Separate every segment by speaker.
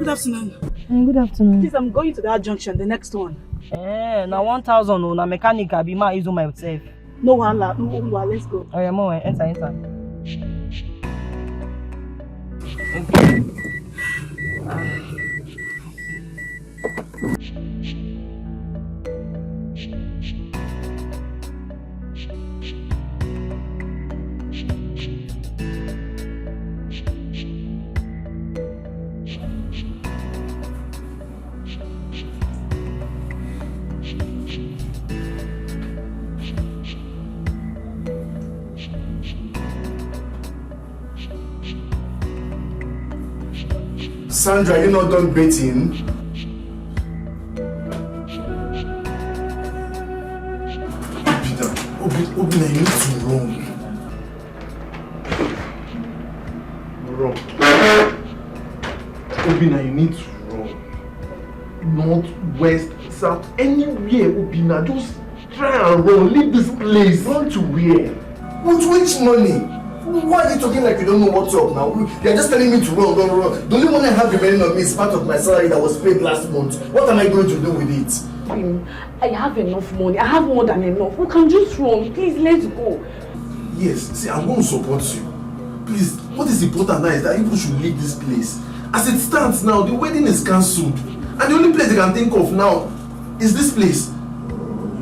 Speaker 1: Good afternoon.
Speaker 2: Good afternoon.
Speaker 1: Please, I'm going to that junction, the next one.
Speaker 2: Now 1,000 on a mechanic, I'll be my use myself.
Speaker 1: No one, let's go.
Speaker 2: Oh, yeah, more, enter.
Speaker 3: Sandra, you're not done baiting. Obina, you need to run. Obina, you need to run. North, west, south, anywhere, Obina. Just try and run. Leave this place. Run to where? With which money? Why are you talking like you don't know what's up now? You're just telling me to run. The only money I have remaining on me is part of my salary that was paid last month. What am I going to do with it?
Speaker 1: I have enough money. I have more than enough. We can just run. Please, let's go.
Speaker 3: Yes, see, I'm going to support you. Please, what is important now is that people should leave this place. As it stands now, the wedding is cancelled. And the only place they can think of now is this place.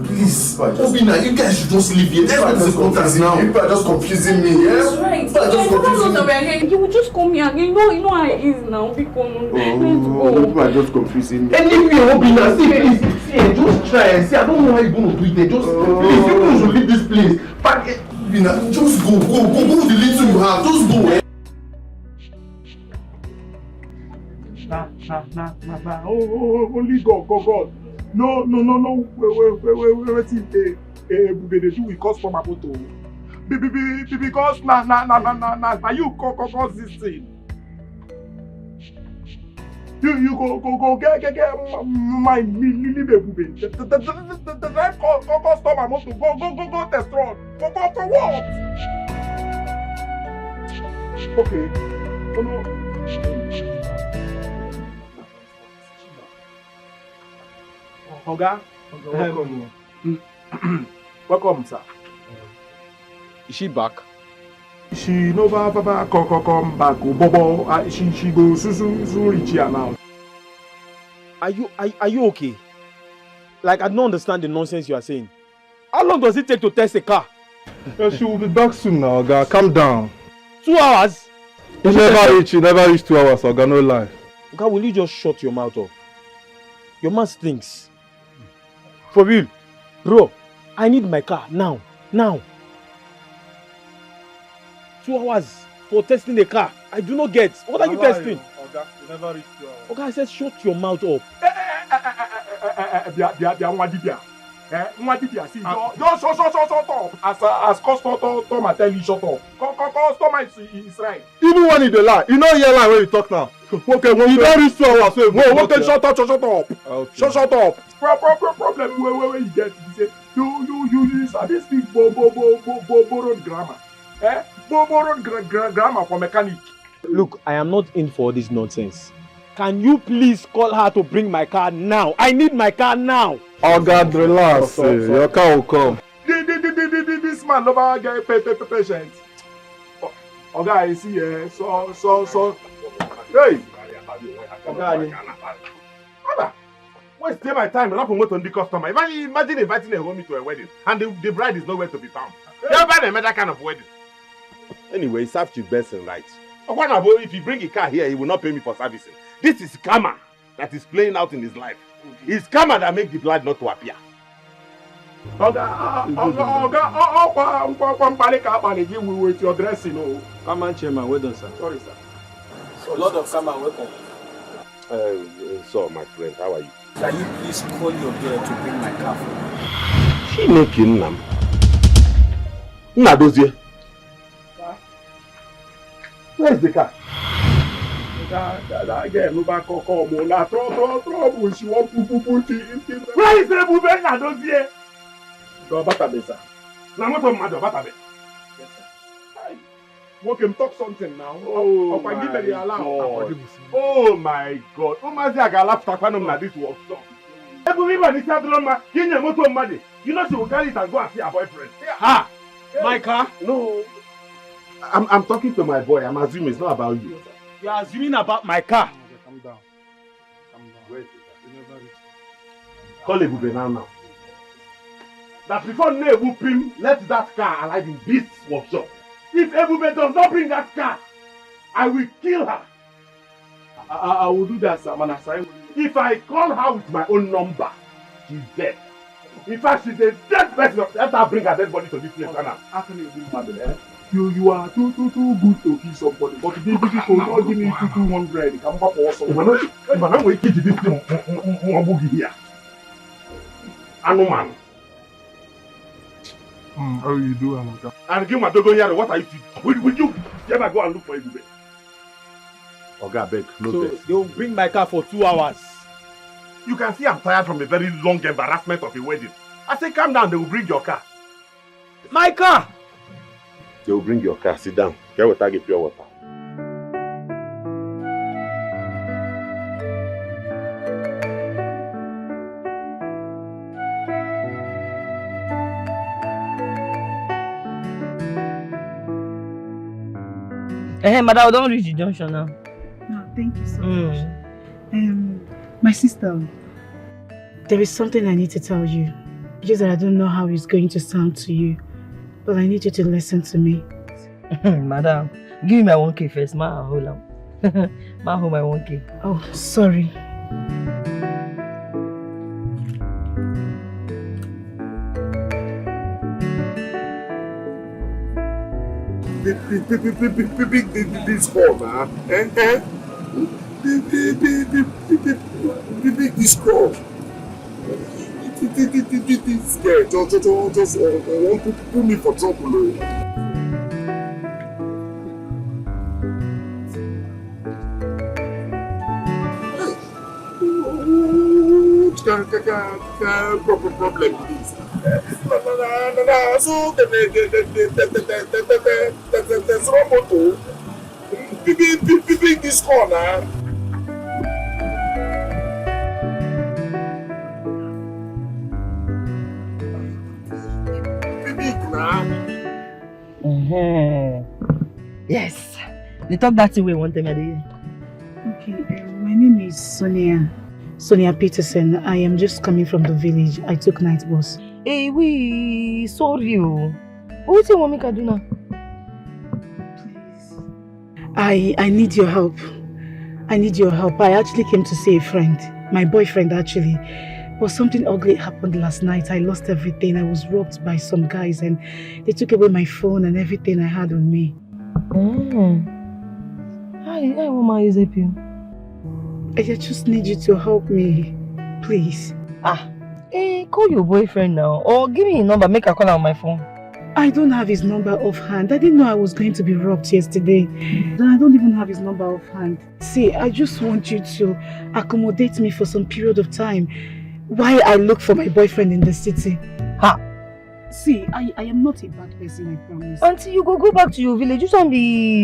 Speaker 3: Please, Obina, you guys should just leave here. Everything is important now. People are just confusing me, yeah?
Speaker 1: That's right. You will just come here. You know how it is now. Let's go.
Speaker 3: People are just confusing me. Anyway, Obina, see, just try and see. I don't know how you're going to do it. Just, please, people should leave this place. But, Obina, just go with the little you have. Just go, eh?
Speaker 4: Only God. No. Wait. They do with customer photo. Because now you cause this thing. You go get my leave booby. The drive customer motor go test run. Go for what? Okay. Oh no. Oga, welcome. Welcome, sir.
Speaker 5: Is she back?
Speaker 4: She never come back. Bobo, she goes so rich here now.
Speaker 5: Are you okay? Like, I don't understand the nonsense you are saying. How long does it take to test a car?
Speaker 6: She will be back soon now, Oga. Calm down.
Speaker 5: 2 hours?
Speaker 6: You never reach 2 hours, Oga, no lie.
Speaker 5: Oga, will you just shut your mouth up? Your mouth stinks. For real. Bro, I need my car now. 2 hours for testing the car. I do not get. What are you testing?
Speaker 6: Oga, you never reach 2 hours.
Speaker 5: Oga, I said shut your mouth up.
Speaker 4: See, don't shut up. As customer tell you shut up. Customer is right.
Speaker 6: Even when you dey lie, you know hear lie when you talk now. Okay, when you don't reach 2 hours,
Speaker 4: Okay, shut up.
Speaker 6: Okay.
Speaker 4: Shut up. Problem where you get you say you sabi speak borrowed grammar. Borrowed grammar for mechanic.
Speaker 5: Look, I am not in for this nonsense. Can you please call her to bring my car now? I need my car now.
Speaker 6: Oh God, relax. Your car will come.
Speaker 4: This man never get patient. Oh guy, see here. So. Hey. Waste my time not promote on the customer. Imagine inviting a homie to a wedding and the bride is nowhere to be found. You're buying another kind of wedding.
Speaker 7: Anyway, it's up to best and right. If you bring a car here, he will not pay me for servicing. This is karma that is playing out in his life. It's karma that makes the blood not to appear.
Speaker 4: With your dressing.
Speaker 6: Come on, Chairman. Well done, sir.
Speaker 4: Sorry, sir.
Speaker 6: So, Lord of Karma, welcome.
Speaker 7: So, my friend, how are you?
Speaker 6: Can you please call your girl to bring my car for me?
Speaker 7: She making them. Nadozie. Where's the car?
Speaker 4: That girl no back come on. Trouble. She want poo.
Speaker 7: Where is the movement, Nadozie?
Speaker 4: Go Batabe, sir.
Speaker 7: Now, what of Mother Batabe?
Speaker 4: Yes, sir. Walk him talk something now.
Speaker 7: Oh
Speaker 4: my God.
Speaker 7: Oh my God. Oh my God. I love Takwanum na this workshop. Everybody start drama. You know she will carry it and go and see her boyfriend.
Speaker 5: Ha! My car?
Speaker 7: No. I'm talking to my boy. I'm assuming it's not about you.
Speaker 5: You are assuming about my car.
Speaker 6: Calm down.
Speaker 7: Where is it? Call Ebube now. That before Ne whoop him, let that car alive in this workshop. If Ebube does not bring that car, I will kill her.
Speaker 4: I will do that, sir. Man,
Speaker 7: If I call her with my own number, she's dead. In fact, she's a dead person. Let her bring her dead body to this place.
Speaker 4: How can you do that? You are too good to kill somebody. But if you don't give me 200, come back for somebody.
Speaker 7: If I'm going to kill this thing, here. Anuman.
Speaker 6: How you do, Amaka?
Speaker 7: And give my dogo here. What are you doing? Will you ever go and look for Ebube? Oga, beg, no
Speaker 5: So
Speaker 7: vex.
Speaker 5: they will bring my car for 2 hours.
Speaker 7: You can see I'm tired from a very long embarrassment of a wedding. I say, calm down, they will bring your car.
Speaker 5: My car!
Speaker 7: They will bring your car. Sit down. Get water, get pure water.
Speaker 2: Hey, madam, don't reach the junction now.
Speaker 8: No, thank you so much. My sister, there is something I need to tell you. Just that I don't know how it's going to sound to you, but I need you to listen to me.
Speaker 2: Madam, give me my 1K first. Ma, hold on. Ma, hold my 1K.
Speaker 8: Oh, sorry.
Speaker 4: This call, man. This call. This guy just want to put me for trouble. What problem is this? So there's no motor. Big this corner. Big now.
Speaker 2: Yes. They talk that way one time a day.
Speaker 8: Okay, my name is Sonia Peterson. I am just coming from the village. I took night bus.
Speaker 2: Hey, we sorry. What do you want me to do now?
Speaker 8: Please. I need your help. I need your help. I actually came to see a friend. My boyfriend actually. But something ugly happened last night. I lost everything. I was robbed by some guys and they took away my phone and everything I had on me.
Speaker 2: I want to help you.
Speaker 8: I just need you to help me. Please.
Speaker 2: Call your boyfriend now. Or give me a number, make a call on my phone.
Speaker 8: I don't have his number offhand. I didn't know I was going to be robbed yesterday. I don't even have his number offhand. See, I just want you to accommodate me for some period of time while I look for my boyfriend in the city. See, I am not a bad person, I promise.
Speaker 2: Until you go back to your village, you can't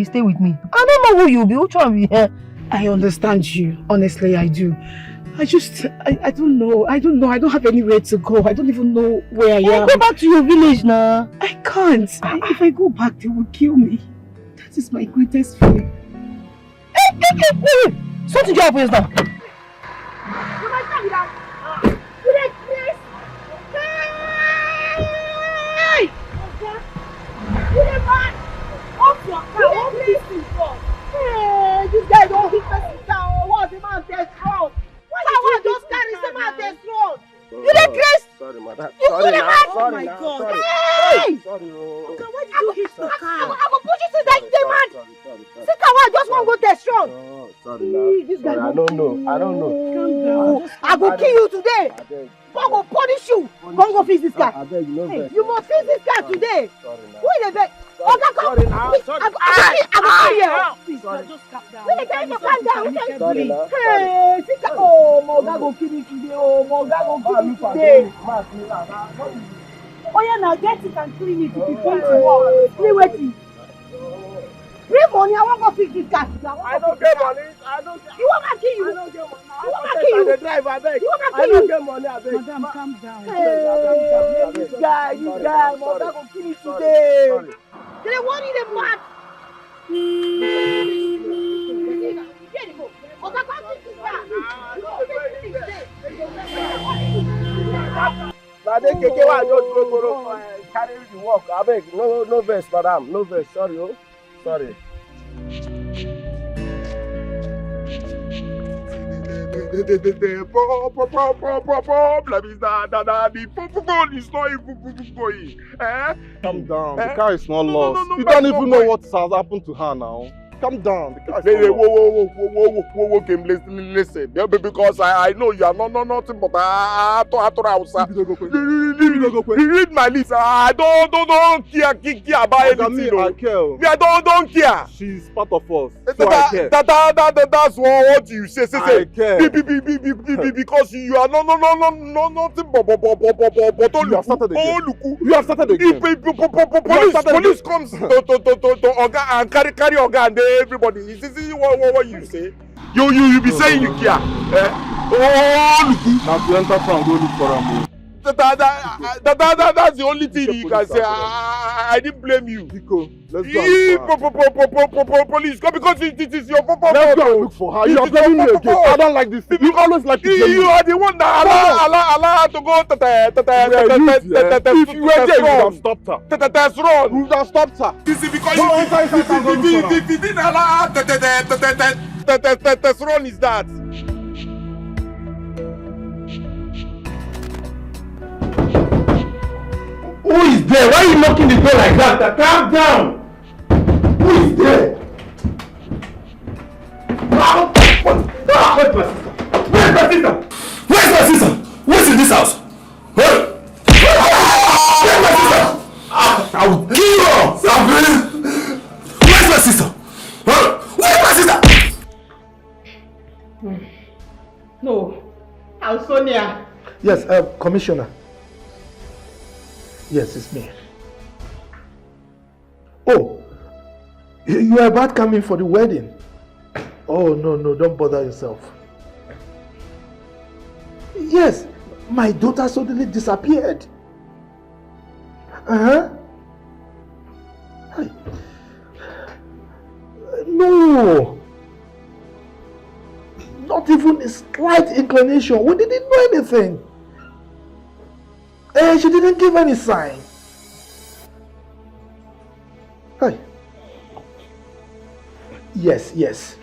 Speaker 2: stay with me. I don't know who you'll be. Which one will be here?
Speaker 8: I understand you. Honestly, I do. I don't know. I don't have anywhere to go. I don't even know where I am.
Speaker 2: Go back to your village now.
Speaker 8: I can't. If I go back, they will kill me. That is my greatest fear.
Speaker 2: Wait. Something just happens now.
Speaker 9: You must tell me that. Please. Hey! Off your car. Hey, this guy don't hit the car. What's the man test wrong? Why just carry some out test wrong? You dey crazy?
Speaker 6: Sorry, madam.
Speaker 9: You
Speaker 6: Sorry,
Speaker 9: dey
Speaker 6: now.
Speaker 9: mad?
Speaker 6: Sorry,
Speaker 9: Oh my
Speaker 6: now.
Speaker 9: God.
Speaker 6: Sorry.
Speaker 9: Hey!
Speaker 6: Sorry, no.
Speaker 9: Okay, why did you hit the car? I'm gonna push you to that
Speaker 6: Sorry,
Speaker 9: demand.
Speaker 6: sorry.
Speaker 9: See, I just want to go test wrong.
Speaker 6: Oh, sorry, now.
Speaker 9: This guy
Speaker 6: Sorry, I don't know.
Speaker 8: Calm down.
Speaker 9: I go kill you today.
Speaker 6: I beg.
Speaker 9: I go punish you. Come go fix this car.
Speaker 6: I beg, you know
Speaker 9: Hey,
Speaker 6: best.
Speaker 9: you must fix this car today.
Speaker 6: Sorry, now.
Speaker 9: Who is the beg? Oga, come.
Speaker 6: Sorry, now.
Speaker 9: Please,
Speaker 6: Sorry.
Speaker 9: I go kill you.
Speaker 8: Please,
Speaker 6: Sorry.
Speaker 8: just calm down.
Speaker 9: Wait, tell you to calm down.
Speaker 6: Sorry, now.
Speaker 9: Hey, see, oh, Moga go kill me today. Oh, Moga go kill me today. Oh yeah, now get it and clean it. If you going to work, clean waiting. Bring money, I want to go fix this car.
Speaker 4: I don't get money. I don't get.
Speaker 9: You want to kill you?
Speaker 4: I don't get money.
Speaker 9: You want to kill you?
Speaker 4: The driver, I beg.
Speaker 9: You want to
Speaker 4: I
Speaker 9: kill
Speaker 4: don't
Speaker 9: you?
Speaker 4: get money, I beg.
Speaker 8: Madam, calm down.
Speaker 9: Hey, this guy, Mother go kill you today.
Speaker 4: Sorry.
Speaker 9: They want you the mad.
Speaker 4: Now they keke wa just go carry the work. I beg, no verse, madam, no verse. Sorry, oh, sorry. The problem is that the phone is not even going.
Speaker 6: Calm down. The car is not lost. You don't even know what has happened to her now. Calm down. The car is not lost.
Speaker 4: Whoa, Kim, listen. Because I know you are nothing but read my list. I don't care about anything.
Speaker 6: I care.
Speaker 4: Yeah, don't care.
Speaker 6: She's part of us. So I care.
Speaker 4: That's what you say.
Speaker 6: I care.
Speaker 4: Because you are nothing but
Speaker 6: You have started again. You have started again.
Speaker 4: Police comes to Oga and carry Oga and everybody. Is this what you say? You be saying you care.
Speaker 6: Now to enter from go look for him.
Speaker 4: That's the only thing you can say. I didn't blame you.
Speaker 6: Nico, let's go.
Speaker 4: Police, because it is your papa.
Speaker 6: Let's go and look for her. You are blaming me again. I don't like this. You always like to blame me.
Speaker 4: You are the one that allow to go.
Speaker 6: If you were there, you would have stopped her.
Speaker 4: That's wrong.
Speaker 6: You would have stopped her.
Speaker 4: You see, because if you didn't allow that's wrong is that.
Speaker 3: Who is there? Why are you knocking the door like that? Calm down. Who is there? Where's my sister? Where's my sister? Who's in this house? Where's my sister? I will kill her. Where's my sister? Where's my sister?
Speaker 9: No. How's Sonia?
Speaker 3: Yes, Commissioner. Yes, it's me. Oh, you are about coming for the wedding? Oh, no, don't bother yourself. Yes, my daughter suddenly disappeared. No. Not even a slight inclination. We didn't know anything. She didn't give any sign. Hey. Yes.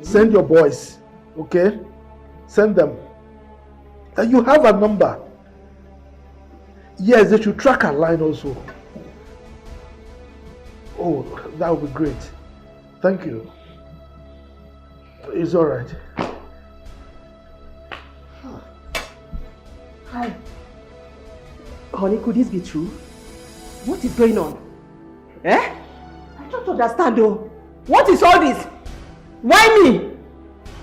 Speaker 3: Send your boys, okay? Send them. You have a number. Yes, they should track her line also. Oh, that would be great. Thank you. It's all right.
Speaker 9: Hi. Honey, could this be true? What is going on? I don't understand though. What is all this? Why me?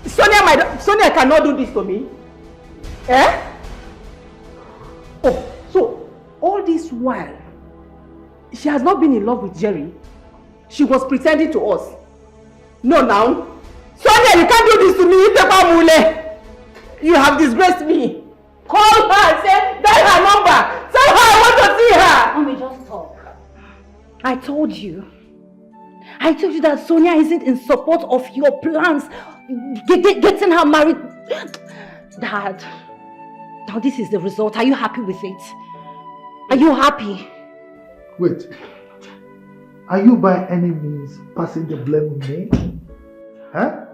Speaker 9: Sonia cannot do this to me. Oh, so all this while, she has not been in love with Jerry. She was pretending to us. No, now. Sonia, you can't do this to me, Papa Mule. You have disgraced me. Call her and say, dial her number. Tell her I want to see her.
Speaker 10: Mommy, just talk. I told you that Sonia isn't in support of your plans. Getting her married. Dad, now this is the result. Are you happy with it? Are you happy?
Speaker 3: Wait. Are you by any means passing the blame on me? Huh?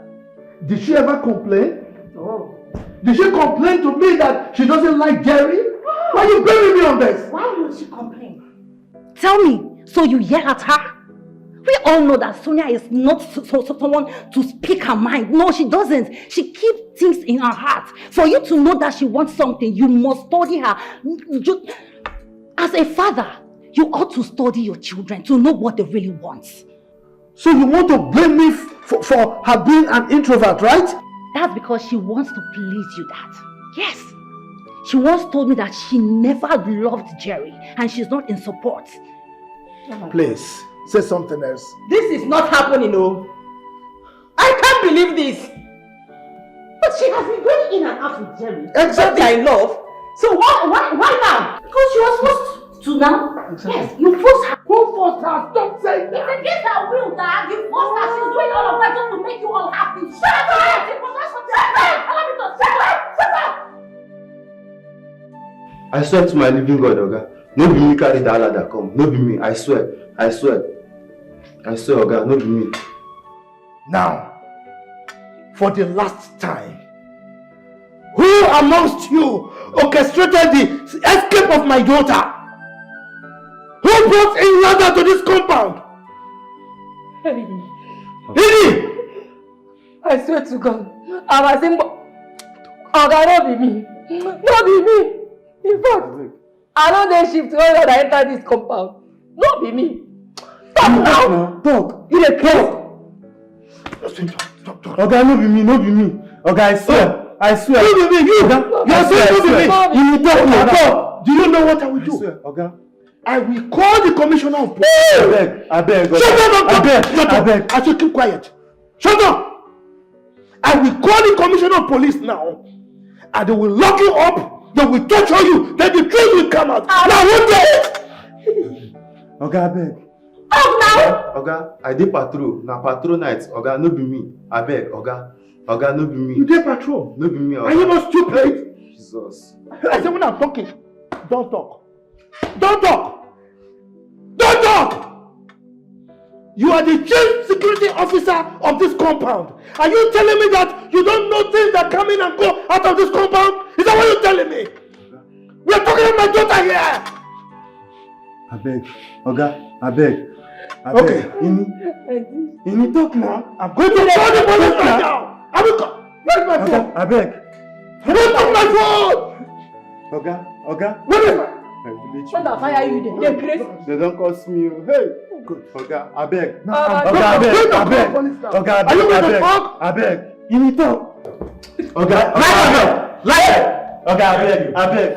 Speaker 3: Did she ever complain?
Speaker 9: No.
Speaker 3: Did she complain to me that she doesn't like Jerry? Why are you blaming me on this?
Speaker 10: Why will she complain? Tell me, so you yell at her? We all know that Sonia is not someone to speak her mind. No, she doesn't. She keeps things in her heart. For you to know that she wants something, you must study her. As a father, you ought to study your children to know what they really want.
Speaker 3: So you want to blame me for her being an introvert, right?
Speaker 10: That's because she wants to please you, Dad. Yes. She once told me that she never loved Jerry and she's not in support.
Speaker 3: Please, say something else.
Speaker 9: This is not happening, no. I can't believe this. But she has been going in and out with Jerry.
Speaker 3: Exactly.
Speaker 9: They're in love. So why now?
Speaker 10: Because she was forced to now. Exactly. Yes, you forced her.
Speaker 3: Who forced her? Stop saying that.
Speaker 10: It's against her will, Dad. You forced her. She's doing all of that just to make you all happy. Shut up! Allow me to shut up!
Speaker 11: I swear to my living God, Oga. No be me carry that ladder come. No be me. I swear. I swear, Oga. No be me.
Speaker 3: Now, for the last time, who amongst you orchestrated the escape of my daughter? Who brought in ladder to this compound? Lily!
Speaker 9: I swear to God, I'm a simple. Oga, not be me. Not be me. In fact, I know they shift when I enter this compound. Not be me. Stop now!
Speaker 3: Talk.
Speaker 9: You dey crazy.
Speaker 3: Stop.
Speaker 11: Oga, no be me. Oga, I swear.
Speaker 3: No be me, you! You say no be me! You will talk now, talk! Do you know what I will do?
Speaker 11: I swear, Oga.
Speaker 3: I will call the commissioner of police.
Speaker 11: I beg.
Speaker 3: Shut up! I should keep quiet. Shut up! I will call the commissioner of police now, and they will lock you up. They will torture you. Then the truth will come out. Now one day.
Speaker 11: Oga, I beg. Oga, I dey patrol. Na patrol night. Oga, no be me. I beg, Oga, no be me.
Speaker 3: You dey patrol?
Speaker 11: No be me, Oga.
Speaker 3: Are you not stupid?
Speaker 11: Jesus.
Speaker 3: I say when I'm talking, don't talk. Don't talk! Don't talk! You are the chief security officer of this compound. Are you telling me that you don't know things that come in and go out of this compound? Is that what you're telling me? We are talking about my daughter here!
Speaker 11: I beg. Oga, I beg.
Speaker 3: Okay.
Speaker 11: Ini talk now.
Speaker 3: I'm going to call the police right now! I will call. Where's my phone?
Speaker 11: I beg.
Speaker 3: I don't have my phone!
Speaker 11: Oga.
Speaker 3: Where is my...
Speaker 9: When I fire you, they're crazy.
Speaker 11: They don't cost me. Hey. Good. Oga, I beg.
Speaker 3: Oga, I beg. Are you going to talk?
Speaker 11: I beg. Ini talk. Oga, I beg.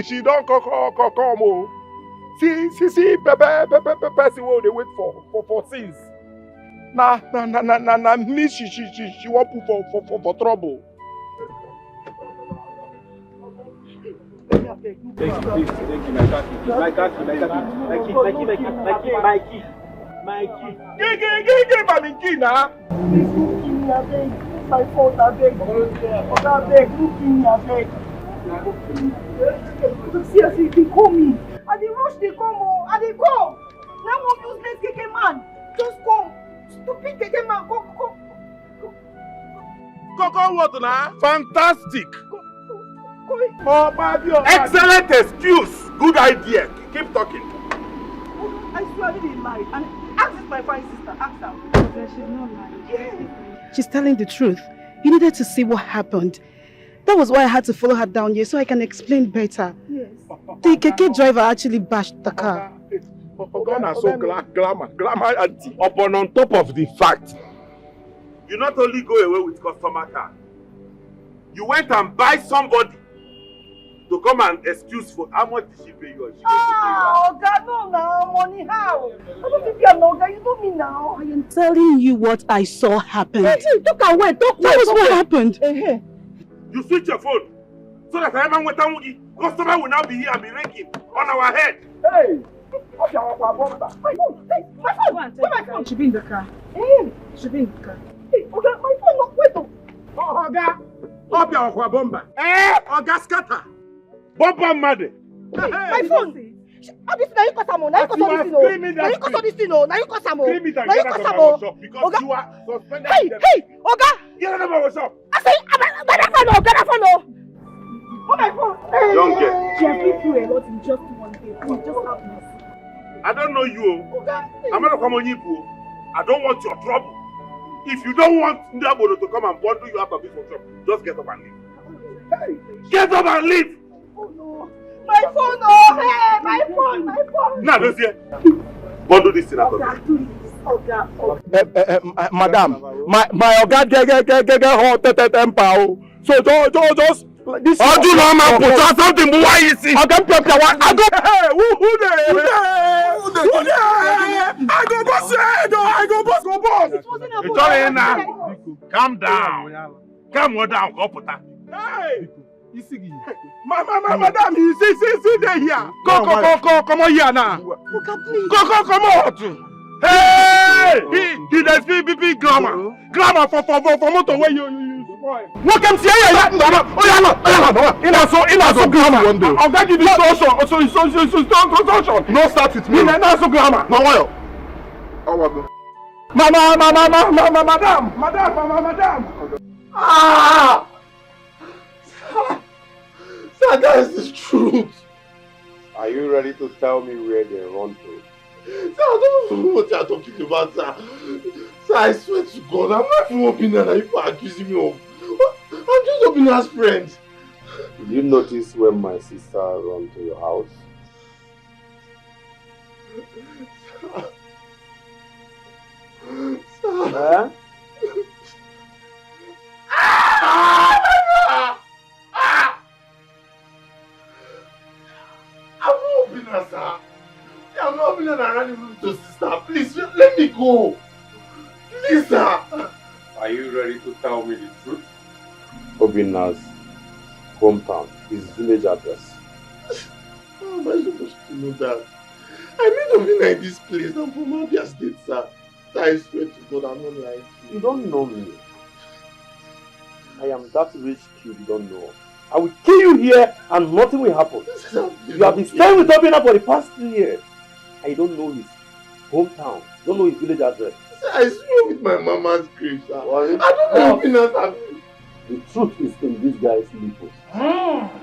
Speaker 4: She don't come oh. See, person wey dey wait for things. Na me she won't put for trouble.
Speaker 5: Thank you, my key. Give my key now.
Speaker 12: My phone, I beg. I beg, look in, I beg. Seriously, they call me. And they rush, they come, and they come. Now one useless keke man. Just come. Stupid keke man, come.
Speaker 4: Come what now? Fantastic. Excellent excuse. Good idea. Keep talking.
Speaker 12: I swear I didn't lie. And ask this my fine sister. Ask her.
Speaker 8: She's not lying.
Speaker 12: Yeah.
Speaker 8: She's telling the truth. You needed to see what happened. That was why I had to follow her down here so I can explain better.
Speaker 12: Yes.
Speaker 8: The keke driver actually bashed the car.
Speaker 4: Ogana so glamour auntie. Upon on top of the fact, you not only go away with customer car, you went and buy somebody to come and excuse for how much did she pay you?
Speaker 12: God, no, now money how? I don't think you are no guy. You know me now.
Speaker 8: I am telling you what I saw happen.
Speaker 12: Hey, talk away. That
Speaker 8: was what happened.
Speaker 4: You switch your phone so that customer will now be here and be ringing on our head.
Speaker 12: Hey! My phone! Hey, my phone! Where my phone?
Speaker 8: She be in the car. She be in the car.
Speaker 12: Hey, okay, my phone, no, wait.
Speaker 4: Oga! Up your bomba. Oga scatter. Bomba mad.
Speaker 12: My phone! Obviously, now you cause am. Now you cause this thing. Now you cause this thing. Now you cause am.
Speaker 4: Scream it and get out of my workshop because you are suspended.
Speaker 12: Hey, Oga!
Speaker 4: Get out of my workshop.
Speaker 12: I say, get that phone. Oh my phone!
Speaker 4: Young girl.
Speaker 12: She has been through a lot in just one day. Please, just have mercy.
Speaker 4: I don't know you. I'm not come on you. I don't want your trouble. If you don't want Ndabolo to come and bundle you out of this workshop, just get up and leave. Hey. Get up and leave!
Speaker 12: Oh no! My phone! Oh, hey! My phone! My phone!
Speaker 4: Now, don't see. Bundle this thing out of this.
Speaker 6: Madam, my oga get hot temper. So just this.
Speaker 4: Oh, do not man put out something, but why is it?
Speaker 6: I don't pay one. I go. Who there? I go boss.
Speaker 4: It's all in now. Calm down. Calm down. Go put that.
Speaker 6: Hey. Madam, you see there here. Come on here now. Come on.
Speaker 4: Hey! He does big grammar. Grammar for motor where you spoil.
Speaker 6: What can say? In a so grammar. I'll get you this social. No start with me. In a so grammar. No oil. Madam.
Speaker 3: Ah! Sir, that is the truth.
Speaker 7: Are you ready to tell me where they run to?
Speaker 3: Sir, I don't know what you are talking about, sir. Sir, I swear to God, I'm not even Obinna that you are accusing me of. I'm just Obinna's friend.
Speaker 7: Did you notice when my sister ran to your house?
Speaker 3: Sir.
Speaker 7: Huh?
Speaker 3: I'm not Obinna, sir. I'm not Obinna that ran into your sister. Please, let me go. Please, sir.
Speaker 7: Are you ready to tell me the truth? Obinna's hometown, his village address.
Speaker 3: How am I supposed to know that? I met Obinna in this place. I'm from Abia State, sir. Sir, I swear to God, I'm not lying to you.
Speaker 7: You don't know me. I am that rich kid you don't know. I will kill you here and nothing will happen. You have been staying with Obinna for the past 3 years. I don't know his hometown. Don't know his village address.
Speaker 3: Sir, I swear with my mama's grave, sir. I don't know Obinna's address.
Speaker 7: The truth is in this guy's lips.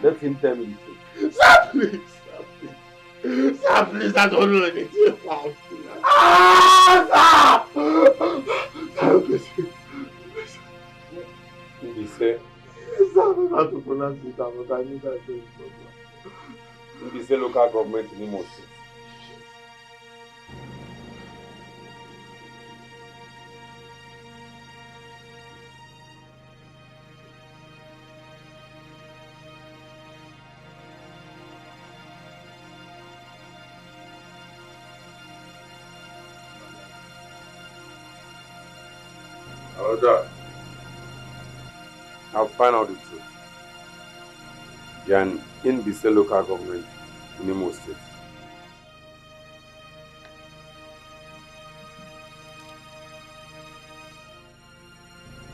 Speaker 7: Let him tell me the truth.
Speaker 3: Sir, please. Sir, please, I don't know anything about it. Sir, please.
Speaker 7: He said,
Speaker 3: Sir, I don't know how to pronounce it, but I need that thing.
Speaker 7: he said local government in Imo State. I'll find out the truth. You're in Bise local government in Imo State.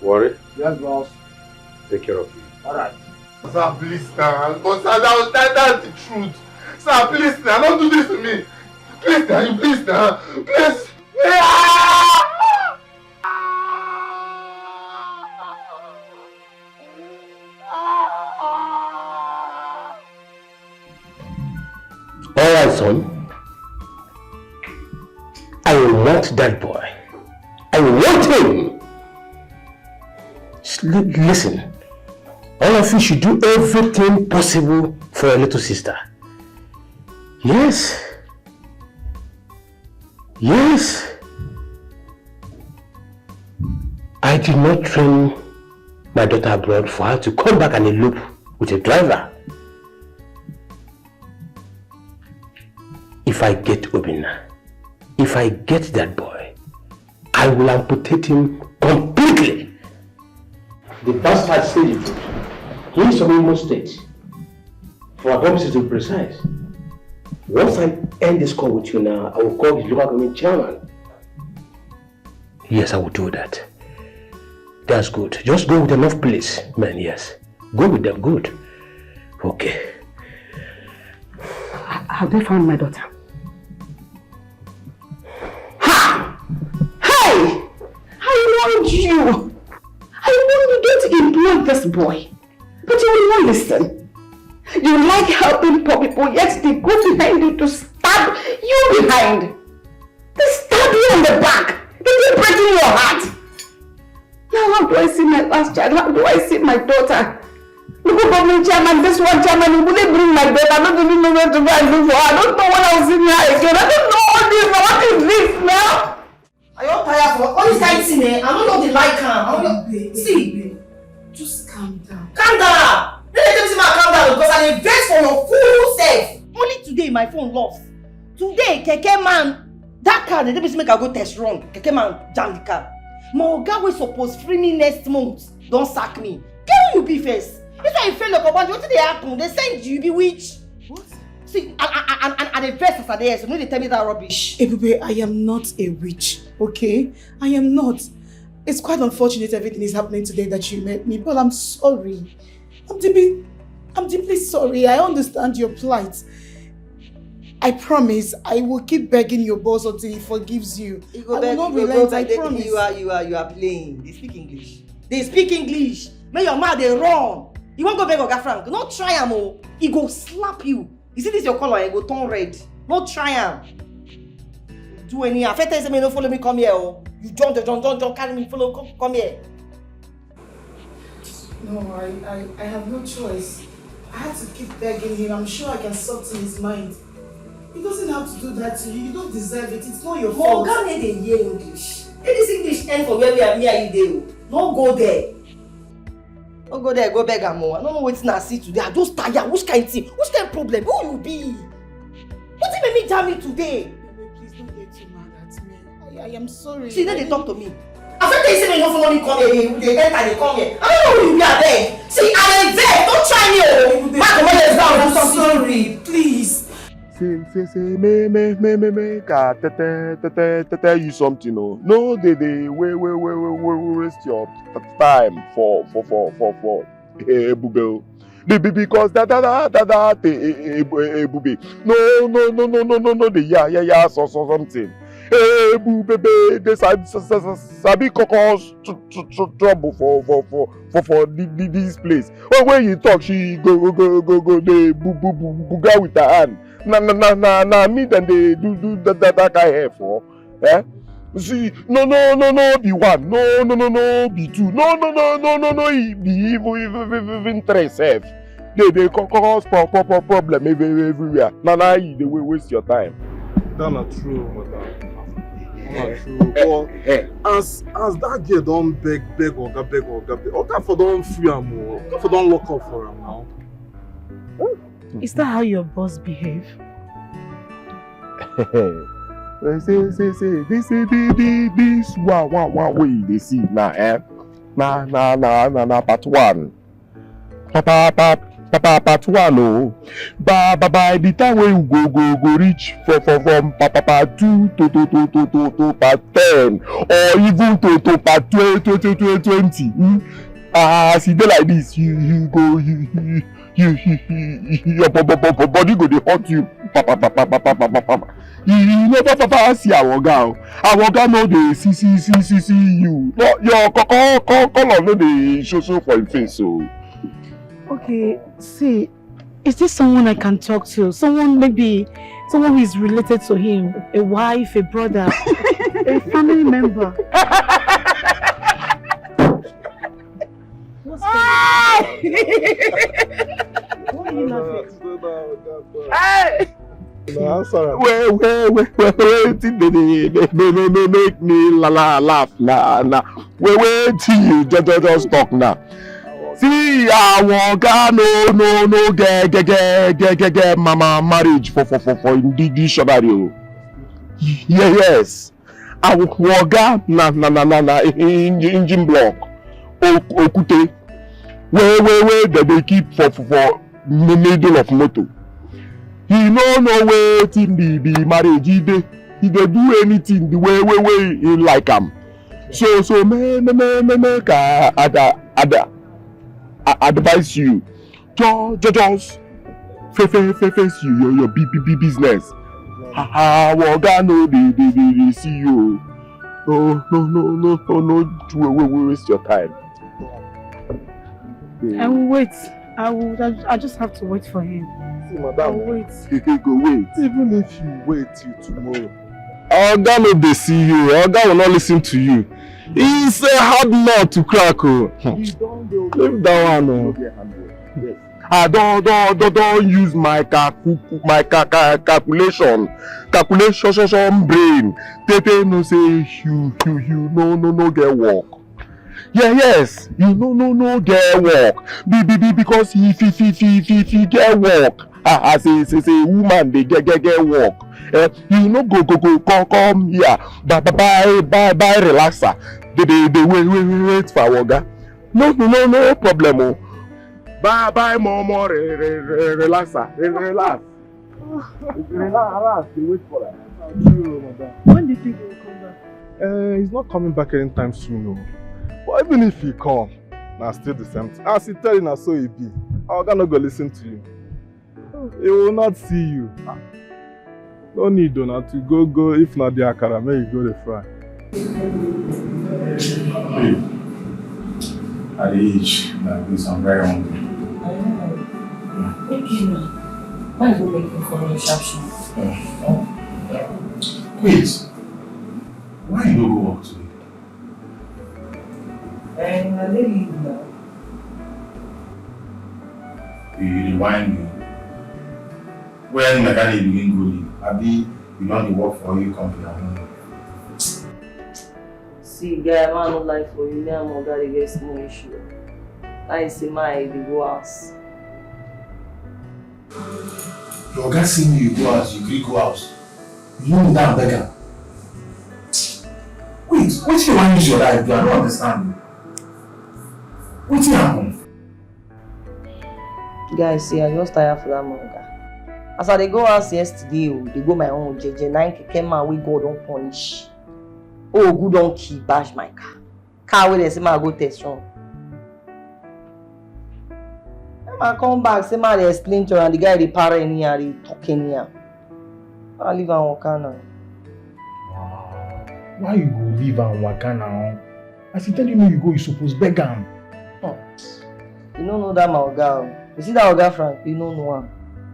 Speaker 7: Worry?
Speaker 3: Yes, boss.
Speaker 7: Take care of you.
Speaker 3: Alright. Sir, please, sir. But sir, that's the truth. Sir, please, sir, don't do this to me. Please, sir, please, sir. Please.
Speaker 13: Alright, son. I want that boy. I want him. Listen, all of you should do everything possible for your little sister. Yes. Yes. I did not train my daughter abroad for her to come back and elope with a driver. If I get Obinna, if I get that boy, I will amputate him completely. The bastard said it. He is from Imo State. For our purposes to be precise. Once I end this call with you now, I will call his local government chairman. Yes, I will do that. That's good. Just go with enough police, man, yes. Go with them, good. Okay.
Speaker 9: Have they found my daughter? Ha! Hey! I warned you! I warned you, don't employ this boy. But you will not listen. You like helping poor people, yet they go behind you to stab you behind. They stab you on the back. They keep breaking your heart. Now how do I see my last child? How do I see my daughter? Local government chairman, this one chairman, will they bring my daughter? I don't even know where to go and look for her. I don't know what I was in here again. I don't know all this. What is this now?
Speaker 2: Are you all tired for all this kind of thing, eh? I don't know the like calm.
Speaker 8: See, just calm down.
Speaker 2: Calm down! Let me tell you calm down because I invest for your full self.
Speaker 10: Only today my phone lost. Today, Keke man, that car, they make I go test run. Keke man jam the car. My oga was supposed free me next month. Don't sack me. Can you be first? That's why you feel like a bunch. What did they happen? They send you be witch. What? See, and the verses are there, so no, they tell me that rubbish.
Speaker 8: Ebube, I am not a witch, okay? I am not. It's quite unfortunate everything is happening today that you met me, but I'm sorry. I'm deeply sorry. I understand your plight. I promise I will keep begging your boss until he forgives you. I will not relent, I promise.
Speaker 10: You are playing. They speak English. They speak English. May your mouth they run. You won't go beg Oga Frank. Don't try him. He go slap you. You see this your color, he go turn red. Don't try him. Do any. I tell you, no follow me, come here. Oh. You don't carry me, follow, come here.
Speaker 8: No, I have no choice. I had to keep begging him. I'm sure I can soften his mind. He doesn't have to do that to you. You don't deserve it. It's not your fault.
Speaker 10: Oga need a hear English. Let this English end for where we are, me and you dey. Don't go there. Don't go there, go beg am more. I don't know wetin I see today. I just tired. Which kind thing? Which kind problem? Who you be? What make me jam me today?
Speaker 8: Please don't get too mad at me. I am sorry.
Speaker 10: See, then they talk to me.
Speaker 2: I said they say me no follow me come here. They enter, they come here. I don't know who you be abeg. See, I am there. Don't try me, oh. Back when let's down.
Speaker 8: I'm sorry. Please.
Speaker 7: Say, tell you something, oh. No, they waste your time for Ebube. Because that Ebube. No, the yeah, so something. Ebube, they sabi cause trouble for this place. When you talk, she go they buga with her hand. Na me then they do that guy here for. Eh? See, no, be one. No, be two. No, be even three self. They cause problem everywhere. Now they will waste your time.
Speaker 6: That's not true, madam. True. As that girl don't beg Oga for don't free am more. Oga for don't lock up for him now.
Speaker 8: Is that how your boss behave?
Speaker 7: This one way they see now, eh? Na part one. Papa part one, oh. By the time we go reach from part 2 to part 10 or even to part 20. See they like this, you go your body go dey hurt you. You never see our girl. Our girl no dey see you. Your color no dey show for your face, so.
Speaker 8: Okay, see, is this someone I can talk to? Someone who is related to him, a wife, a brother, a family member. What's going on? Why are you laughing?
Speaker 7: No, I'm sorry. Wait, they make me laugh now. Wait till you just talk now. See, I want no get mama marriage for this scenario. Yes. I want na engine block. Okute. Where they keep for middle of motor. He no waiting be marriage. He dey do anything the way he like him. So make I advise you, just face your business. Oga no they see you. No, waste your time.
Speaker 8: And wait, I just have to wait for him.
Speaker 6: See, madam,
Speaker 8: I'll wait.
Speaker 6: Go wait. Even if you wait till tomorrow, Oga no dey see you. Oga will not listen to you. It's a hard nut to crack. Oh. Leave that one. Oh.
Speaker 7: Yes.
Speaker 6: Don't use my calculation brain. Tete no say you no get work. Yes, you no get work. Because if get work, as a woman they get work. You no go come here. Buy relaxer. They wait for Oga. No problem. Oh. Bye more relaxer. Relax. Relax. They wait for that.
Speaker 8: When do you think he will come back?
Speaker 6: He's not coming back anytime soon. No. But even if he come, now still the same thing. As he tell you now, so he be. I'm gonna go listen to you. He will not see you. No need not to go. If not the akara, may you go the fry.
Speaker 14: At the age like this, I'm very hungry.
Speaker 2: Why are you making for me sharp?
Speaker 14: Wait, why you don't go work today?
Speaker 2: I didn't leave now.
Speaker 14: You rewind me. When mechanic begin go leave, Abi, you don't work for your company.
Speaker 2: See, guy, man, no life for you. I'm gonna get small issue. I see my go house.
Speaker 14: Your guy see me, you go out, you agree go out. You know me that beggar. Wait, what you want to use your life? I don't understand. What's happened?
Speaker 2: Guys, see, I just tired for that manga. As I go house yesterday, they go my own JJ 9 keke man we God don't punish. Oh, good don't keep bash my car. Car where they say I go test run. I come back, say man they explain to her and the guy repair any here, they talking here. I leave and walk now.
Speaker 7: Why you go leave and walk now? As he tell you you go, you suppose beg him.
Speaker 2: You don't know that my oga. You see that oga Frank, you don't know him.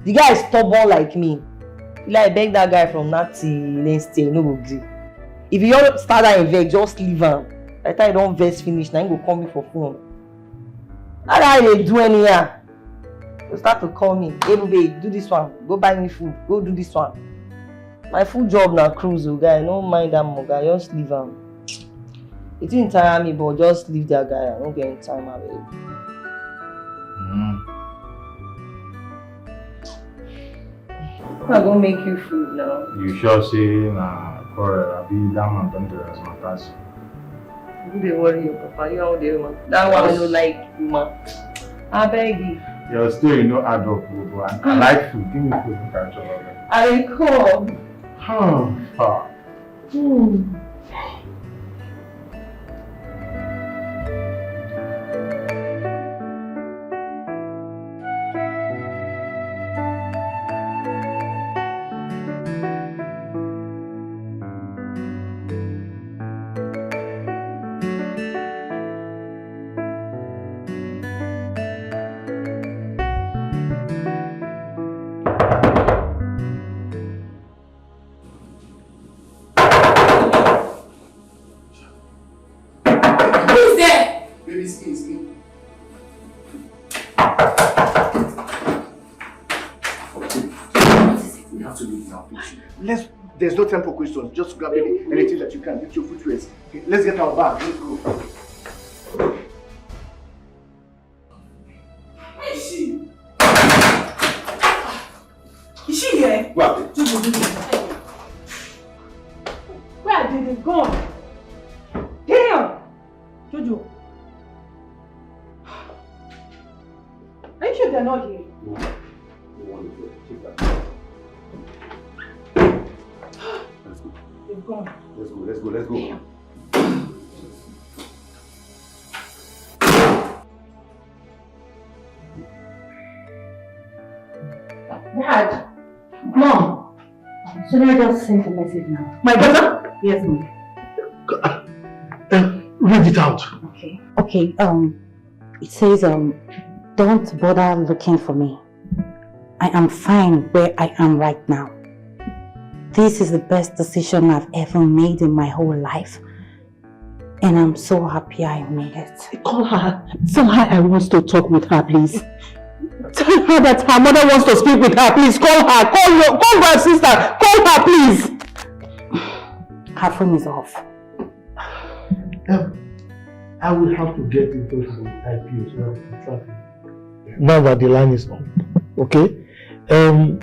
Speaker 2: The guy is stubborn like me. He like beg that guy from Nati, then stay, no go gree. If you don't start that vex, just leave him. By the time you don't vex finish, now you go call me for phone. That guy they do anyhow. You start to call me, hey baby, do this one, go buy me food, go do this one. My full job now cruise, guy, no mind that guy, just leave him. It didn't tire me, but just leave that guy, I don't get any time available. I'm gonna make you food now.
Speaker 14: You sure say nah, for be that man don't do as much as.
Speaker 2: You dey worry your papa, you know the man. That one I don't like you, man. I beg you.
Speaker 14: Your story no add up, I like food. Give me food, you can chop.
Speaker 2: I will come.
Speaker 14: Fuck.
Speaker 3: There's no time for questions. Just grab anything that you can. Get your footwears. Okay, let's get our bag. Let's go.
Speaker 12: Where is she? Is she here?
Speaker 3: What?
Speaker 12: Where did they go? Damn! Jojo. Are you sure they're not here?
Speaker 3: No. Take that.
Speaker 12: They've gone.
Speaker 3: Let's go.
Speaker 10: Dad! Mom! Should I just send a message now?
Speaker 8: My brother?
Speaker 10: Yes, ma'am.
Speaker 3: Read it out.
Speaker 10: Okay. It says, Don't bother looking for me. I am fine where I am right now. This is the best decision I've ever made in my whole life. And I'm so happy I made it.
Speaker 13: Call her. Tell her I want to talk with her, please. Tell her that her mother wants to speak with her, please. Call her. Call her sister. Call her, please.
Speaker 10: Her phone is off.
Speaker 3: I will have to get in touch with IP as well for traffic.
Speaker 5: Now that the line is on, okay? Do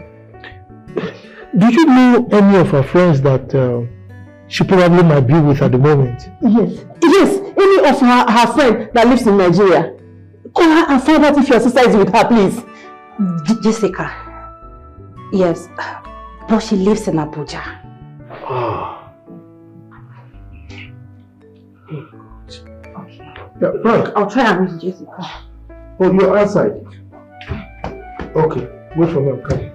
Speaker 5: you know any of her friends that she probably might be with at the moment?
Speaker 13: Yes, any of her friend that lives in Nigeria. Call her and find out if your sister is with her, please.
Speaker 10: Jessica. Yes, but she lives in Abuja.
Speaker 3: Yeah, Frank.
Speaker 10: I'll try and reach Jessica.
Speaker 3: Oh, you're outside. Okay, wait for me, I'm coming.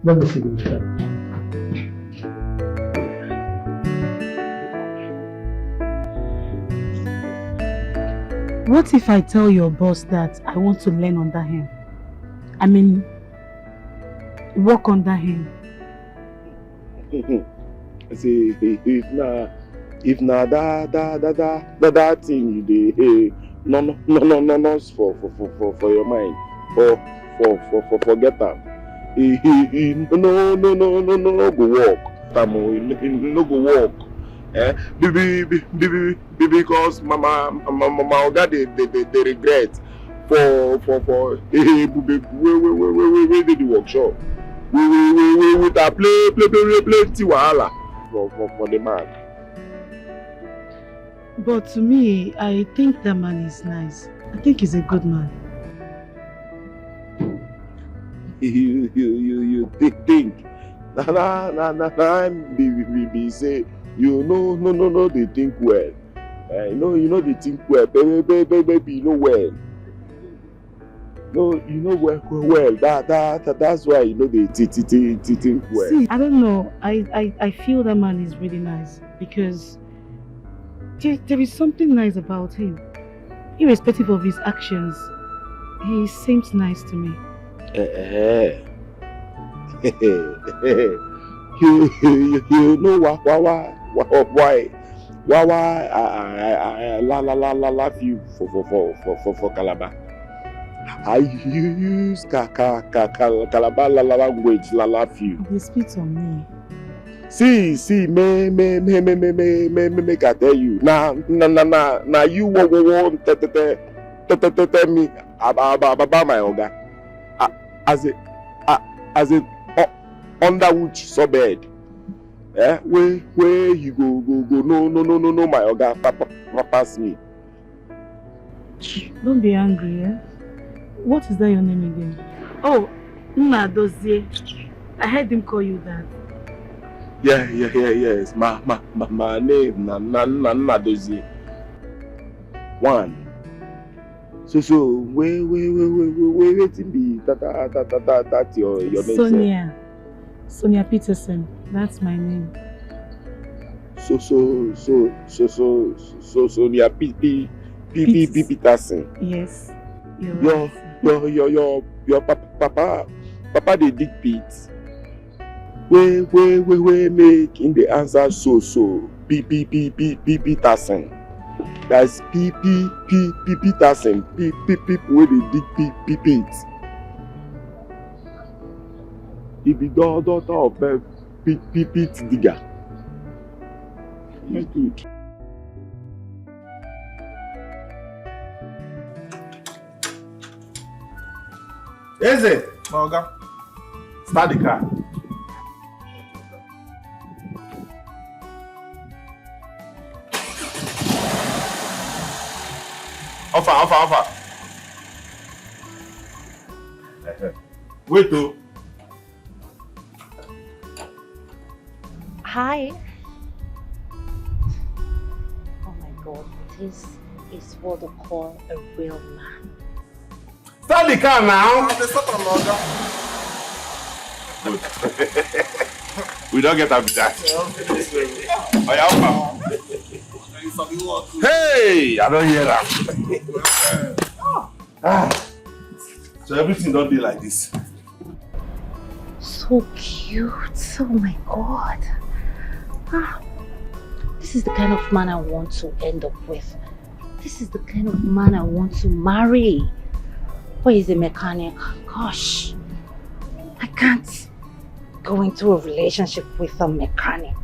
Speaker 3: Let me see the time.
Speaker 8: What if I tell your boss that I want to learn under him? I mean, work under him.
Speaker 4: See, if na that thing you dey no for your mind for forget am. No go work. No go work. Because my oga they regret for where did the workshop. We play plenty wahala for the man.
Speaker 8: But to me, I think that man is nice. I think he's a good man.
Speaker 4: You think? Nah, be say you no they think well. You know they think well, baby, you know well. No, you know well. That's why you know they think well.
Speaker 8: See, I don't know. I feel that man is really nice because there is something nice about him. Irrespective of his actions, he seems nice to me.
Speaker 4: You know why I love you for Calabar. I use Calabar language love you.
Speaker 8: They spit on me.
Speaker 4: See, make I tell you. Now you won't tell me about my oga. As a under which suburb, where you go no my oga pass me.
Speaker 8: Don't be angry, eh? What is that your name again? Oh, Nnadozie. I heard him call you that.
Speaker 4: Yes. My name Nnadozie. One. So waiting be that your name.
Speaker 8: Sonia Peterson. That's my name.
Speaker 4: So Sonia Peterson.
Speaker 8: Yes.
Speaker 4: Your papa they dig pits. We make in the answer so Peterson. That's Peterson. People where they dig pits. He be daughter of pit digger. He's good.
Speaker 3: Is it? Morgan. Start the car. Offer. Wait, though.
Speaker 10: Hi. Oh my God, this is what they call a real man.
Speaker 3: Start the car now.
Speaker 4: Good. We don't get up with that. Hey, I don't hear that. So everything don't be like this.
Speaker 10: So cute. Oh my God. This is the kind of man I want to end up with. This is the kind of man I want to marry. Where is the mechanic? Gosh, I can't go into a relationship with a mechanic.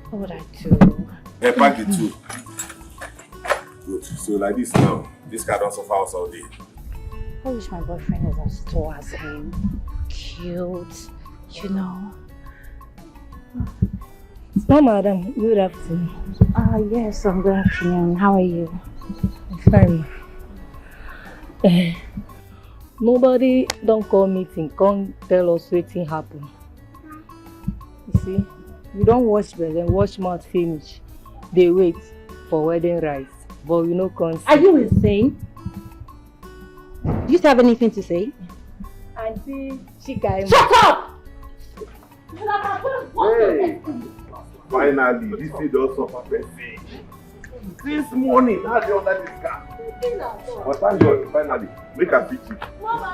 Speaker 10: What would I do?
Speaker 4: Hey, pack the two. Good. So like this now, this car don't suffer us all day.
Speaker 10: I wish my boyfriend was as tall as him. Cute, you know.
Speaker 15: Oh, madam, good afternoon.
Speaker 10: Yes, good afternoon. How are you?
Speaker 15: Fine. Nobody don't call meeting, come tell us wetin happen. You see, we don't wash bread and wash mouth finish. They wait for wedding rice, but we no come.
Speaker 10: Are you insane? Do you have anything to say?
Speaker 15: Auntie Chika.
Speaker 10: Shut up!
Speaker 4: Hey! Finally, this is also perfect. This morning, now they under this car. But thank God, finally, make her fix it.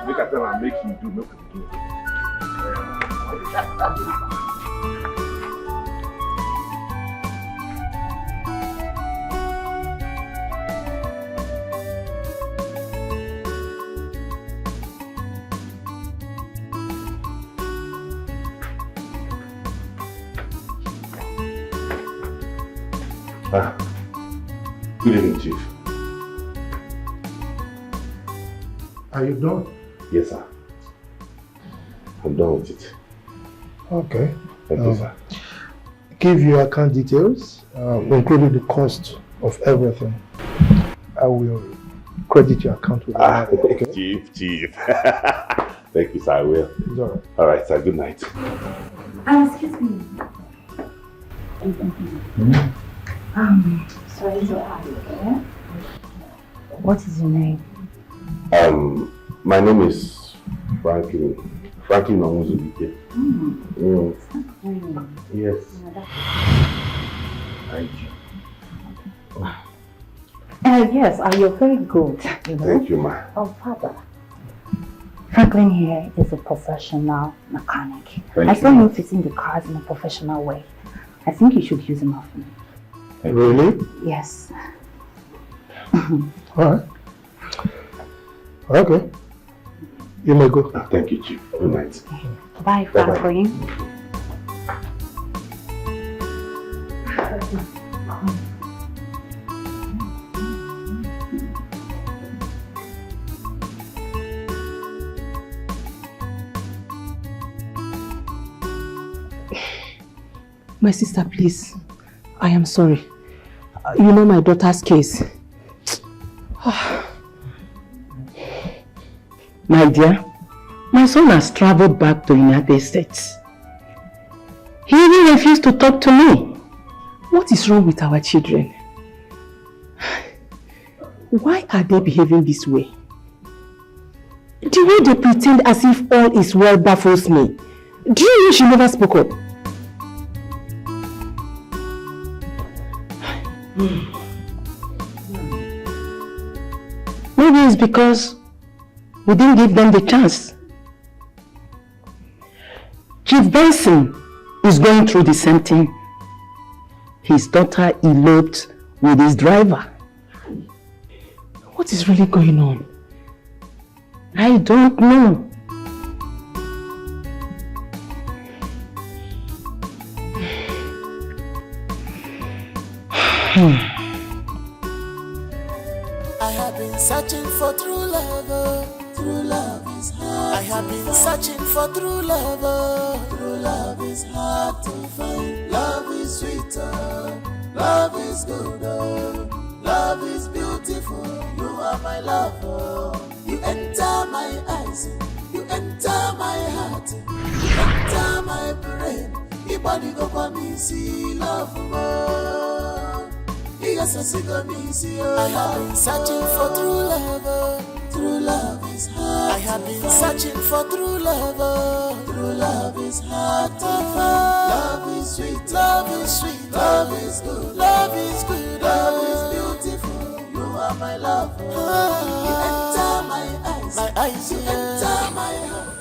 Speaker 4: Make her tell her, make you do, make her do. Good evening, Chief.
Speaker 3: Are you done?
Speaker 4: Yes, sir. I'm done with it.
Speaker 3: Okay.
Speaker 4: Thank you, sir.
Speaker 3: Give your account details, including the cost of everything. I will credit your account with that. Okay?
Speaker 4: Chief. Thank you, sir. I will.
Speaker 3: It's all right.
Speaker 4: All right, sir. Good night.
Speaker 10: Excuse me. Sorry to ask, okay? What is your name?
Speaker 4: My name is Franklin Mamuzubike. Yes. Thank you.
Speaker 10: Yes, you're very good. You know?
Speaker 4: Thank you, ma.
Speaker 10: Oh, Father. Franklin here is a professional mechanic. I saw him fixing the cars in a professional way. I think you should use him often.
Speaker 3: Really?
Speaker 10: Yes.
Speaker 3: Alright. Okay. You may go.
Speaker 4: Thank you, Chief. Good night.
Speaker 10: Bye, Franklin.
Speaker 9: My sister, please. I am sorry. You know my daughter's case. My dear, my son has traveled back to the United States. He even refused to talk to me. What is wrong with our children? Why are they behaving this way? The way they pretend as if all is well baffles me. Do you know she never spoke up? Maybe it's because we didn't give them the chance. Chief Benson is going through the same thing. His daughter eloped with his driver. What is really going on? I don't know.
Speaker 16: I have been searching for true love. True love is hard. I have been searching for true love. True love is hard to find. Love is sweeter. Love is good. Love is beautiful. You are my lover. You enter my eyes. You enter my heart. You enter my brain. Your body go for me, see love more. I have been searching for true love. True love is hard. I have been searching for true love. True love is hard to find. Love is sweet. Love is sweet. Love is good. Love is good. Love is beautiful. love. You enter my eyes, you enter my heart.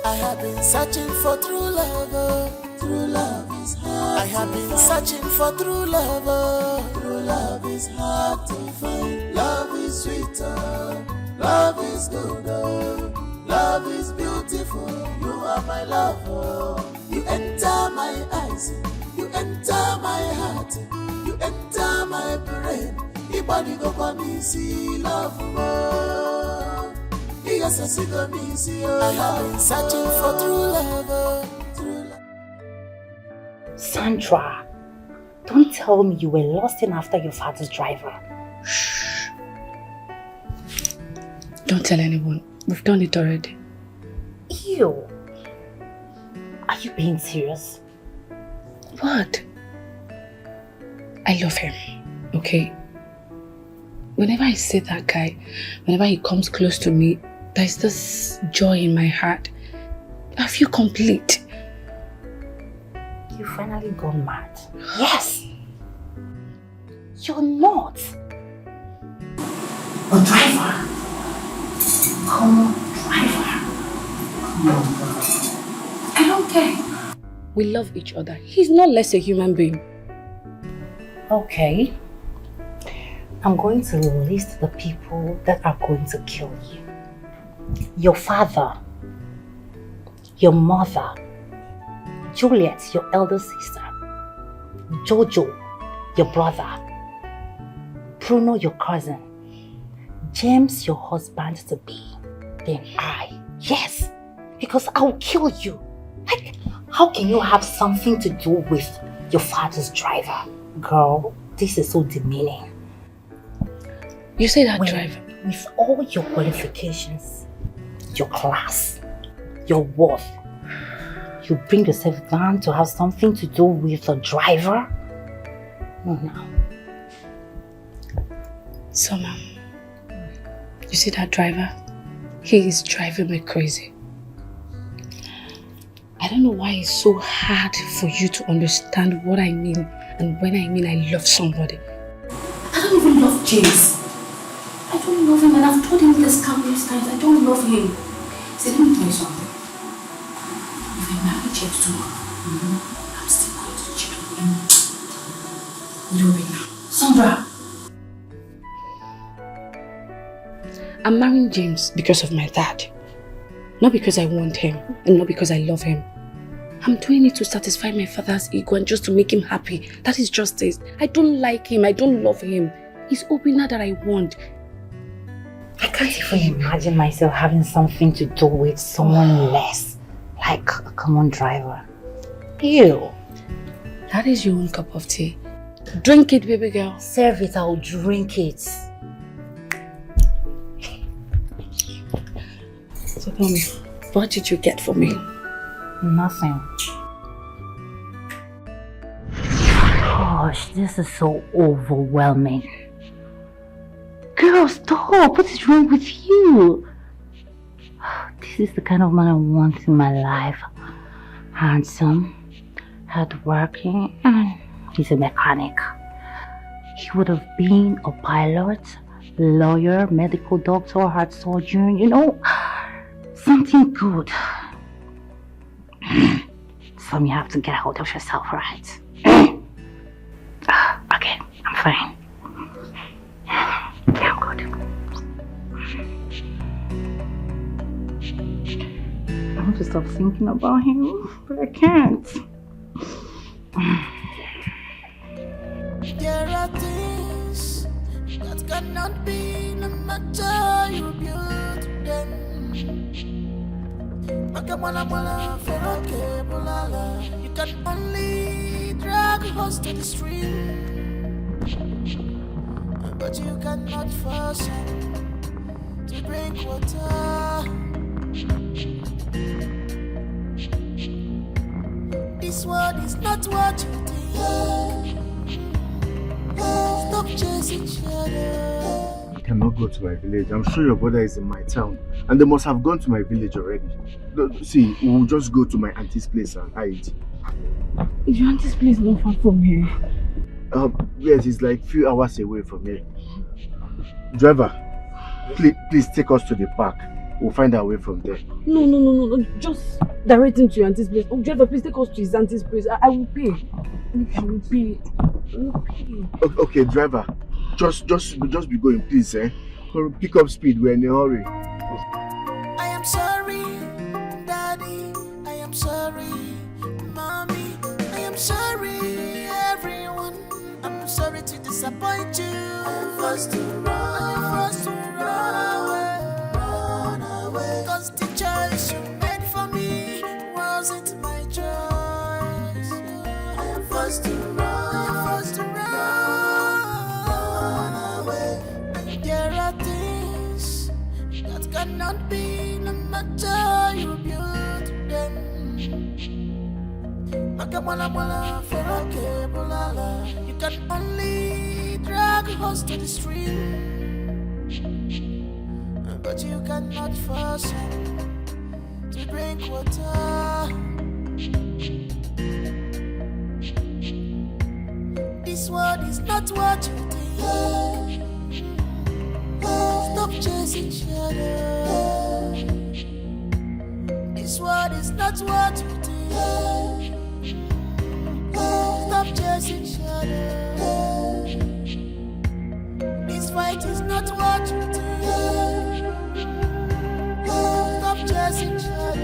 Speaker 16: I have been searching for true love. True love is hard. I have been searching for true love. True love is hard to find. Love is sweeter. Love is good. Love is beautiful. You are my lover. You enter my eyes. You enter my heart. You enter my brain. Your body go for me, see love more. Yes, I see the me, see I have been searching for true love. True love.
Speaker 10: Sandra, don't tell me you were lost in after your father's driver.
Speaker 8: Shh. Don't tell anyone. We've done it already.
Speaker 10: Ew. Are you being serious?
Speaker 8: What? I love him, okay? Whenever I see that guy, whenever he comes close to me, there's this joy in my heart. I feel complete.
Speaker 10: You finally gone mad. Yes. You're not. A driver. Come driver. Come on.
Speaker 8: I don't care. We love each other. He's not less a human being.
Speaker 10: Okay. I'm going to list the people that are going to kill you. Your father, your mother, Juliet, your elder sister, Jojo, your brother, Bruno, your cousin, James, your husband-to-be, then I. Yes, because I'll kill you. Like, how can you have something to do with your father's driver? Girl, this is so demeaning.
Speaker 8: You say that driver?
Speaker 10: With all your qualifications, your class, your worth, you bring yourself down to have something to do with a driver? No.
Speaker 8: Summer, you see that driver? He is driving me crazy. I don't know why it's so hard for you to understand what I mean, and when I mean I love somebody.
Speaker 1: I don't even love James. I don't love him, and I've told him this countless times. I don't love him. See, let me tell you something. If I marry James tomorrow, I'm still going to cheat on him. Leave it now. Sandra!
Speaker 8: I'm marrying James because of my dad. Not because I want him, and not because I love him. I'm doing it to satisfy my father's ego and just to make him happy. That is justice. I don't like him. I don't love him. He's Obina that I want.
Speaker 10: I can't even imagine myself having something to do with someone less, like a common driver. Ew.
Speaker 8: That is your own cup of tea. Drink it, baby girl.
Speaker 10: Serve it, I'll drink it.
Speaker 8: So tell me, what did you get for me?
Speaker 10: Nothing. Gosh, this is so overwhelming. Girl, stop! What is wrong with you? This is the kind of man I want in my life. Handsome, hardworking, and he's a mechanic. He would have been a pilot, lawyer, medical doctor, heart surgeon, you know, something good. Some you have to get out of yourself, right? Okay, I'm fine. Yeah, I'm good. I want to stop thinking about him, but I can't.
Speaker 16: There are things that cannot be, no matter you build them. You can only drag us to the stream, but you cannot force him to drink water. This world is not what you think. Stop chasing shadows.
Speaker 3: I cannot go to my village. I'm sure your brother is in my town. And they must have gone to my village already. See, we'll just go to my auntie's place and hide.
Speaker 8: Is your auntie's place not far from here?
Speaker 3: Yes, it's like a few hours away from here. Driver, please take us to the park. We'll find our way from there.
Speaker 8: No. Just direct him to your auntie's place. Oh, driver, please take us to his auntie's place. I will pay. I will pay.
Speaker 3: Okay, driver. Just be going, please, eh? Pick up speed. We're in a hurry.
Speaker 16: I am sorry, Daddy. I am sorry, Mommy. I am sorry, everyone. I'm sorry to disappoint you. I'm forced to run away. Cause the choice you made for me wasn't my choice. I am forced to run away. And there are things that cannot be, no matter you build them. You can only drag a horse to the stream, but you cannot force him to drink water. This world is not what you think. Stop chasing shadows. This world is not what you think. Stop chasing shadows. This fight is not what you think. Stop chasing shadows.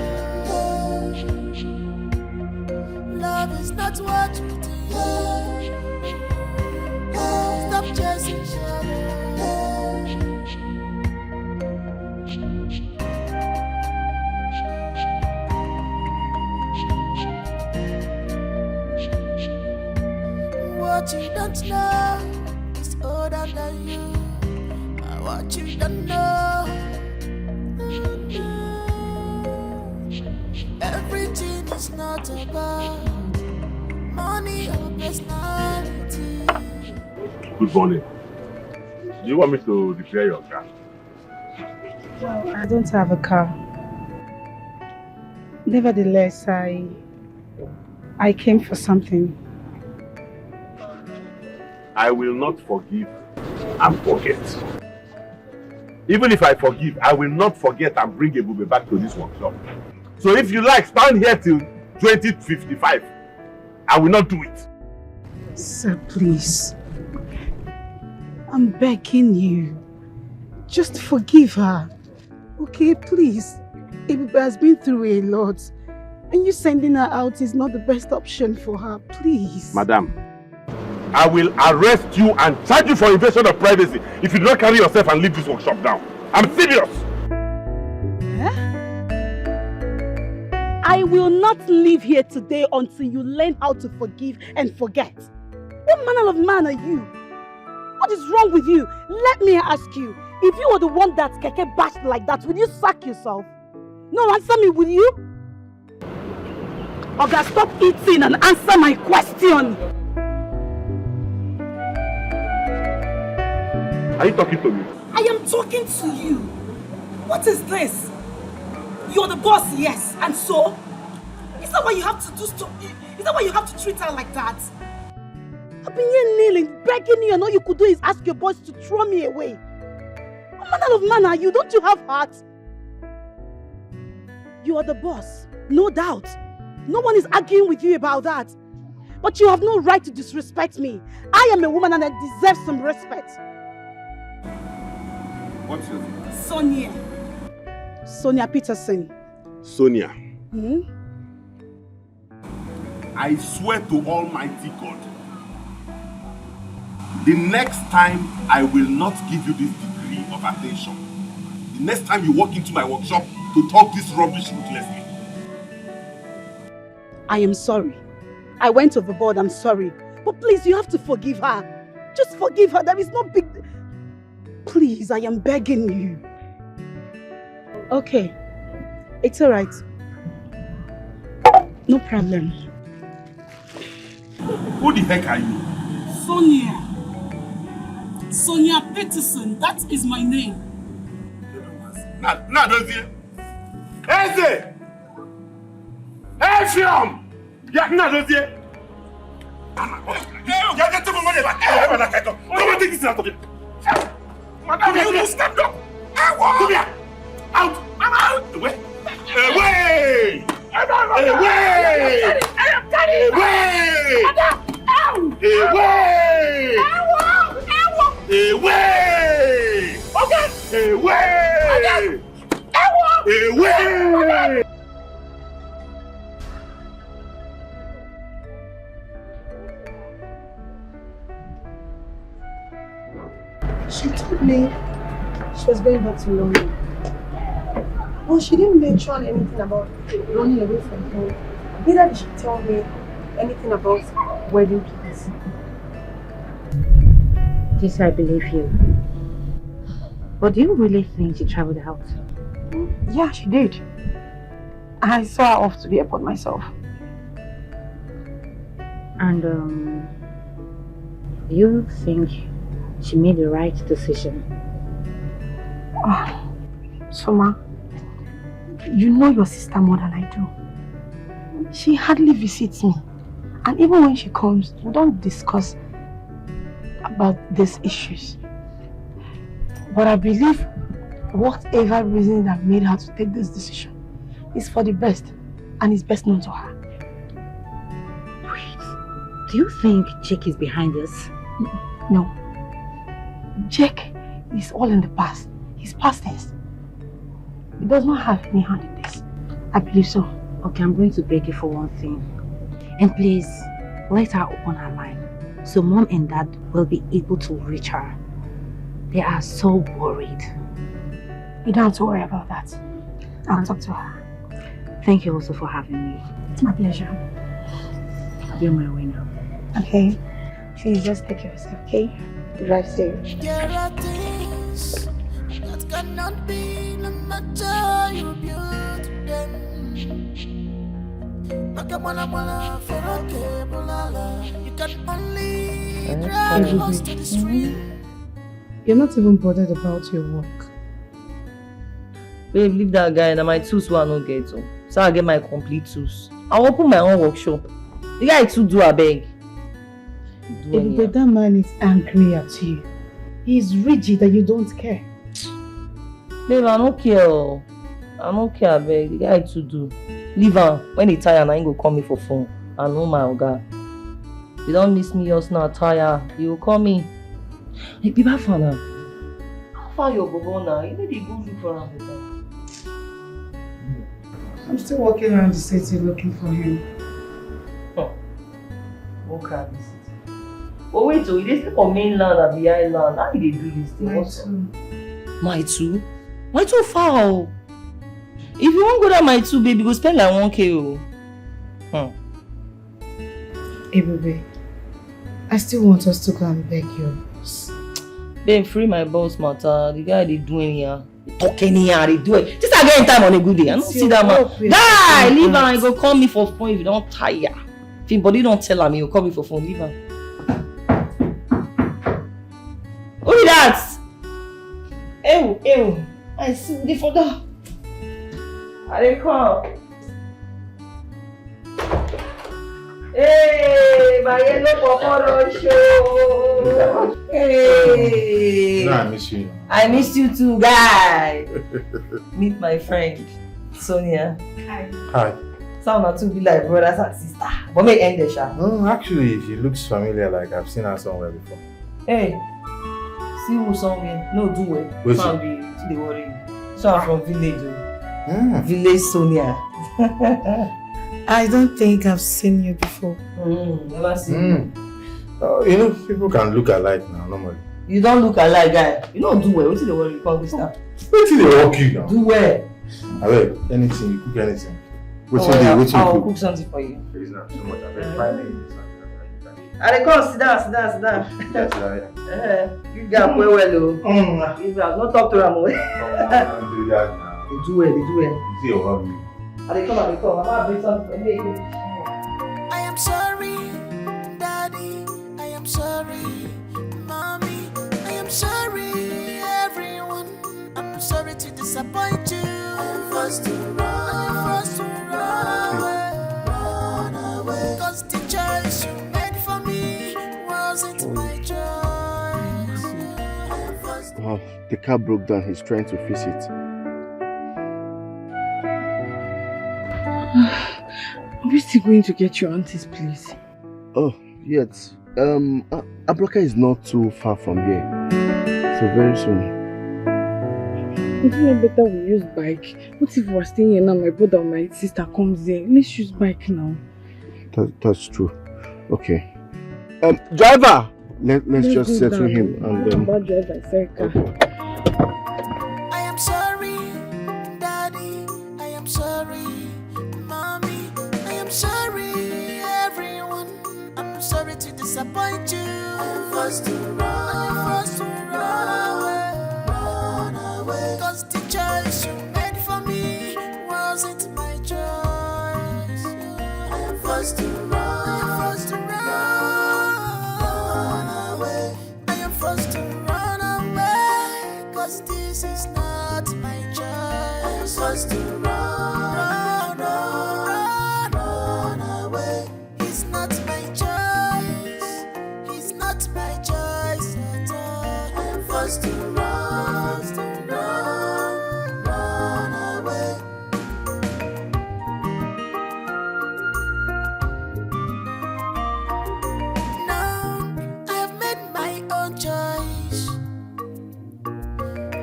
Speaker 16: Love is not what you think. Stop chasing shadows. What you don't know is older than you. What you don't know, everything is not about money or personality.
Speaker 4: Good morning. Do you want me to repair your car?
Speaker 8: No, I don't have a car. Nevertheless, I came for something.
Speaker 4: I will not forgive and forget. Even if I forgive, I will not forget and bring Ebube back to this workshop. So if you like, stand here till 2055. I will not do it.
Speaker 8: Sir, please. I'm begging you. Just forgive her. Okay, please. Ebube has been through a lot. And you sending her out is not the best option for her. Please.
Speaker 4: Madam, I will arrest you and charge you for invasion of privacy if you do not carry yourself and leave this workshop down. I'm serious.
Speaker 8: I will not leave here today until you learn how to forgive and forget. What manner of man are you? What is wrong with you? Let me ask you, if you were the one that Keke bashed like that, would you sack yourself? No, answer me, will you? Oga, stop eating and answer my question.
Speaker 4: Are you talking to me?
Speaker 8: I am talking to you. What is this? You're the boss, yes, and so? Is that why you have to do stuff? Is that why you have to treat her like that? I've been here kneeling, begging you, and all you could do is ask your boss to throw me away. What manner of man are you? Don't you have heart? You are the boss, no doubt. No one is arguing with you about that. But you have no right to disrespect me. I am a woman and I deserve some respect.
Speaker 4: What's your name?
Speaker 8: Sonia. Sonia Peterson.
Speaker 4: Sonia.
Speaker 8: Hmm?
Speaker 4: I swear to Almighty God, the next time I will not give you this degree of attention. The next time you walk into my workshop to talk this rubbish ruthlessly.
Speaker 8: I am sorry. I went overboard, I'm sorry. But please, you have to forgive her. Just forgive her. There is no big... Please, I am begging you. Okay. It's alright. No problem.
Speaker 4: Who the heck are you?
Speaker 17: Sonia. Sonia Peterson, that is my name.
Speaker 4: Now, dozie. Eze! Efium! Yeah, now, dozie. Come on, take this out of here. Madam, you stand up. Come here. Out. Away. Away. Away. I am carrying away. Away. Away. Okay. Away. Away.
Speaker 12: She told me she was going back to London. Well, she didn't mention anything about running away from home. Neither did she tell me anything about wedding plans.
Speaker 10: Yes, I believe you. But do you really think she traveled out?
Speaker 12: Yeah, she did. I saw her off to the airport myself.
Speaker 10: And do you think she made the right decision?
Speaker 12: Oh, Soma, you know your sister more than I do. She hardly visits me. And even when she comes, we don't discuss about these issues. But I believe whatever reason that made her to take this decision is for the best and is best known to her.
Speaker 10: Wait, do you think Jake is behind this?
Speaker 12: No. Jake is all in the past. He's past tense. He does not have any hand in this. I believe so.
Speaker 10: Okay, I'm going to beg you for one thing. And please, let her open her line so Mom and Dad will be able to reach her. They are so worried.
Speaker 12: You don't have to worry about that. I'll talk to her.
Speaker 10: Thank you also for having me.
Speaker 12: It's my pleasure.
Speaker 10: I'll be on my way now.
Speaker 12: Okay. Please just take care of yourself, okay? Drive safe.
Speaker 16: There are things that cannot be, no matter you build them. You can only drive close to the stream.
Speaker 8: You're not even bothered about your work.
Speaker 2: Babe, leave that guy and my tools will not get to. So I'll get my complete tools. I'll open my own workshop. The guy too do a beg.
Speaker 8: But that man is angry at you. He's rigid that you don't care.
Speaker 2: Babe, I don't care. I don't care, beg. The guy too do. Leave him. When he tired, I ain't go call me for phone. I know my oga. You don't miss me, you're not tired. You will call me. Hey, be back for now. How far you go now? You need to go look for him.
Speaker 8: I'm still walking around the city looking for him.
Speaker 2: Oh. Walk around the city. But wait, so you stay for mainland and the island. How did they do this thing? My two? My two far. If you won't go down my two, baby, go spend like 1K.
Speaker 8: Hey, baby. I still want us to go and beg your boss.
Speaker 2: Babe, free my boss matter. The guy they do anyhow. Talk anyhow, they do it. Just again time on a good day. I don't see that man. Die! Leave him and go call me for phone if you don't tire. If your body don't tell him, he'll call me for phone. Leave him. Who is that? Ew. I see the photo. I didn't come. Hey, my yellow photo show. Hey.
Speaker 14: No, I miss you.
Speaker 2: I miss you too, guy. Meet my friend, Sonia.
Speaker 14: Hi.
Speaker 2: Some not to be like brothers and sisters. But may end the show.
Speaker 14: No, actually, she looks familiar, like I've seen her somewhere before.
Speaker 2: Hey, see who somewhere? No, do it.
Speaker 14: Where's
Speaker 2: Some be to the worry. So I'm from village. Village Sonia.
Speaker 8: I don't think I've seen you before.
Speaker 2: Never seen
Speaker 14: you. You know, people can look alike now, normally.
Speaker 2: You don't look alike, guy. You don't do well. What's the worry? You can't now.
Speaker 14: Wait till they walk you now.
Speaker 2: Do well.
Speaker 14: I beg, anything, you cook anything.
Speaker 2: I'll cook something for you.
Speaker 14: Please not so much. I beg, 5 minutes.
Speaker 2: I come, sit down. You got well, If I not talk to them,
Speaker 14: do that now.
Speaker 2: They do well.
Speaker 14: You see your hobby.
Speaker 2: I come. I'm going to bring something for you.
Speaker 16: I am sorry that disappoint you. I'm forced to run away. Cause the choice you made for me wasn't my choice.
Speaker 3: Wow, the car broke down. He's trying to fix it.
Speaker 8: Are we still going to get your auntie's place?
Speaker 3: Oh, yes. Abroka is not too far from here. So very soon.
Speaker 8: Isn't it better we use bike? What if we're staying here now, my brother or my sister comes here? Let's use bike now.
Speaker 3: That's true. Okay. Driver! Let's just settle him and then...
Speaker 8: Bad driver,
Speaker 3: Okay.
Speaker 16: I am sorry, Daddy. I am sorry, Mommy. I am sorry, everyone. I'm sorry to disappoint you. I'm forced to run away. Cause the choice you made for me wasn't my choice. I am forced to run away. I am forced to run away. Cause this is not my choice. I am forced to run away. It's not my choice. It's not my choice at all. I am forced to run away. Now I have made my own choice.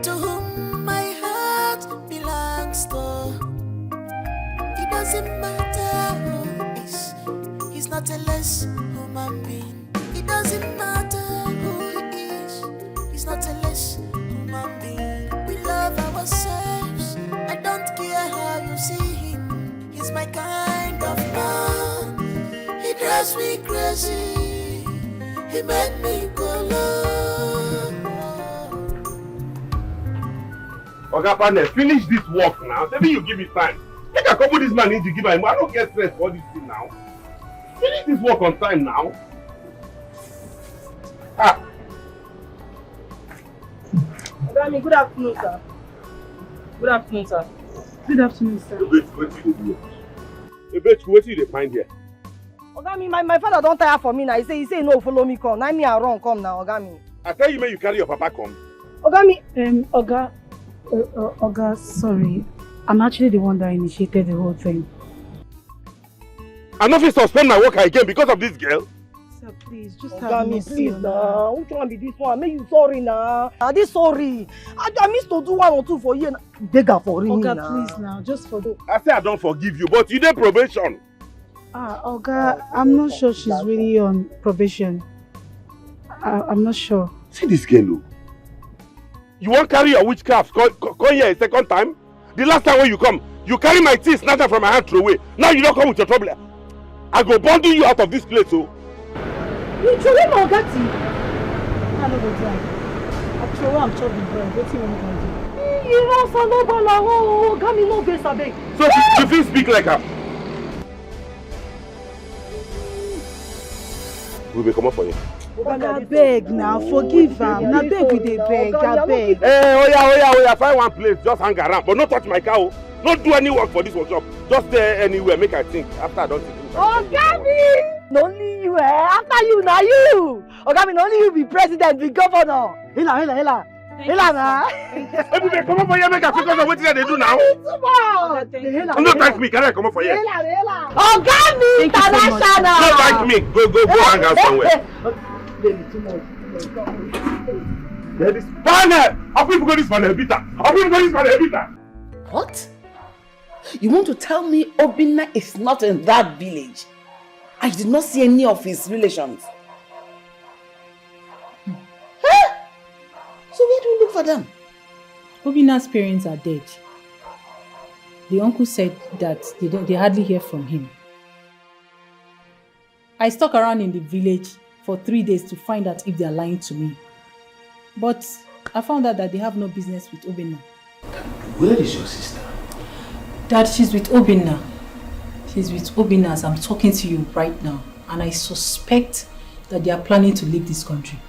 Speaker 16: To whom my heart belongs to. It doesn't matter who is. He's not a less human being. It doesn't matter who he is. He's not a less human being. We love ourselves. I don't care how you see him. He's my kind of man. He drives me crazy. He made me go low.
Speaker 4: Oga partner, finish this work now. Maybe you give me time. Make I couple this man in to give him. I don't get stressed for this thing now. Finish this work on time now.
Speaker 2: Ogami, good afternoon, sir. Good afternoon, sir.
Speaker 8: Good afternoon, sir.
Speaker 4: Ebechku, what you find here?
Speaker 2: Ogami, my father don't tire for me now. He say no, follow me come. Now me I run come now, Ogami.
Speaker 4: I tell you, man, you carry your papa come.
Speaker 2: Ogami.
Speaker 8: Oga, sorry. I'm actually the one that initiated the whole thing.
Speaker 4: I'm not going to suspend my work again because of this girl.
Speaker 8: Sir, please, just have
Speaker 2: Ogami,
Speaker 8: mercy
Speaker 2: please
Speaker 8: on
Speaker 2: now. Which one be this one? Make you sorry now. This sorry. I missed to do 1 or 2 for you. Beg her for me
Speaker 8: Oga,
Speaker 2: now.
Speaker 8: please now, just forgive.
Speaker 4: I say I don't forgive you, but you did probation.
Speaker 8: Oga, I'm not sure she's really on probation. I'm not sure.
Speaker 4: See this girl, you won't carry your witchcraft. Come here a second time. The last time when you come, you carry my teeth, snatch them from my hand, throw away. Now you don't come with your trouble. I go bundle you out of this place, oh.
Speaker 8: You throw away my Ogati. I don't go drive. I throw away, I'm chopping bread. What do you want me to do?
Speaker 2: You know, son, no bala. Ogami, no best abeg.
Speaker 4: So you feel speak like her. We will come up for you.
Speaker 8: Oga, beg now, forgive am. Now beg we dey beg, abeg.
Speaker 4: Hey, oya, find one place, just hang around, but not touch my cow. Not do any work for this workshop. Just stay anywhere, make I think. After I don't think.
Speaker 2: Ogami! No only you, after you, now you. Ogami, no only you be president, be governor. Hela na.
Speaker 4: Everybody come up for here, make I focus on what they do now. Don't thank me, can I come up for here?
Speaker 2: Ogami International!
Speaker 4: Don't thank me, go hang out somewhere. There is panel! How people go this panel, Bita?
Speaker 17: What? You want to tell me Obinna is not in that village? I did not see any of his relations. Huh? So where do we look for them?
Speaker 18: Obinna's parents are dead. The uncle said that they hardly hear from him. I stuck around in the village for 3 days to find out if they are lying to me. But I found out that they have no business with Obinna.
Speaker 13: Where is your sister?
Speaker 18: Dad, she's with Obinna. She's with Obinna as I'm talking to you right now. And I suspect that they are planning to leave this country.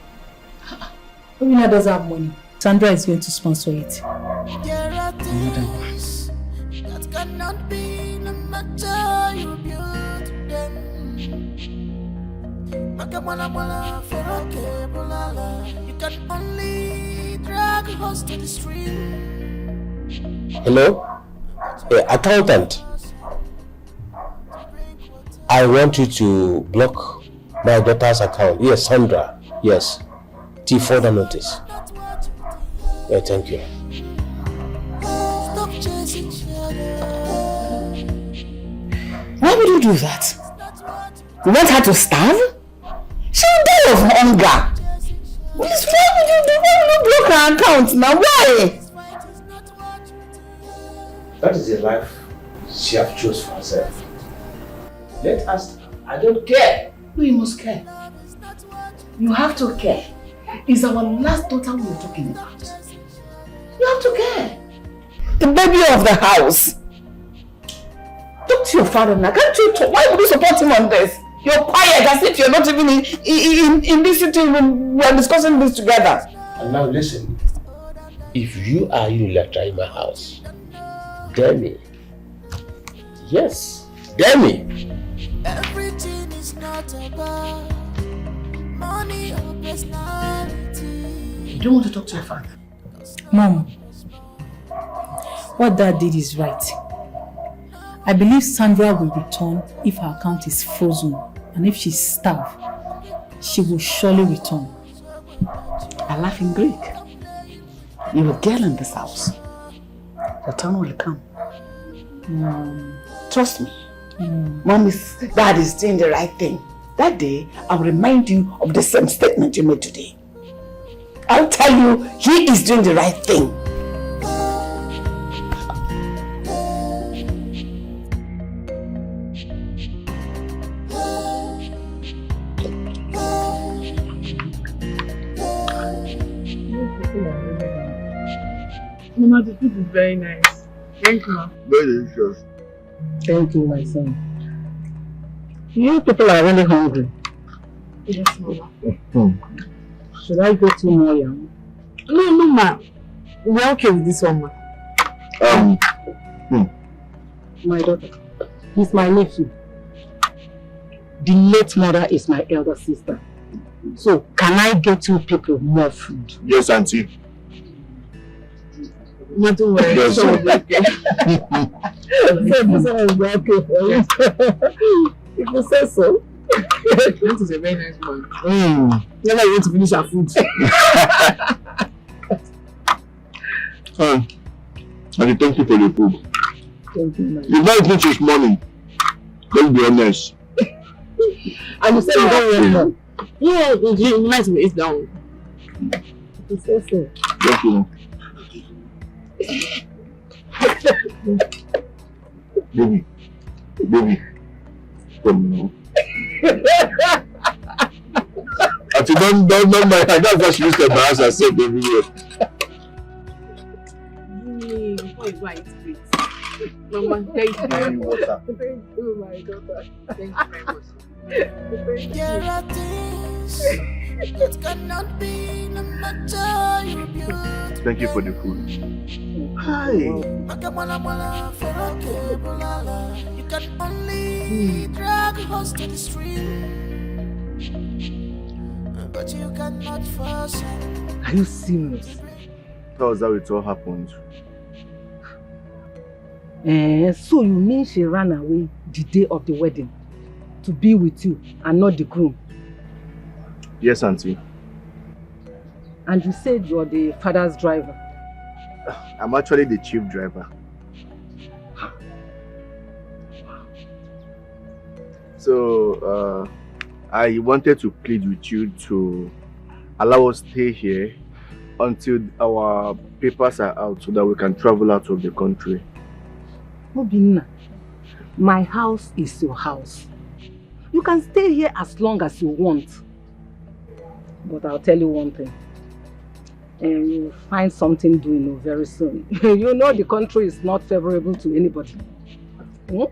Speaker 18: Obinna doesn't have money. Sandra is going to sponsor it.
Speaker 16: There are things
Speaker 8: another one.
Speaker 16: That cannot be no matter you build them. You can only drag us to the stream.
Speaker 13: Hello? Accountant. I want you to block my daughter's account. Yes, Sandra. Yes. Till further notice. Yeah, thank you.
Speaker 16: Stop chasing shadows.
Speaker 17: Why would you do that? You want her to starve? She will die of hunger. Please, why would you block her account now? Why?
Speaker 13: That is a life she have chose for herself. Let us. I don't care.
Speaker 17: No, you must care. You have to care. It's our last daughter we are talking about. You have to care. The baby of the house. Talk to your father now. Can't you talk? Why would you support him on this? You're quiet as if you're not even in this sitting room. We're discussing this together.
Speaker 13: And now listen. If you are unilateral in my house, dare me. Yes, dare me.
Speaker 16: Everything is not about money or personality.
Speaker 17: You don't want to talk to your father?
Speaker 18: Mom, what Dad did is right. I believe Sandra will return if her account is frozen, and if she's starved, she will surely return.
Speaker 17: I laugh in Greek. You're a girl in this house. The time will come. Trust me. Dad is doing the right thing. That day, I'll remind you of the same statement you made today. I'll tell you, he is doing the right thing.
Speaker 8: Mama, the food is very nice. Thank you, ma.
Speaker 3: Very delicious.
Speaker 17: Thank you, my son. You people are really hungry.
Speaker 8: Yes, Mama.
Speaker 17: Should I get you more yam?
Speaker 8: No, ma. We're okay with this one, ma.
Speaker 17: My daughter. He's my nephew. The late mother is my elder sister. So, can I get you people more food?
Speaker 3: Yes, auntie.
Speaker 8: Not to worry.
Speaker 3: Yes,
Speaker 8: So,
Speaker 3: sir.
Speaker 8: okay.
Speaker 17: If you say so.
Speaker 8: That is a very nice one. Never you want to finish our food.
Speaker 3: And thank you for the food.
Speaker 17: Thank you, man.
Speaker 3: You've not eaten since morning. Let's be honest.
Speaker 17: And you said you don't want more.
Speaker 8: Yeah, it's nice to eat down.
Speaker 17: If you say so.
Speaker 3: Thank you. Baby. Come now. Auntie, don't mind her. That's why she used to embarrass herself everywhere.
Speaker 8: Before you go and eat, please. Mama, thank you.
Speaker 3: Thank you, water.
Speaker 8: Thank you, my daughter. Thank you very much.
Speaker 16: There are things that cannot be no matter you build.
Speaker 3: Thank you for the food. Hi.
Speaker 16: You can only drag us to the stream, but you cannot force it.
Speaker 17: Are you serious?
Speaker 3: That was how it all happened.
Speaker 17: So you mean she ran away the day of the wedding to be with you and not the groom?
Speaker 3: Yes, auntie.
Speaker 17: And you said you're the father's driver?
Speaker 3: I'm actually the chief driver. So, I wanted to plead with you to allow us stay here until our papers are out so that we can travel out of the country.
Speaker 17: Obinna, my house is your house. You can stay here as long as you want. But I'll tell you one thing. And you'll find something doing very soon. You know the country is not favorable to anybody.
Speaker 3: And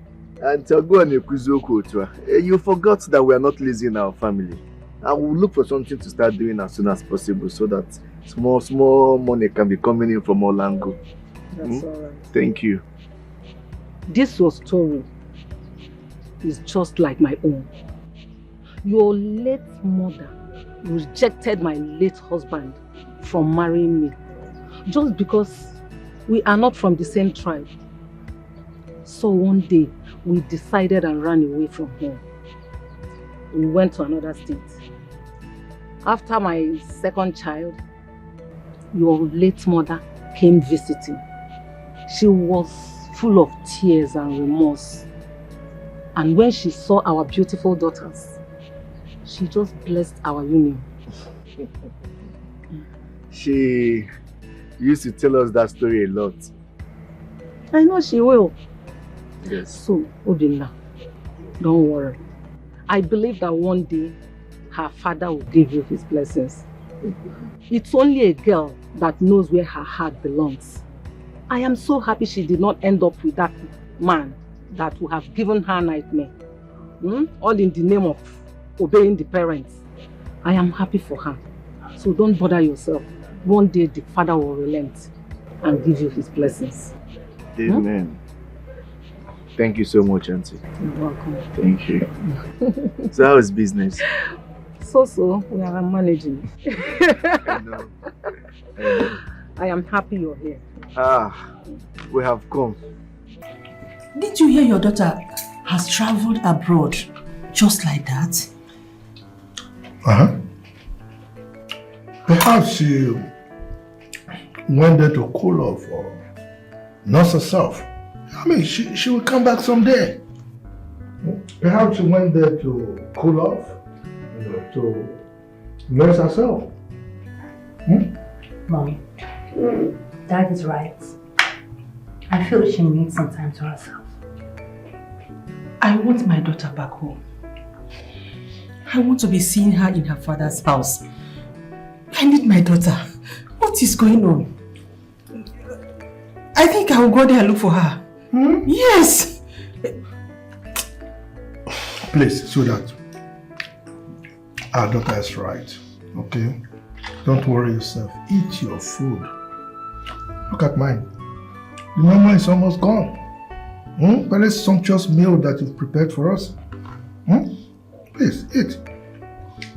Speaker 3: you forgot that we are not lazy in our family. I will look for something to start doing as soon as possible so that small money can be coming in from all angles.
Speaker 8: That's all right.
Speaker 3: Thank you.
Speaker 8: This your story is just like my own. Your late mother rejected my late husband from marrying me just because we are not from the same tribe. So one day we decided and ran away from home. We went to another state. After my second child, your late mother came visiting. She was full of tears and remorse. And when she saw our beautiful daughters, she just blessed our union.
Speaker 3: She used to tell us that story a lot.
Speaker 8: I know she will.
Speaker 3: Yes.
Speaker 8: So, Obinna, don't worry. I believe that one day her father will give you his blessings. It's only a girl that knows where her heart belongs. I am so happy she did not end up with that man that would have given her nightmare. All in the name of obeying the parents. I am happy for her. So don't bother yourself. One day the father will relent and give you his blessings.
Speaker 3: Amen. Thank you so much, Auntie.
Speaker 8: You're welcome.
Speaker 3: Thank you. So how is business?
Speaker 8: So, we are managing.
Speaker 3: I know.
Speaker 8: I am happy you're here.
Speaker 3: We have come.
Speaker 17: Did you hear your daughter has traveled abroad just like that?
Speaker 19: Perhaps she went there to cool off or nurse herself. I mean, she will come back someday. Perhaps she went there to cool off, to nurse herself.
Speaker 10: Mommy, Dad is right. I feel she needs some time to herself.
Speaker 17: I want my daughter back home. I want to be seeing her in her father's house. I need my daughter. What is going on? I think I will go there and look for her. Yes!
Speaker 19: Please, sweetheart. Our daughter is right, okay? Don't worry yourself. Eat your food. Look at mine. The mama is almost gone. Very sumptuous meal that you've prepared for us. Please, eat.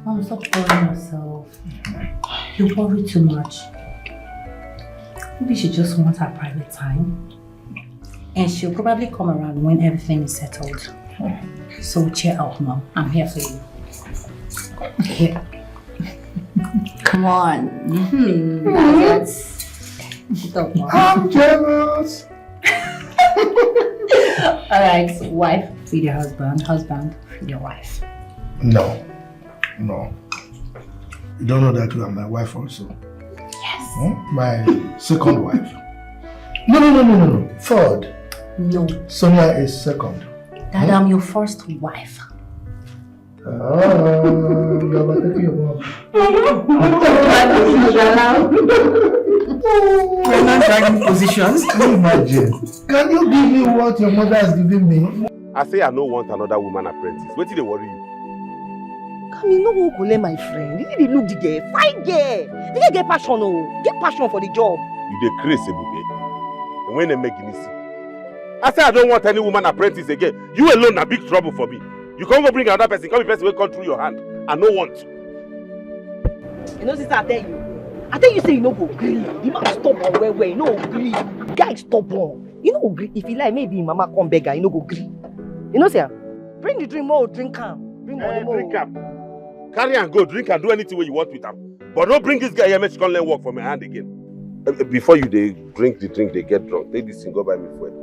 Speaker 10: Mom, stop worrying yourself. You worry too much. Maybe she just wants her private time. And she'll probably come around when everything is settled. So cheer out, Mom. I'm here for you. Here. Come on. Stop, Mom.
Speaker 19: I'm jealous.
Speaker 10: Alright, wife, feed your husband. Husband, feed your wife.
Speaker 19: No. You don't know that you are my wife also.
Speaker 10: Yes.
Speaker 19: My second wife. No. Third.
Speaker 10: No.
Speaker 19: Sonia is second.
Speaker 10: Dad, I'm your first wife.
Speaker 19: You are taking your mom.
Speaker 17: We're not dragging positions.
Speaker 19: Imagine. Can you give me what your mother has given me?
Speaker 7: I say I don't want another woman apprentice. What did they worry you?
Speaker 2: Come in, no one call my friend. You need to look the girl. Fine girl. You get passion, oh. Get passion for the job.
Speaker 7: You dey crazy, Ebube. And when they make it easy. I say I don't want any woman apprentice again. You alone are big trouble for me. You can't go bring another person. Come the person will come through your hand. I no want.
Speaker 2: You know, sister, I tell you say you no go gree. The man stubborn well. You no go gree. Guy stubborn. You no go gree. If you like, maybe mama come beggar. You no go gree. You know, sir. Bring the drink more. Drink calm. Bring money more.
Speaker 7: Drink am. Carry and go. Drink and do anything you want with them. But don't bring this guy here. Make she come learn work from my hand again. Before you they drink the drink, they get drunk. Take this thing, go buy me fuel.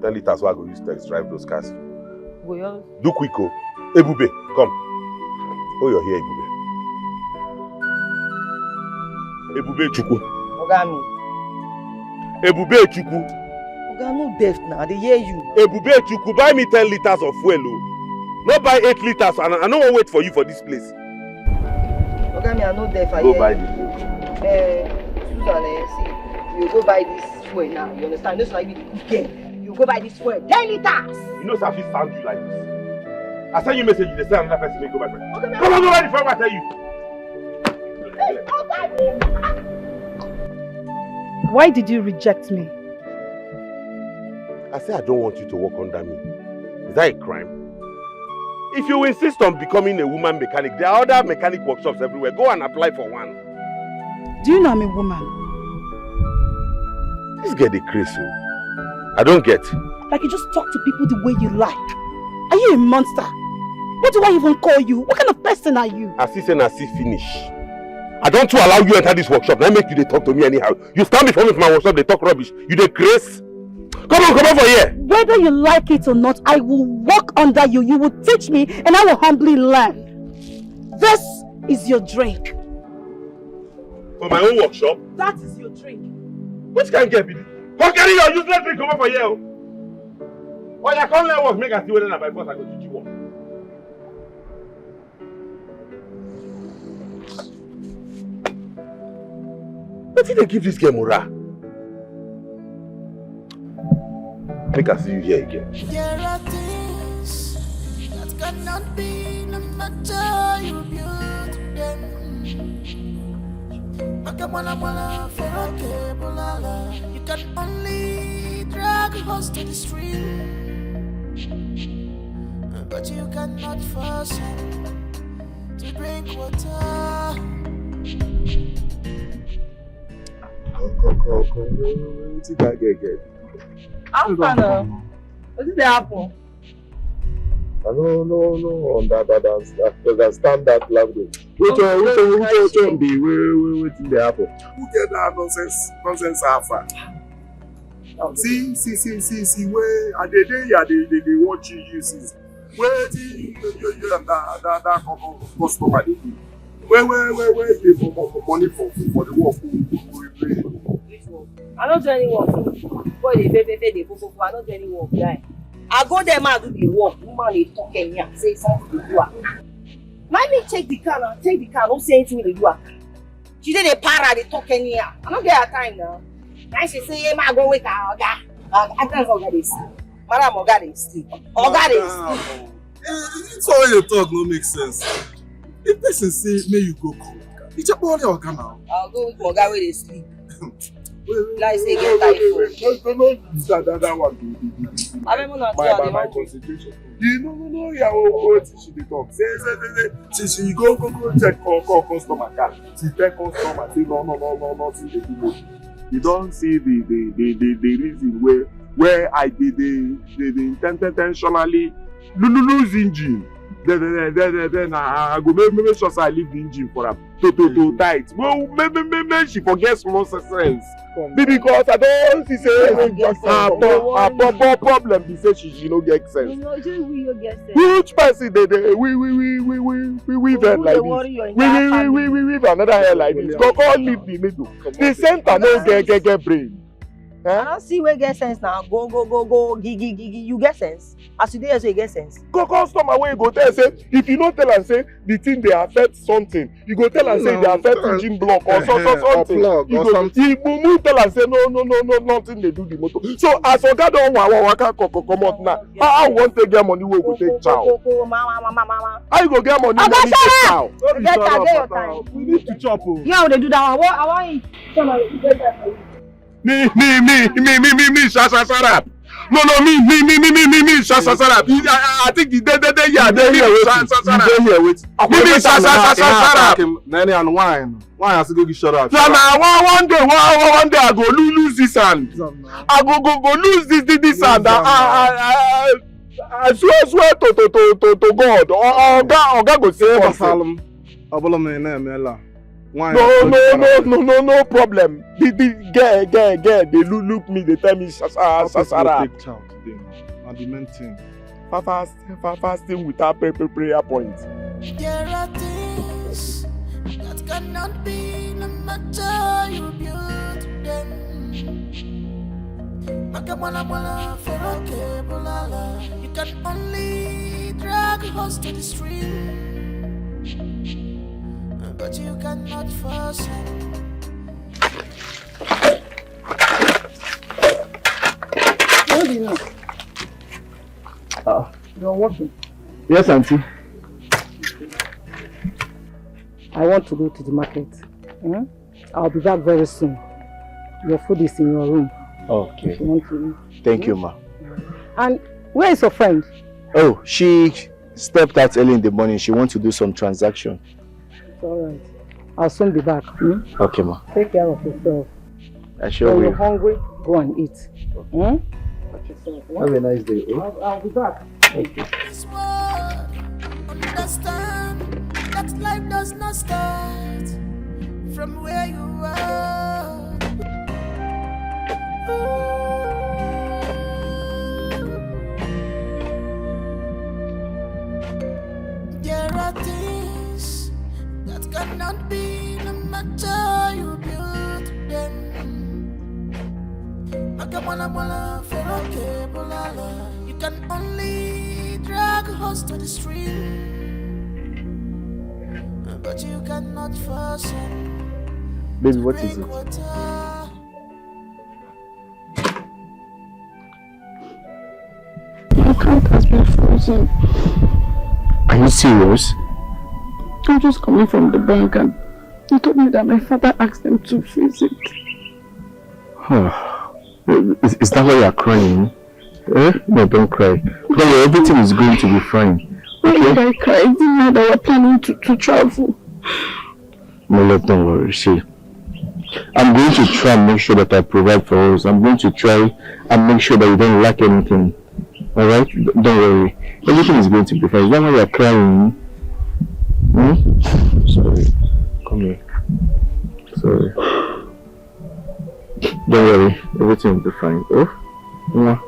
Speaker 7: 10 liters so I go use to drive those cars. Do quick, oh. Ebube, come. Oh, you're here, Ebube. Ebube Chukwu.
Speaker 2: Ogami.
Speaker 7: Ebube Chukwu.
Speaker 2: Oga, no deaf now. They hear you.
Speaker 7: Ebube Chukwu, buy me 10 liters of fuel, oh. Not buy 8 liters, and I don't want to wait for you for this place.
Speaker 2: Ogami, I know deaf.
Speaker 7: Go buy the fuel.
Speaker 2: Susan, see, you go buy this fuel now. You understand? This is like you go buy this fuel. 10 liters. You
Speaker 7: know, Safi sound you like this. I send you a message, they say another person may go buy my fuel. Come on, go buy the fuel, I tell you.
Speaker 8: Why did you reject me?
Speaker 4: I say I don't want you to work under me. Is that a crime? If you insist on becoming a woman mechanic, there are other mechanic workshops everywhere. Go and apply for one.
Speaker 8: Do you know I'm a woman?
Speaker 4: This girl is crazy. I don't get.
Speaker 8: Like you just talk to people the way you like. Are you a monster? What do I even call you? What kind of person are you?
Speaker 4: Assist and assist finish. I don't to allow you enter this workshop. Now make you they talk to me anyhow. You stand before me for my workshop, they talk rubbish. You they grace. Come on for here.
Speaker 8: Whether you like it or not, I will walk under you. You will teach me and I will humbly learn. This is your drink.
Speaker 4: For my own workshop?
Speaker 8: That is your drink.
Speaker 4: Which can get me? How carry your useless drink come for here? Or you can't let work make us see whether by force I go teach you work. What did they give this girl morale? Make us see you here again.
Speaker 16: There are things that cannot be, no matter you build them. You can only drag a horse to the stream, but you cannot force him to drink water.
Speaker 15: I'm gonna. What did happen?
Speaker 6: I no understand that language. Which one be waiting the apple?
Speaker 3: Who get that nonsense alpha? See, where are they watch you since? Where you and that customer they do? Where they for money for the work we play?
Speaker 2: I don't do any work. Boy, they pay, I don't do any work, guy. I go there, man, do the work. Woman, they talk and yeah, say something to do. Let me take the car now. Take the car. Don't say anything to do. She did a para, they talk and yeah. I don't get her time now. Now she say, yeah, man, go wake her. I can't forget this. Madam, Oga, they sleep. Oga, they sleep.
Speaker 3: It's all you talk, no make sense. If person say, may you go call Oga, it's your body Oga now.
Speaker 2: I'll go with Oga where they sleep. Like say get typhoon.
Speaker 3: No, that one. My concentration. You know, yeah, what she dey talk. Say, she go check call customer car. She tell customer say no, nothing dey do. You don't see the reason where I did intentionally lose engine. Then I go make sure I leave the engine for her to tight. Well, maybe she forgets more sense. Because I don't see say her problem be say she no get sense. Which person we then like this? We another hair like this. Go leave the middle. The center no get brain.
Speaker 2: I don't see where get sense now. Go, gigi. You get sense. As you do, you get sense.
Speaker 3: Go customer where you go tell say if you don't tell and say the thing they affect something, you go tell and say they affect engine block or something. You go tell and say no, nothing they do the motor. So as Oga don waka come out now, how you want to get money we go take chow? How you go get money?
Speaker 2: Oga, shut up! Get your time.
Speaker 3: We need to chop.
Speaker 2: Yeah, they do that one. I want it.
Speaker 3: Me, shut up. No, me, shut up. I think the day, shut up.
Speaker 6: Nanny and wine has to go get shut up.
Speaker 3: One day I go lose this hand. I go lose this hand. I swear to God. Oga go say everything. No problem. The girl, they look me, they tell me, Shasara. Fasting without prayer points.
Speaker 16: There are things that cannot be, no matter you build them. You can only drag a horse to the stream, but you cannot force him.
Speaker 2: What do you know? You're working.
Speaker 6: Yes, auntie.
Speaker 8: I want to go to the market. I'll be back very soon. Your food is in your room.
Speaker 6: Okay.
Speaker 8: If you want to eat.
Speaker 6: Thank you, ma.
Speaker 8: And where is your friend?
Speaker 5: Oh, she stepped out early in the morning. She wants to do some transaction.
Speaker 8: It's alright. I'll soon be back.
Speaker 5: Okay, ma.
Speaker 8: Take care of yourself.
Speaker 5: I sure
Speaker 8: When
Speaker 5: will.
Speaker 8: you're hungry, go and eat.
Speaker 5: Have a nice day.
Speaker 8: I'll be back.
Speaker 5: Okay.
Speaker 16: Understand that life does not start from where you are. There are things that cannot be, no matter you build them. You can only drag a horse to the stream, but you cannot force him.
Speaker 5: Baby, what is it?
Speaker 12: My account has been frozen.
Speaker 5: Are you serious?
Speaker 12: I'm just coming from the bank and they told me that my father asked them to freeze it.
Speaker 5: Is that why you're crying? Eh? No, don't cry. Don't worry, everything is going to be fine.
Speaker 12: Why did I cry? I didn't know that we're planning to travel.
Speaker 5: No, love, don't worry. See, I'm going to try and make sure that I provide for us. I'm going to try and make sure that you don't lack anything. Alright? Don't worry. Everything is going to be fine. Is that why you're crying? Sorry. Come here. Sorry. Don't worry. Everything will be fine. Oh? Yeah.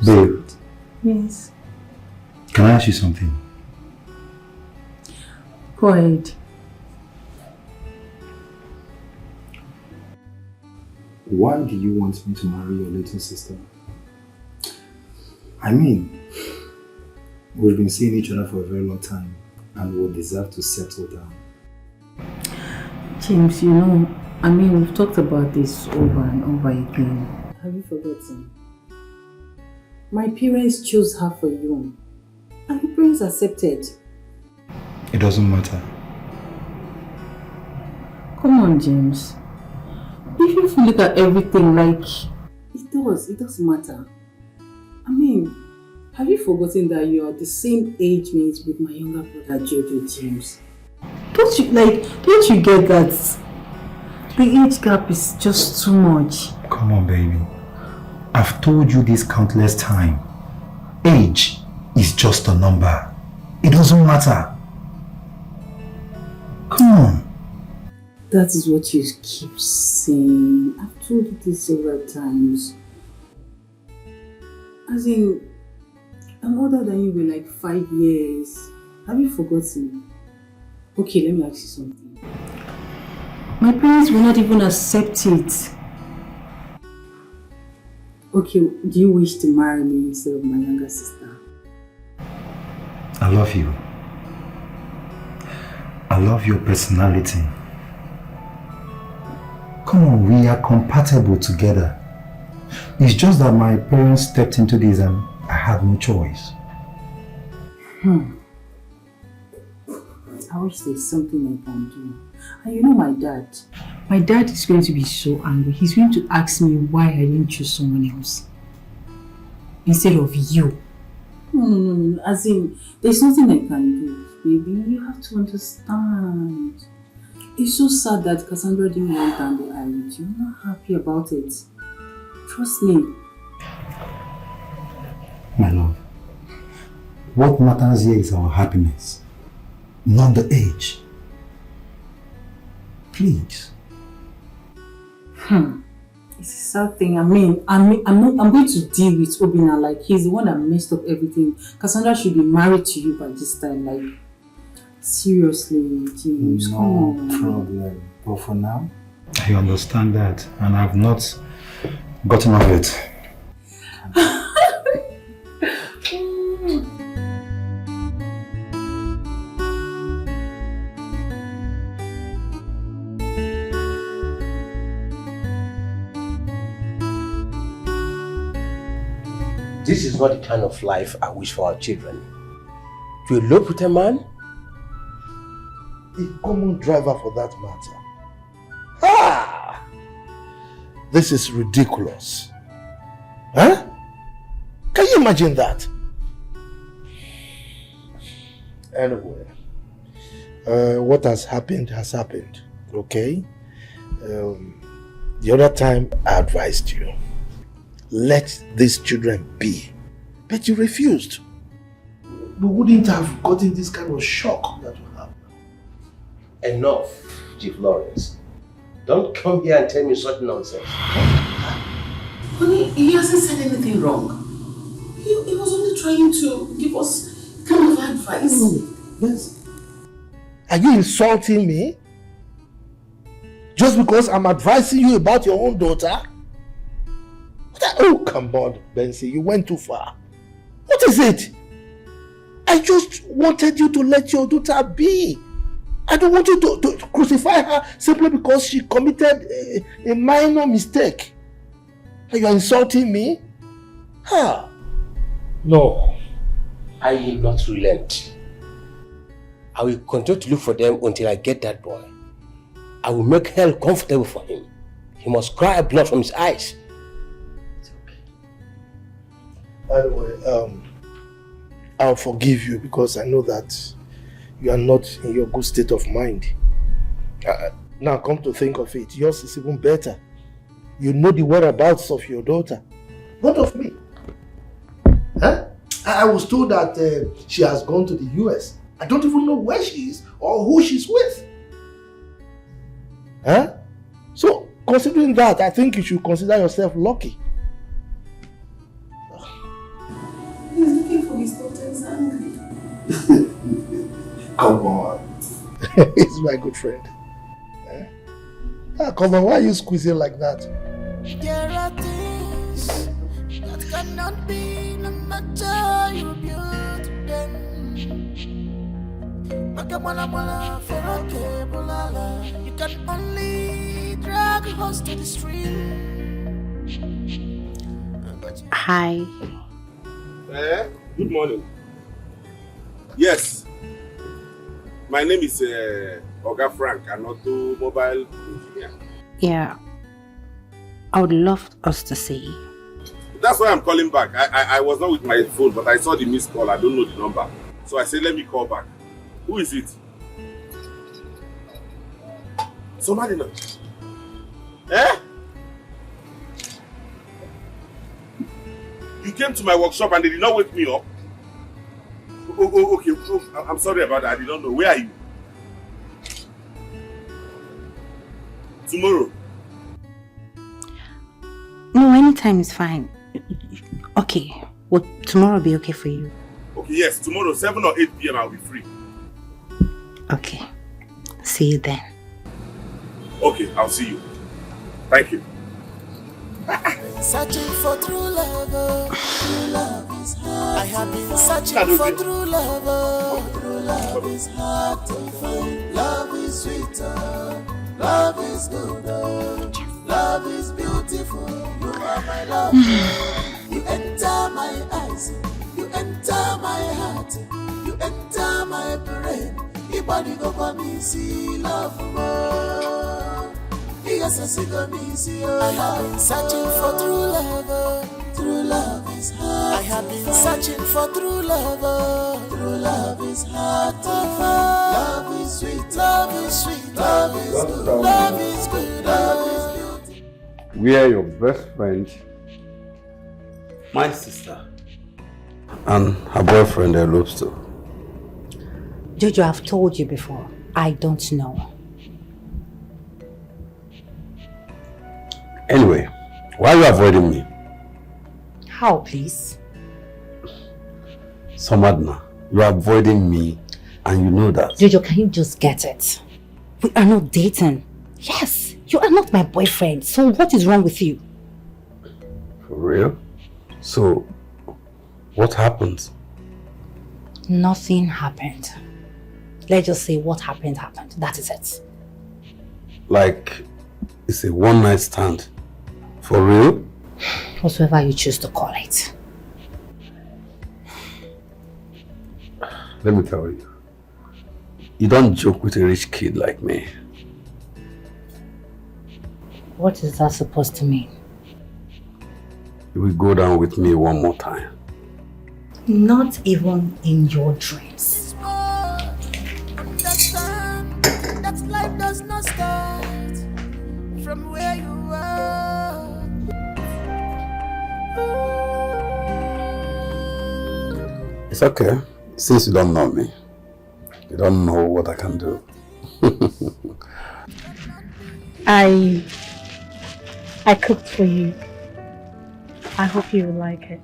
Speaker 20: Babe,
Speaker 18: Yes.
Speaker 20: can I ask you something?
Speaker 18: Go ahead.
Speaker 20: Why do you want me to marry your little sister? I mean, we've been seeing each other for a very long time and we deserve to settle down.
Speaker 18: James, you know, we've talked about this over and over again. Have you forgotten? My parents chose her for you. And your parents accepted.
Speaker 20: It doesn't matter.
Speaker 18: Come on, James. If you look at everything like it does matter. Have you forgotten that you are the same age mate with my younger brother Jojo, James? Don't you get that? The age gap is just too much.
Speaker 20: Come on, baby. I've told you this countless times. Age is just a number. It doesn't matter. Come on.
Speaker 18: That is what you keep saying. I've told you this several times. I'm older than you by like 5 years. Have you forgotten? Okay, let me ask you something. My parents will not even accept it. Okay, do you wish to marry me instead of my younger sister?
Speaker 20: I love you. I love your personality. Come on, we are compatible together. It's just that my parents stepped into this and I had no choice.
Speaker 18: I wish there's something I can do. And you know my dad. My dad is going to be so angry. He's going to ask me why I didn't choose someone else instead of you. No. There's nothing I can do, baby. You have to understand. It's so sad that Cassandra didn't want down the eye with you. I'm not happy about it. Trust me.
Speaker 20: My love, what matters here is our happiness, not the age. Please.
Speaker 18: It's a sad thing. I'm going to deal with Obina like he's the one that messed up everything. Cassandra should be married to you by this time. Like, seriously, James, come on.
Speaker 20: No problem. But for now, I understand that and I've not gotten over it.
Speaker 13: This is not the kind of life I wish for our children. To elope with a man?
Speaker 19: A common driver for that matter. Ah! This is ridiculous. Huh? Can you imagine that? Anyway, what has happened, okay? The other time I advised you, let these children be. But you refused. We wouldn't have gotten this kind of shock that we have.
Speaker 13: Enough, Chief Lawrence. Don't come here and tell me such nonsense.
Speaker 1: Honey, he hasn't said anything wrong. He was only trying to give us kind of advice.
Speaker 19: Yes. Are you insulting me? Just because I'm advising you about your own daughter? Oh, come on, Bensi, you went too far. What is it? I just wanted you to let your daughter be. I don't want you to crucify her simply because she committed a minor mistake. Are you insulting me? Huh?
Speaker 13: No, I will not relent. I will continue to look for them until I get that boy. I will make hell comfortable for him. He must cry blood from his eyes.
Speaker 19: It's okay. Anyway, I'll forgive you because I know that you are not in your good state of mind. Now come to think of it, yours is even better. You know the whereabouts of your daughter. Not of me. Huh? I was told that she has gone to the US. I don't even know where she is or who she's with. Huh? So, considering that, I think you should consider yourself lucky.
Speaker 1: He's looking for his daughter's angry.
Speaker 19: Come on. He's my good friend. Come on, why are you squeezing like that?
Speaker 16: There are things that cannot be, no matter you build them. You can only drag a horse to the stream.
Speaker 18: Hi.
Speaker 4: Good morning. Yes. My name is Oga Frank, an automobile engineer.
Speaker 18: Yeah. I would love us to see.
Speaker 4: That's why I'm calling back. I was not with my phone, but I saw the missed call. I don't know the number. So I said, let me call back. Who is it? Somebody. Eh? You came to my workshop and they did not wake me up? Oh, okay. Oh, I'm sorry about that. I did not know. Where are you? Tomorrow.
Speaker 18: No, anytime is fine. Okay. Will tomorrow be okay for you?
Speaker 4: Okay, yes. Tomorrow, 7 or 8 p.m. I'll be free.
Speaker 18: Okay. See you then.
Speaker 16: Okay, I'll see you. Thank you. Searching for true love, true love is hard. I have been searching for true love, true love is hard to find. Love is sweeter, love is good, love is beautiful. You are my love. You enter my eyes, you enter my heart, you enter my brain. Your body go for me, see love more. Yes, I see go me, see your love. I have been searching for true love is hard. I have been searching for true love is hard to find. Love is sweet, love is sweet, love is good, love is good, love is beautiful.
Speaker 7: We are your best friends.
Speaker 13: My sister. And her boyfriend elopes too.
Speaker 10: Jojo, I've told you before, I don't know.
Speaker 13: Anyway, why are you avoiding me?
Speaker 10: How, please?
Speaker 13: Samadna, you are avoiding me and you know that.
Speaker 10: Jojo, can you just get it? We are not dating. Yes, you are not my boyfriend. So what is wrong with you?
Speaker 13: For real? So, what happened?
Speaker 10: Nothing happened. Let's just say what happened, happened. That is it.
Speaker 13: Like, it's a one-night stand. For real?
Speaker 10: Whatsoever you choose to call it.
Speaker 21: Let me tell you. You don't joke with a rich kid like me.
Speaker 15: What is that supposed to mean?
Speaker 21: You will go down with me one more time.
Speaker 15: Not even in your dreams.
Speaker 16: Understand that life does not start from where you are.
Speaker 21: It's okay. Since you don't know me, you don't know what I can do.
Speaker 8: I cooked for you. I hope you will like it.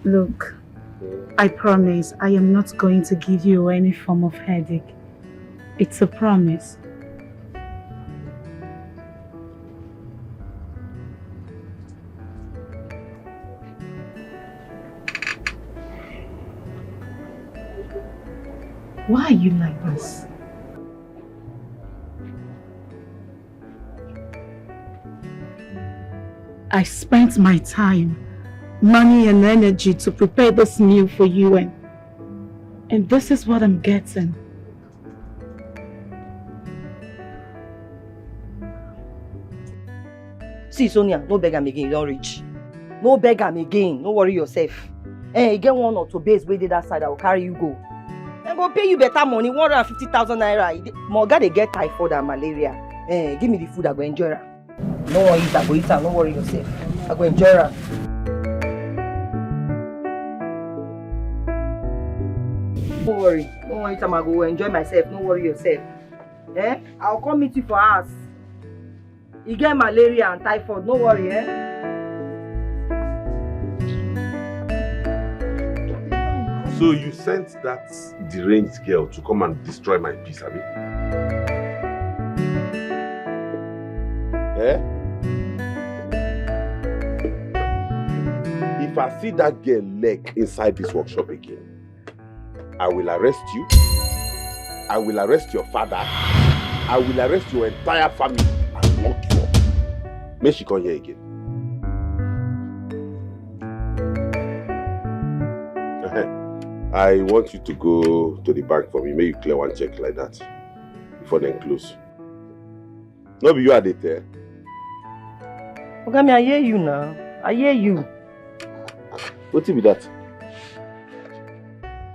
Speaker 8: Look, I promise I am not going to give you any form of headache. It's a promise. Why are you like this? I spent my time, money and energy to prepare this meal for you and this is what I'm getting.
Speaker 2: See, Sonia, no beg am again, you don't reach. No beg am again, no worry yourself. You get one or two base where that side, I will carry you go. I go pay you better money, 150,000 naira. Moga they get typhoid and malaria. Give me the food, I go enjoy it. No one eat, I go eat her, no worry yourself. I go enjoy her. Don't worry, no one eat, I go enjoy myself, no worry yourself. I'll come meet you for us. You get malaria and typhoid, no worry,
Speaker 4: So you sent that deranged girl to come and destroy my peace, Abi? If I see that girl leg inside this workshop again, I will arrest you. I will arrest your father. I will arrest your entire family and lock you up. May she come here again. I want you to go to the bank for me. May you clear one check like that before then close. No be you are there.
Speaker 2: Ogami, I hear you now. I hear you.
Speaker 4: What be that?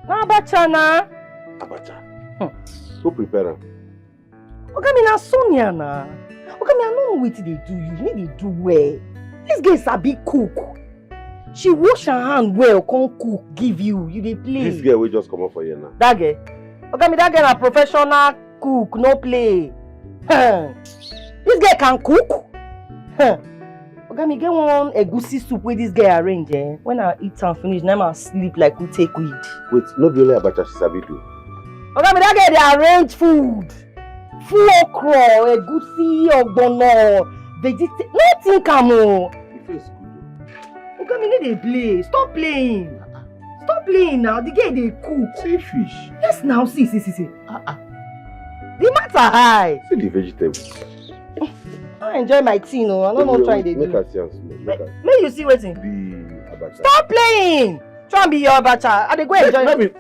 Speaker 2: Na abacha na.
Speaker 4: Abacha. Go prepare am.
Speaker 2: Ogami, na Sonia na. Ogami, I don't know what they do. You need to do well. This girl is a big cook. She wash her hand well, can't cook, give you. You dey play.
Speaker 4: This girl will just come up for you now.
Speaker 2: That girl? Okay, that girl a professional cook, no play. This girl can cook. Okay, me get one egusi soup where this girl arrange. When I eat and finish, now I sleep like we take weed.
Speaker 4: Wait, no be only abacha she sabi do.
Speaker 2: Okay, me that girl they arrange food. Full okra, egusi, ogbono, vegetable. Nothing come on.
Speaker 4: The face good.
Speaker 2: Okay, me need to play. Stop playing. Stop playing now. The girl they cook.
Speaker 4: See fish.
Speaker 2: Yes, now see. The matter high.
Speaker 4: See the vegetables.
Speaker 2: I enjoy my tea, no. I don't know trying to do.
Speaker 4: Make her see and smell.
Speaker 2: May you see waiting.
Speaker 4: The abacha.
Speaker 2: Stop playing. Try and be your abacha. I go enjoy.
Speaker 4: Let me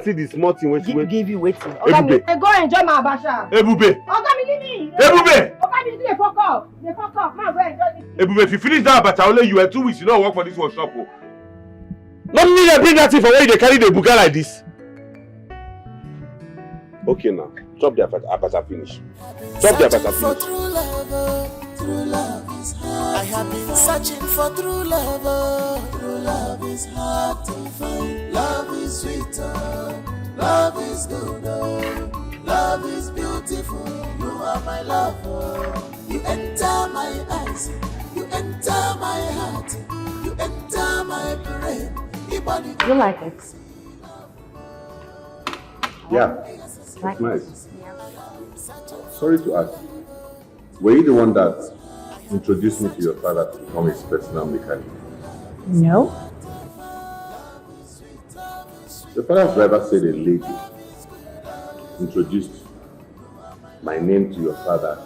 Speaker 4: see the small thing when she
Speaker 2: give you waiting.
Speaker 4: Ebube.
Speaker 2: I go enjoy my abacha.
Speaker 4: Ebube.
Speaker 2: Okay, leave me.
Speaker 4: Ebube.
Speaker 2: Okay, they fuck up. They fuck up. Man, go enjoy this.
Speaker 4: Ebube, if you finish that abacha, only you 2 weeks. You don't work for this workshop.
Speaker 7: Not me that bring that thing for where they carry the buga like this.
Speaker 4: Okay now, chop the abacha finish. Chop the abacha finish.
Speaker 16: True love is hard. I have been searching for true love. True love is hard to find. Love is sweeter. Love is good. Love is beautiful. You are my lover. You enter my eyes. You enter my heart. You enter my brain.
Speaker 12: You like it?
Speaker 4: Yeah, it's nice. Sorry to ask, were you the one that introduced me to your father to become his personal mechanic?
Speaker 12: No.
Speaker 4: Your father's driver said a lady introduced my name to your father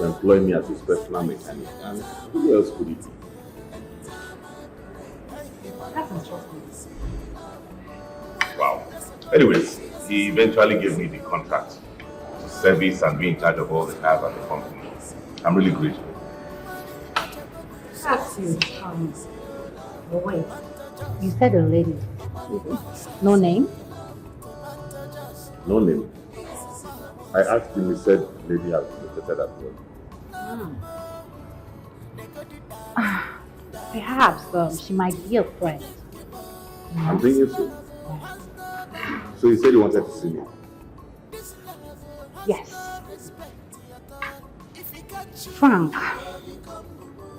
Speaker 4: to employ me as his personal mechanic, and who else could it be?
Speaker 10: That's interesting.
Speaker 4: Wow. Anyways, he eventually gave me the contract to service and be in charge of all the cars at the company. I'm really grateful.
Speaker 10: That's you. But wait, you said a lady. No name?
Speaker 4: No name. I asked him, he said lady has been located at work.
Speaker 10: Perhaps she might be a friend.
Speaker 4: I'm thinking so. So he said he wanted to see me.
Speaker 10: Yes. Frank,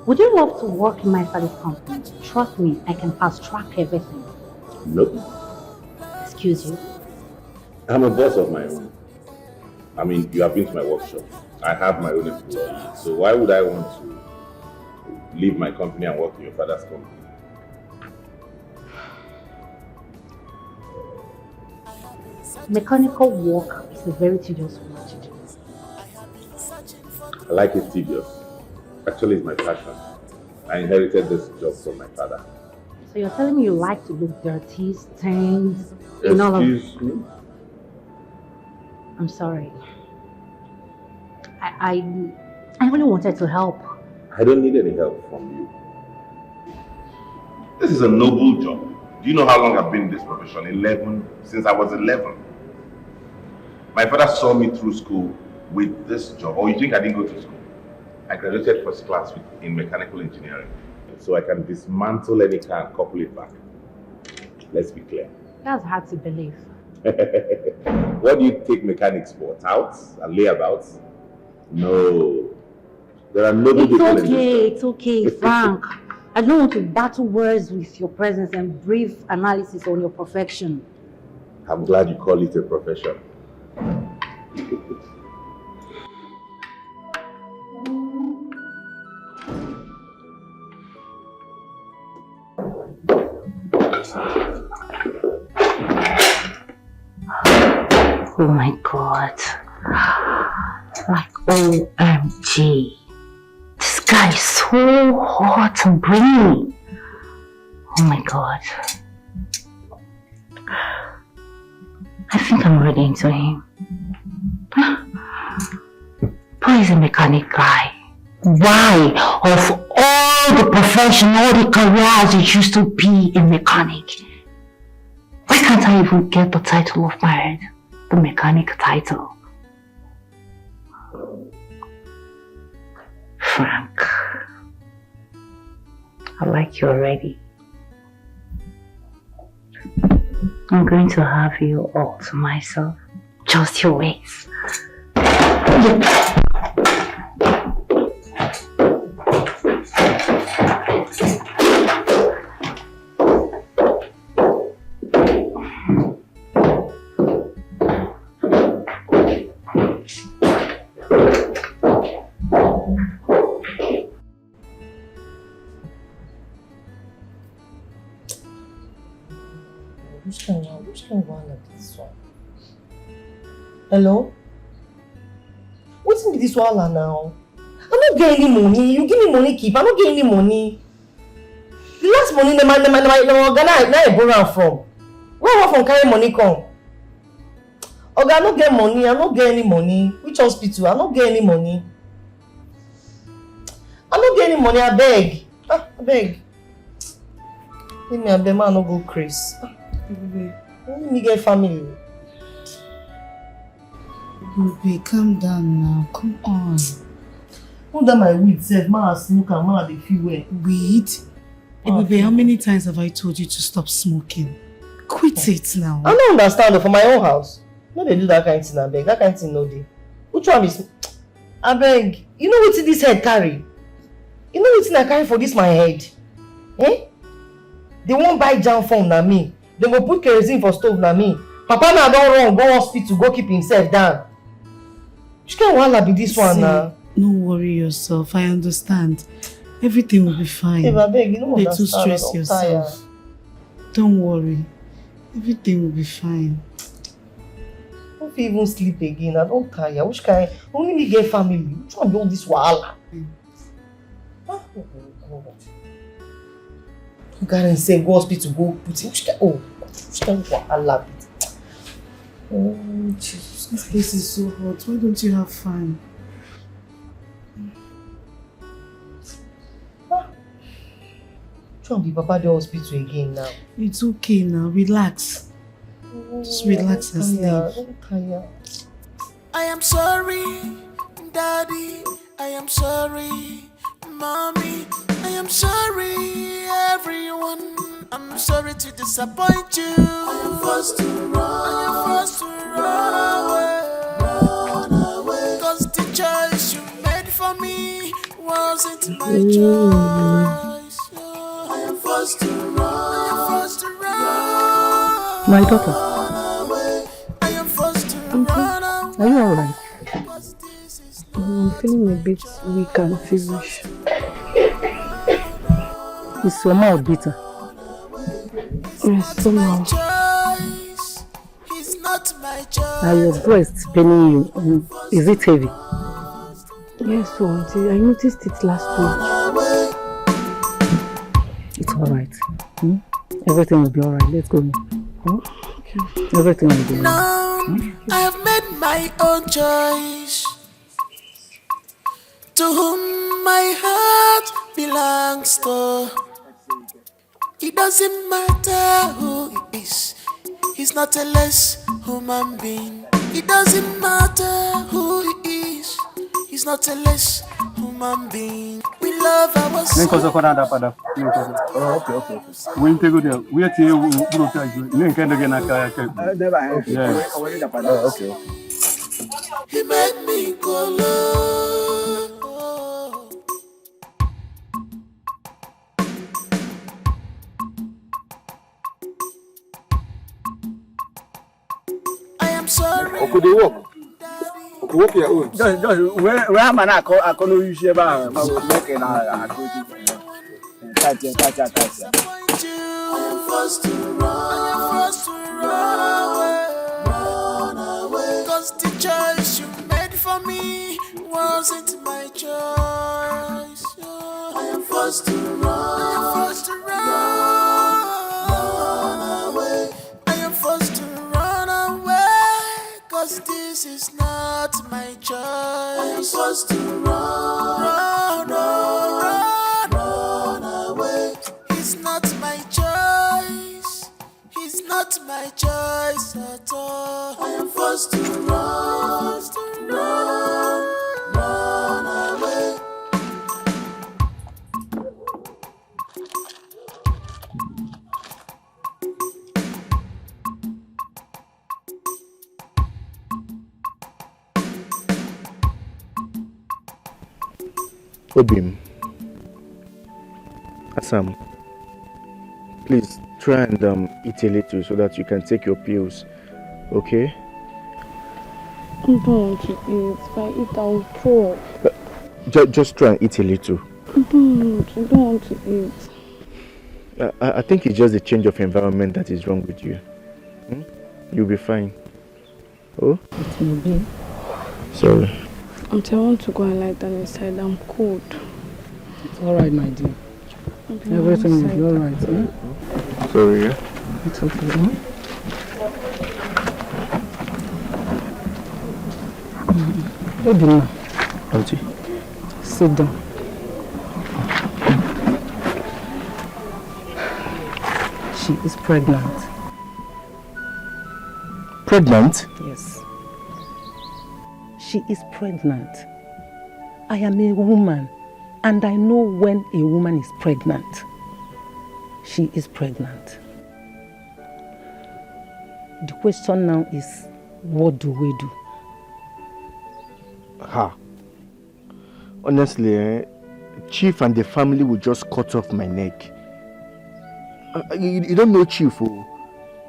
Speaker 10: would you love to work in my father's company? Trust me, I can fast track everything.
Speaker 4: Nope.
Speaker 10: Excuse you?
Speaker 4: I'm a boss of my own. I mean, you have been to my workshop. I have my own employees. So why would I want to leave my company and work in your father's company?
Speaker 10: Mechanical work is a very tedious work to do.
Speaker 4: I like it tedious. Actually, it's my passion. I inherited this job from my father.
Speaker 10: So you're telling me you like to look dirty, stains, and all of...
Speaker 4: Excuse me?
Speaker 10: I'm sorry. I only wanted to help.
Speaker 4: I don't need any help from you. This is a noble job. Do you know how long I've been in this profession? Since I was 11. My father saw me through school with this job. Or you think I didn't go to school? I graduated first class in mechanical engineering. So I can dismantle any car and couple it back. Let's be clear.
Speaker 10: That's hard to believe.
Speaker 4: What do you take mechanics for? Touts and layabouts? No. There are noble people in this job.
Speaker 10: It's okay, Frank. I don't want to battle words with your presence and brief analysis on your perfection.
Speaker 4: I'm glad you call it a profession.
Speaker 10: Oh my God. Like OMG. This guy is so hot and brainy. Oh my God. I think I'm already into him. But he's a mechanic guy. Why, of all the professions, all the careers, it used to be a mechanic? Why can't I even get the title of my head? The mechanic title. Frank, I like you already. I'm going to have you all to myself. Just your ways.
Speaker 2: Which kind of one like this one? Hello? What's be this one now? I'm not getting any money. You give me money, keep. I'm not getting any money. The last money the man I borrow from. Where from carry money come? Oga, I don't get money. I don't get any money. Which hospital? I don't get any money. I don't get any money. I beg. I beg. Let me have the man no go crazy. Let me get family.
Speaker 8: Baby, calm down now. Come on.
Speaker 2: Hold on my weed, self. Man, smoke and man, they feel well.
Speaker 8: Weed? Baby, how many times have I told you to stop smoking? Quit it now.
Speaker 2: I don't understand. For my own house, no, they do that kind of thing. I beg. That kind of thing, no, they. Which one is? I beg. You know what's this head carry? You know what's I carry for this my head? Eh? They won't buy jam phone na me. They go put kerosene for stove na me. Papa now don't run, go hospital, go keep himself down. Which kind of wahala be this one now?
Speaker 8: Don't worry yourself. I understand. Everything will be fine.
Speaker 2: Hey, I beg, you don't
Speaker 8: Don't
Speaker 2: understand.
Speaker 8: stress yourself. Don't worry. Everything will be fine.
Speaker 2: I'm don't even sleep again. I don't tire. Which kind? Only me get family. Which one be all this wahala? Oh God. You gotta say go hospital, go put in. Which kind wahala? Oh Jesus.
Speaker 8: This place is so hot. Why don't you have fun?
Speaker 2: Try and be Papa the hospital again now.
Speaker 8: It's okay now. Relax. Just relax and sleep.
Speaker 2: Don't tire.
Speaker 16: I am sorry, Daddy. I am sorry, Mommy. I am sorry, everyone. I'm sorry to disappoint you. I am forced to run. I am forced to run away. Cause the choice you made for me wasn't my choice. I am forced to run. I am forced to run.
Speaker 15: My daughter.
Speaker 16: I am forced to run away.
Speaker 15: Are you alright?
Speaker 12: I'm feeling a bit weak and feverish.
Speaker 15: Is your mouth bitter?
Speaker 12: Yes, somehow.
Speaker 16: It's not my choice.
Speaker 15: Are your breasts paining you? Is it heavy?
Speaker 12: Yes, so auntie, I noticed it last week.
Speaker 15: It's alright. Everything will be alright. Let's go.
Speaker 12: Okay.
Speaker 15: Everything will be
Speaker 16: No,
Speaker 15: alright.
Speaker 16: I have made my own choice. To whom my heart belongs to. It doesn't matter who he is. He's not a less human being. It doesn't matter who he is. He's not a less human being. We love ourselves.
Speaker 11: Oh, okay. When you go there, we are to you. You can't get a okay.
Speaker 16: He made me go low. I am sorry.
Speaker 11: Could they walk? Walk your own. Just where am I? I can't use your bar. I was making a catch.
Speaker 16: I am forced to run. I am forced to run away. Cause the choice you made for me wasn't my choice. I am forced to run. I am forced to run away. I am forced to run away. Cause this is not my choice. I am forced to run away. It's not my choice. It's not my choice at all. I am forced to run away.
Speaker 5: Obim, Assam, please try and eat a little so that you can take your pills, okay?
Speaker 12: I don't want to eat. If I eat, I'll throw up.
Speaker 5: Just try and eat a little.
Speaker 12: I don't want to eat.
Speaker 5: I think it's just the change of environment that is wrong with you. You'll be fine. Oh?
Speaker 15: It will be.
Speaker 5: Sorry.
Speaker 12: I want to go and lie down inside. I'm cold.
Speaker 15: It's alright, my dear. Everything will be alright.
Speaker 5: Sorry, yeah?
Speaker 15: It's okay. Baby, now.
Speaker 5: Auntie?
Speaker 15: Sit down. She is pregnant.
Speaker 5: Pregnant?
Speaker 15: Yes. She is pregnant. I am a woman and I know when a woman is pregnant. She is pregnant. The question now is, what do we do?
Speaker 5: Honestly, Chief and the family will just cut off my neck. You don't know Chief,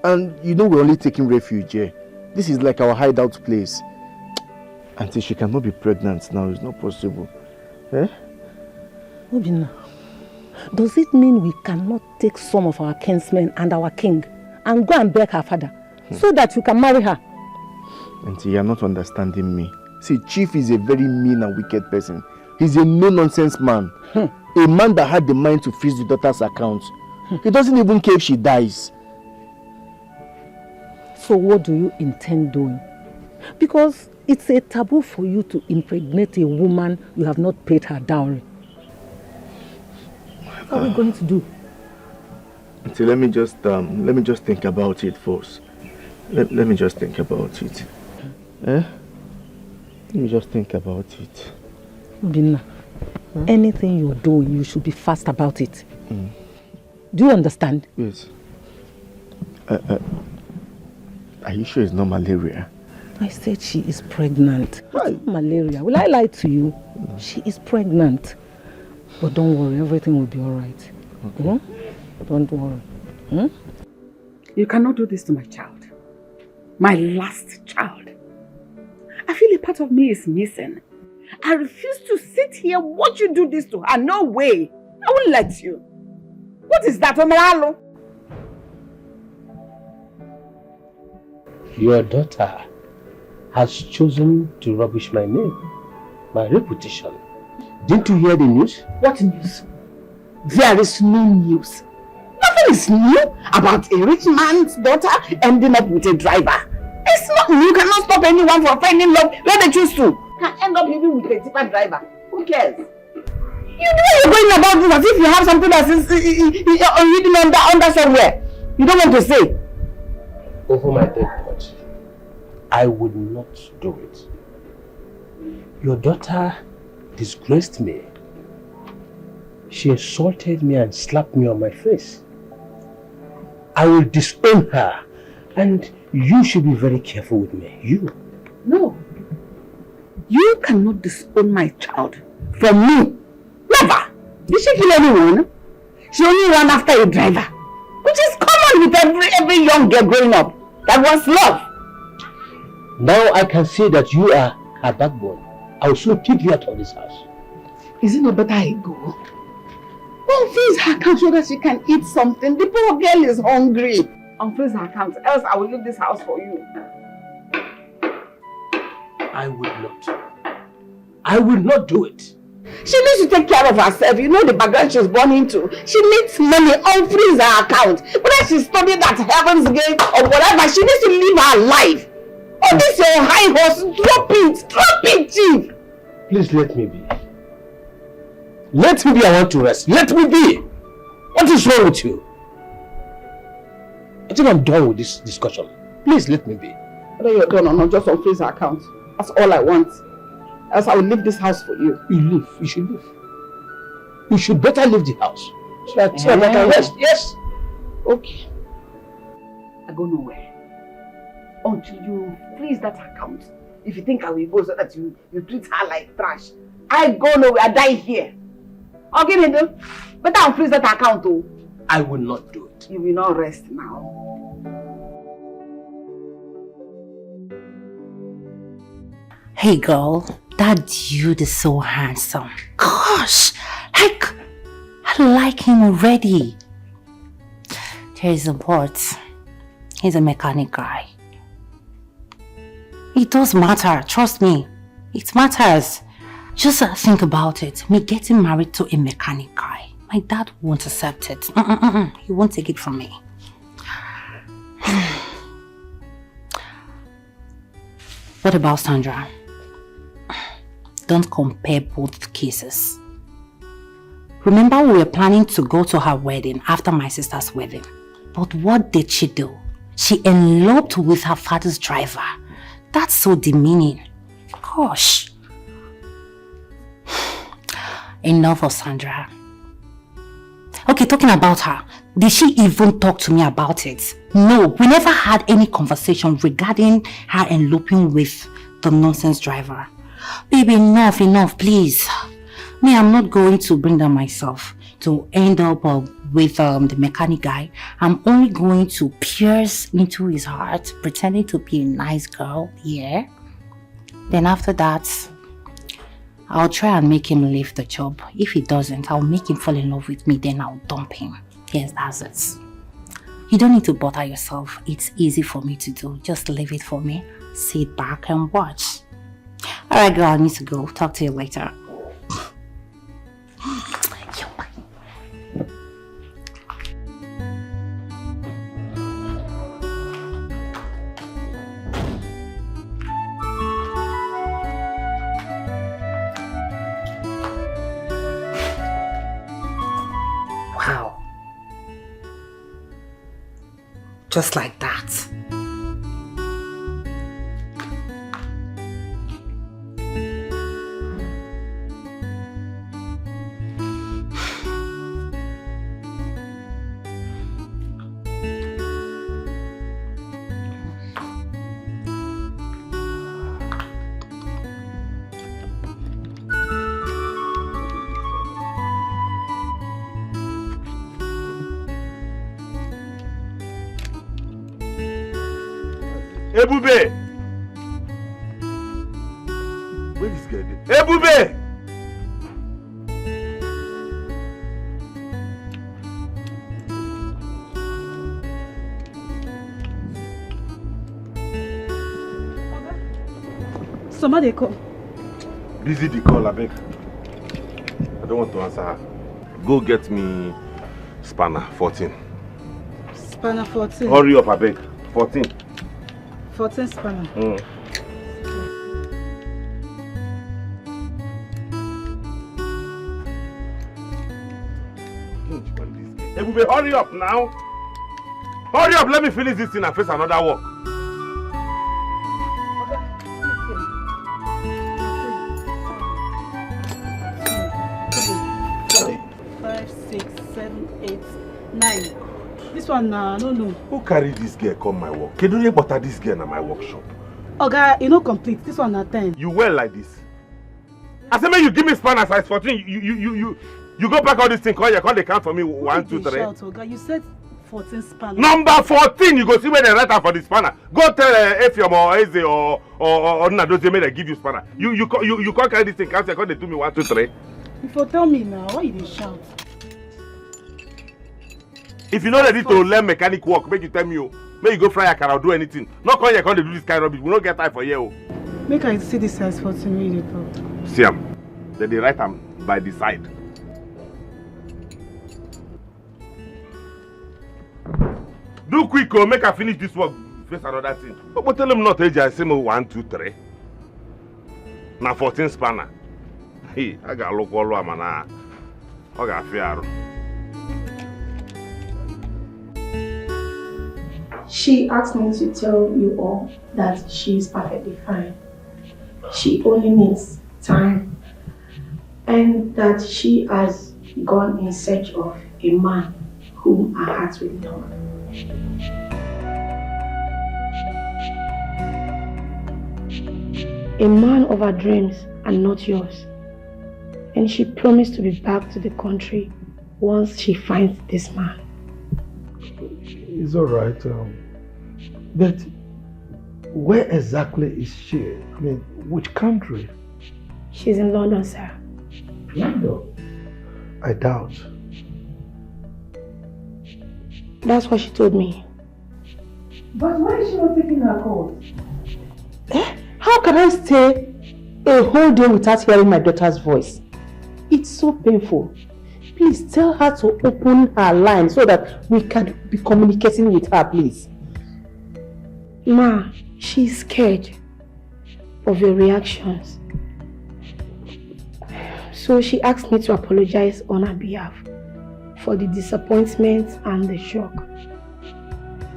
Speaker 5: and you know we're only taking refuge here. This is like our hideout place. Auntie, she cannot be pregnant now. It's not possible. Eh?
Speaker 15: Obina, does it mean we cannot take some of our kinsmen and our king and go and beg her father so that you can marry her?
Speaker 6: Auntie, you're not understanding me. See, Chief is a very mean and wicked person. He's a no-nonsense man. A man that had the mind to freeze the daughter's account. He doesn't even care if she dies.
Speaker 15: So what do you intend doing? Because it's a taboo for you to impregnate a woman you have not paid her dowry. What are we going to do?
Speaker 6: Auntie, let me just think about it first. Let me just think about it. Let me just think about it.
Speaker 15: Obinna, anything you're doing, you should be fast about it. Do you understand?
Speaker 6: Yes. Are you sure it's not malaria?
Speaker 15: I said she is pregnant. It's not malaria. Will I lie to you? No. She is pregnant. But don't worry, everything will be all right. Okay. Don't worry.
Speaker 17: You cannot do this to my child. My last child. I feel a part of me is missing. I refuse to sit here watch you do this to her. No way. I won't let you. What is that, Omeralo?
Speaker 13: Your daughter has chosen to rubbish my name, my reputation. Didn't you hear the news?
Speaker 17: What news? There is no news. Nothing is new about a rich man's daughter ending up with a driver. It's not new. You cannot stop anyone from finding love where they choose to. Can end up living with a tipper driver. Who cares? You know you're going about this as if you have something that is hidden under somewhere. You don't want to say.
Speaker 13: Over my dead body, I would not do it. Your daughter disgraced me. She insulted me and slapped me on my face. I will disown her, and you should be very careful with me. You.
Speaker 17: No. You cannot disown my child from me. Never. Did she kill anyone? She only ran after a driver, which is common with every young girl growing up that wants love.
Speaker 13: Now I can see that you are her backbone. I will soon kick you out of this house.
Speaker 17: Is it not better I go? Unfreeze her account so that she can eat something. The poor girl is hungry. Unfreeze her account, else I will leave this house for you.
Speaker 13: I will not. I will not do it.
Speaker 17: She needs to take care of herself. You know the background she was born into. She needs money. Unfreeze her account. Whether she studied at Heaven's Gate or whatever, she needs to live her life. Oh, this your high horse. Drop it, Chief.
Speaker 13: Please let me be. Let me be. I want to rest. Let me be. What is wrong with you? I think I'm done with this discussion. Please let me be.
Speaker 17: Whether you're done or not, just unfreeze her account. That's all I want. Else I will leave this house for you.
Speaker 13: You leave. You should leave. You should better leave the house. So that I can rest. Yes.
Speaker 17: Okay. I go nowhere until you freeze that account. If you think I will go so that you treat her like trash, I go nowhere. I die here. Okay, Nido. Better unfreeze that account, though.
Speaker 13: I will not do it.
Speaker 17: You will not rest now.
Speaker 1: Hey girl, that dude is so handsome. Gosh, I like him already. There is a part. He's a mechanic guy. It does matter, trust me. It matters. Just think about it. Me getting married to a mechanic guy. My dad won't accept it. He won't take it from me. What about Sandra? Don't compare both cases. Remember we were planning to go to her wedding after my sister's wedding. But what did she do? She eloped with her father's driver. That's so demeaning. Gosh. Enough of Sandra. Okay, talking about her. Did she even talk to me about it? No, we never had any conversation regarding her eloping with the nonsense driver. Baby, enough, please. Me, I'm not going to bring down myself to end up with the mechanic guy. I'm only going to pierce into his heart, pretending to be a nice girl, yeah? Then after that, I'll try and make him leave the job. If he doesn't, I'll make him fall in love with me, then I'll dump him. Yes, that's it. You don't need to bother yourself. It's easy for me to do. Just leave it for me.
Speaker 10: sit back and watch. Alright girl, I need to go. Talk to you later. Wow. Just like that.
Speaker 4: Ebube! Where is this girl? Ebube!
Speaker 8: Somebody call.
Speaker 4: Busy the call, I beg. I don't want to answer her. Go get me spanner 14.
Speaker 8: Spanner 14.
Speaker 4: Hurry up, I beg. 14.
Speaker 8: 14 spanner.
Speaker 4: Ebube, hurry up now. Hurry up, let me finish this thing and face another work.
Speaker 8: Five, 6, 7, 8, 9. This one, no.
Speaker 4: Who carried this girl come my work? Can you butter this girl in my workshop?
Speaker 8: Okay, you know complete. This one, 10.
Speaker 4: You well like this? I said, man, you give me spanner size 14. You go back all this thing. Call they count for me. 1, 2, 3.
Speaker 8: Shout, Oga. You said 14 spanner.
Speaker 4: Number 14. You go see where they write out for the spanner. Go tell Efiam or Eze or Nadoze may they give you spanner. You can't carry this thing. Can't say they do me 1, 2, 3.
Speaker 8: If you tell me now, why you shout?
Speaker 4: If you're not ready to learn mechanic work, make you tell me, make you go fry a car or do anything. Not come here, come to do this kind of rubbish. We don't get time for you.
Speaker 8: Make I see this size 14 when you talk.
Speaker 4: See them. Then they write them by the side. Do quick, make I finish this work. Face another thing. But tell them not age. I say 1, 2, 3. Now 14 spanner. Hey, I got look all over, man. I got fear.
Speaker 12: She asked me to tell you all that she is perfectly fine. She only needs time. And that she has gone in search of a man whom her heart will love. A man of her dreams and not yours. And she promised to be back to the country once she finds this man.
Speaker 19: It's all right. But where exactly is she? I mean, which country?
Speaker 12: She's in London, sir.
Speaker 19: London? I doubt.
Speaker 12: That's what she told me.
Speaker 17: But why is she not taking her calls?
Speaker 2: How can I stay a whole day without hearing my daughter's voice? It's so painful. Please tell her to open her line so that we can be communicating with her, please.
Speaker 12: Ma, she's scared of your reactions. So she asked me to apologize on her behalf for the disappointment and the shock.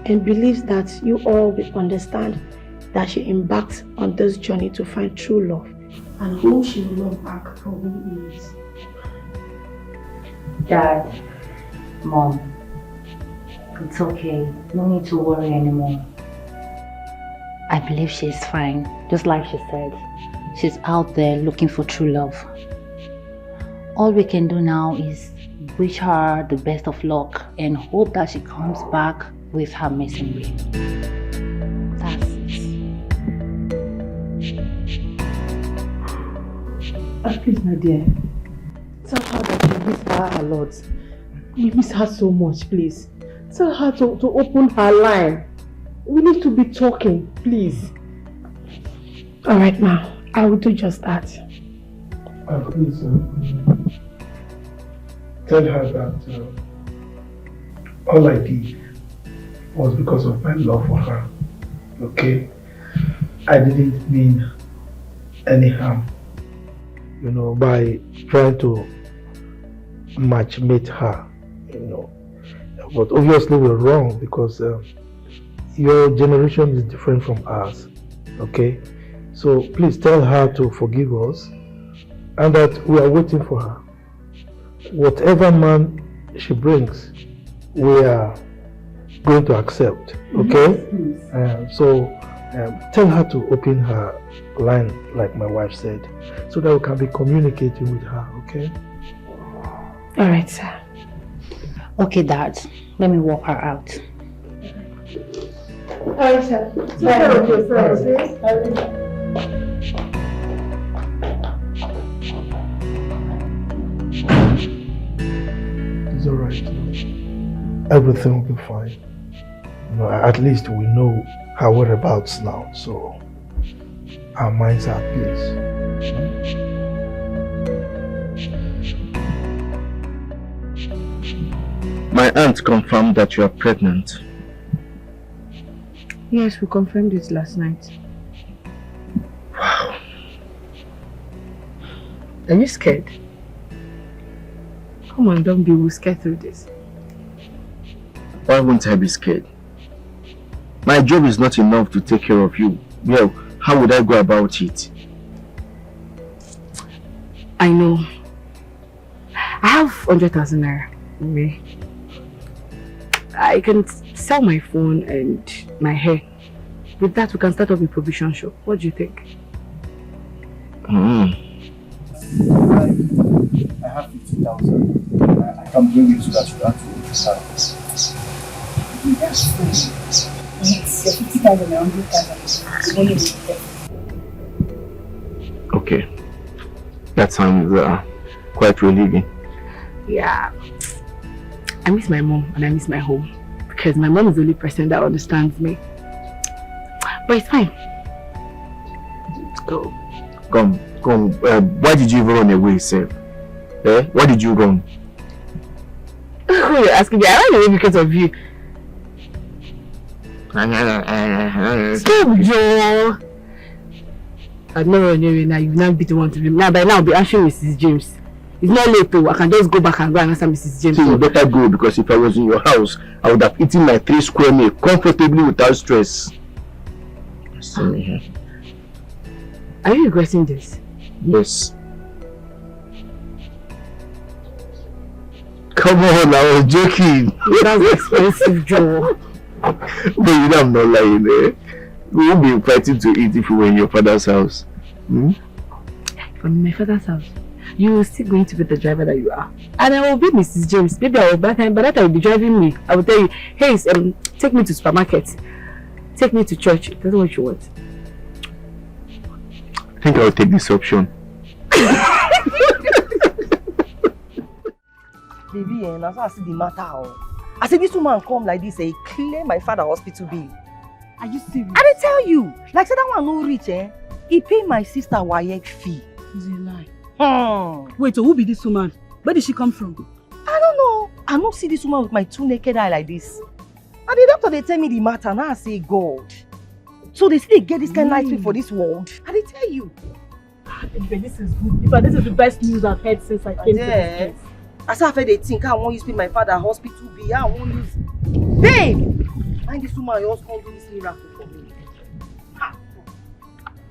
Speaker 12: And believes that you all will understand that she embarked on this journey to find true love and whom she will love back for who he is.
Speaker 10: Dad, Mom, it's okay. No need to worry anymore. I believe she's fine. Just like she said, she's out there looking for true love. All we can do now is wish her the best of luck and hope that she comes back with her missing ring. That's it.
Speaker 2: Please, my dear, tell her that we miss her a lot. We miss her so much, please. Tell her to open her line. We need to be talking, please.
Speaker 12: Alright, ma. I will do just that.
Speaker 19: Please, tell her that all I did was because of my love for her. Okay? I didn't mean any harm. You know, by trying to matchmate her, you know. But obviously we're wrong because your generation is different from ours. Okay? So please tell her to forgive us and that we are waiting for her. Whatever man she brings, we are going to accept. Okay? Yes, tell her to open her line like my wife said, so that we can be communicating with her. Okay?
Speaker 12: Alright, sir.
Speaker 10: Okay, Dad. Let me walk her out.
Speaker 12: Alright, sir.
Speaker 19: It's alright. Everything will be fine. You know, at least we know her whereabouts now, so our minds are at peace.
Speaker 5: My aunt confirmed that you are pregnant.
Speaker 8: Yes, we confirmed it last night.
Speaker 5: Wow.
Speaker 8: Are you scared? Come on, don't be, we'll get through this.
Speaker 5: Why won't I be scared? My job is not enough to take care of you. Well, how would I go about it?
Speaker 8: I know. I have 100,000 naira. Okay. I can sell my phone and my hair. With that, we can start up a provision shop. What do you think?
Speaker 11: I have 50,000. I can bring it so that you have to start.
Speaker 10: That's fine. It's 50,000 and 100,000.
Speaker 5: Okay. That sounds quite relieving.
Speaker 8: Yeah. I miss my mom and I miss my home. Because my mom is the only person that understands me. But it's fine.
Speaker 5: Go. Come. Why did you even run away, sir? Why did you run?
Speaker 8: You're asking me. I ran away because of you. Stop, Joe. I'd not run away now. You've now be the one to be. Now, by now, I'll be answering Mrs. James. It's not late though. I can just go back and go and answer Mrs. James.
Speaker 5: So you better go, because if I was in your house, I would have eaten my 3 square meal comfortably without stress.
Speaker 8: Are you regretting this?
Speaker 5: Yes. Come on, I was joking.
Speaker 8: That's expensive, Joe.
Speaker 5: But you know I'm not lying there. We won't be invited to eat if we were in your father's house.
Speaker 8: From my father's house? You are still going to be the driver that you are. And I will be Mrs. James. Maybe I will by that time you'll be driving me. I will tell you, hey, take me to supermarket. Take me to church. That's what you want.
Speaker 5: I think I'll take this option.
Speaker 2: Baby, that's how I see the matter. I said this woman come like this, clear my father hospital bill.
Speaker 8: Are you serious?
Speaker 2: I didn't tell you. Like said that one no rich, He pay my sister YX fee.
Speaker 8: It's a lie. Wait, so who be this woman? Where did she come from?
Speaker 2: I don't know. I don't see this woman with my 2 naked eyes like this. And the doctor they tell me the matter, now I say God. So they still get this kind of nice people for this world. I didn't tell you.
Speaker 8: This is good. This is the best news I've heard since I came to this place.
Speaker 2: As I they think I won't use pay my father hospital bill. I won't use. Babe! Mind this woman you also can't do this miracle for me.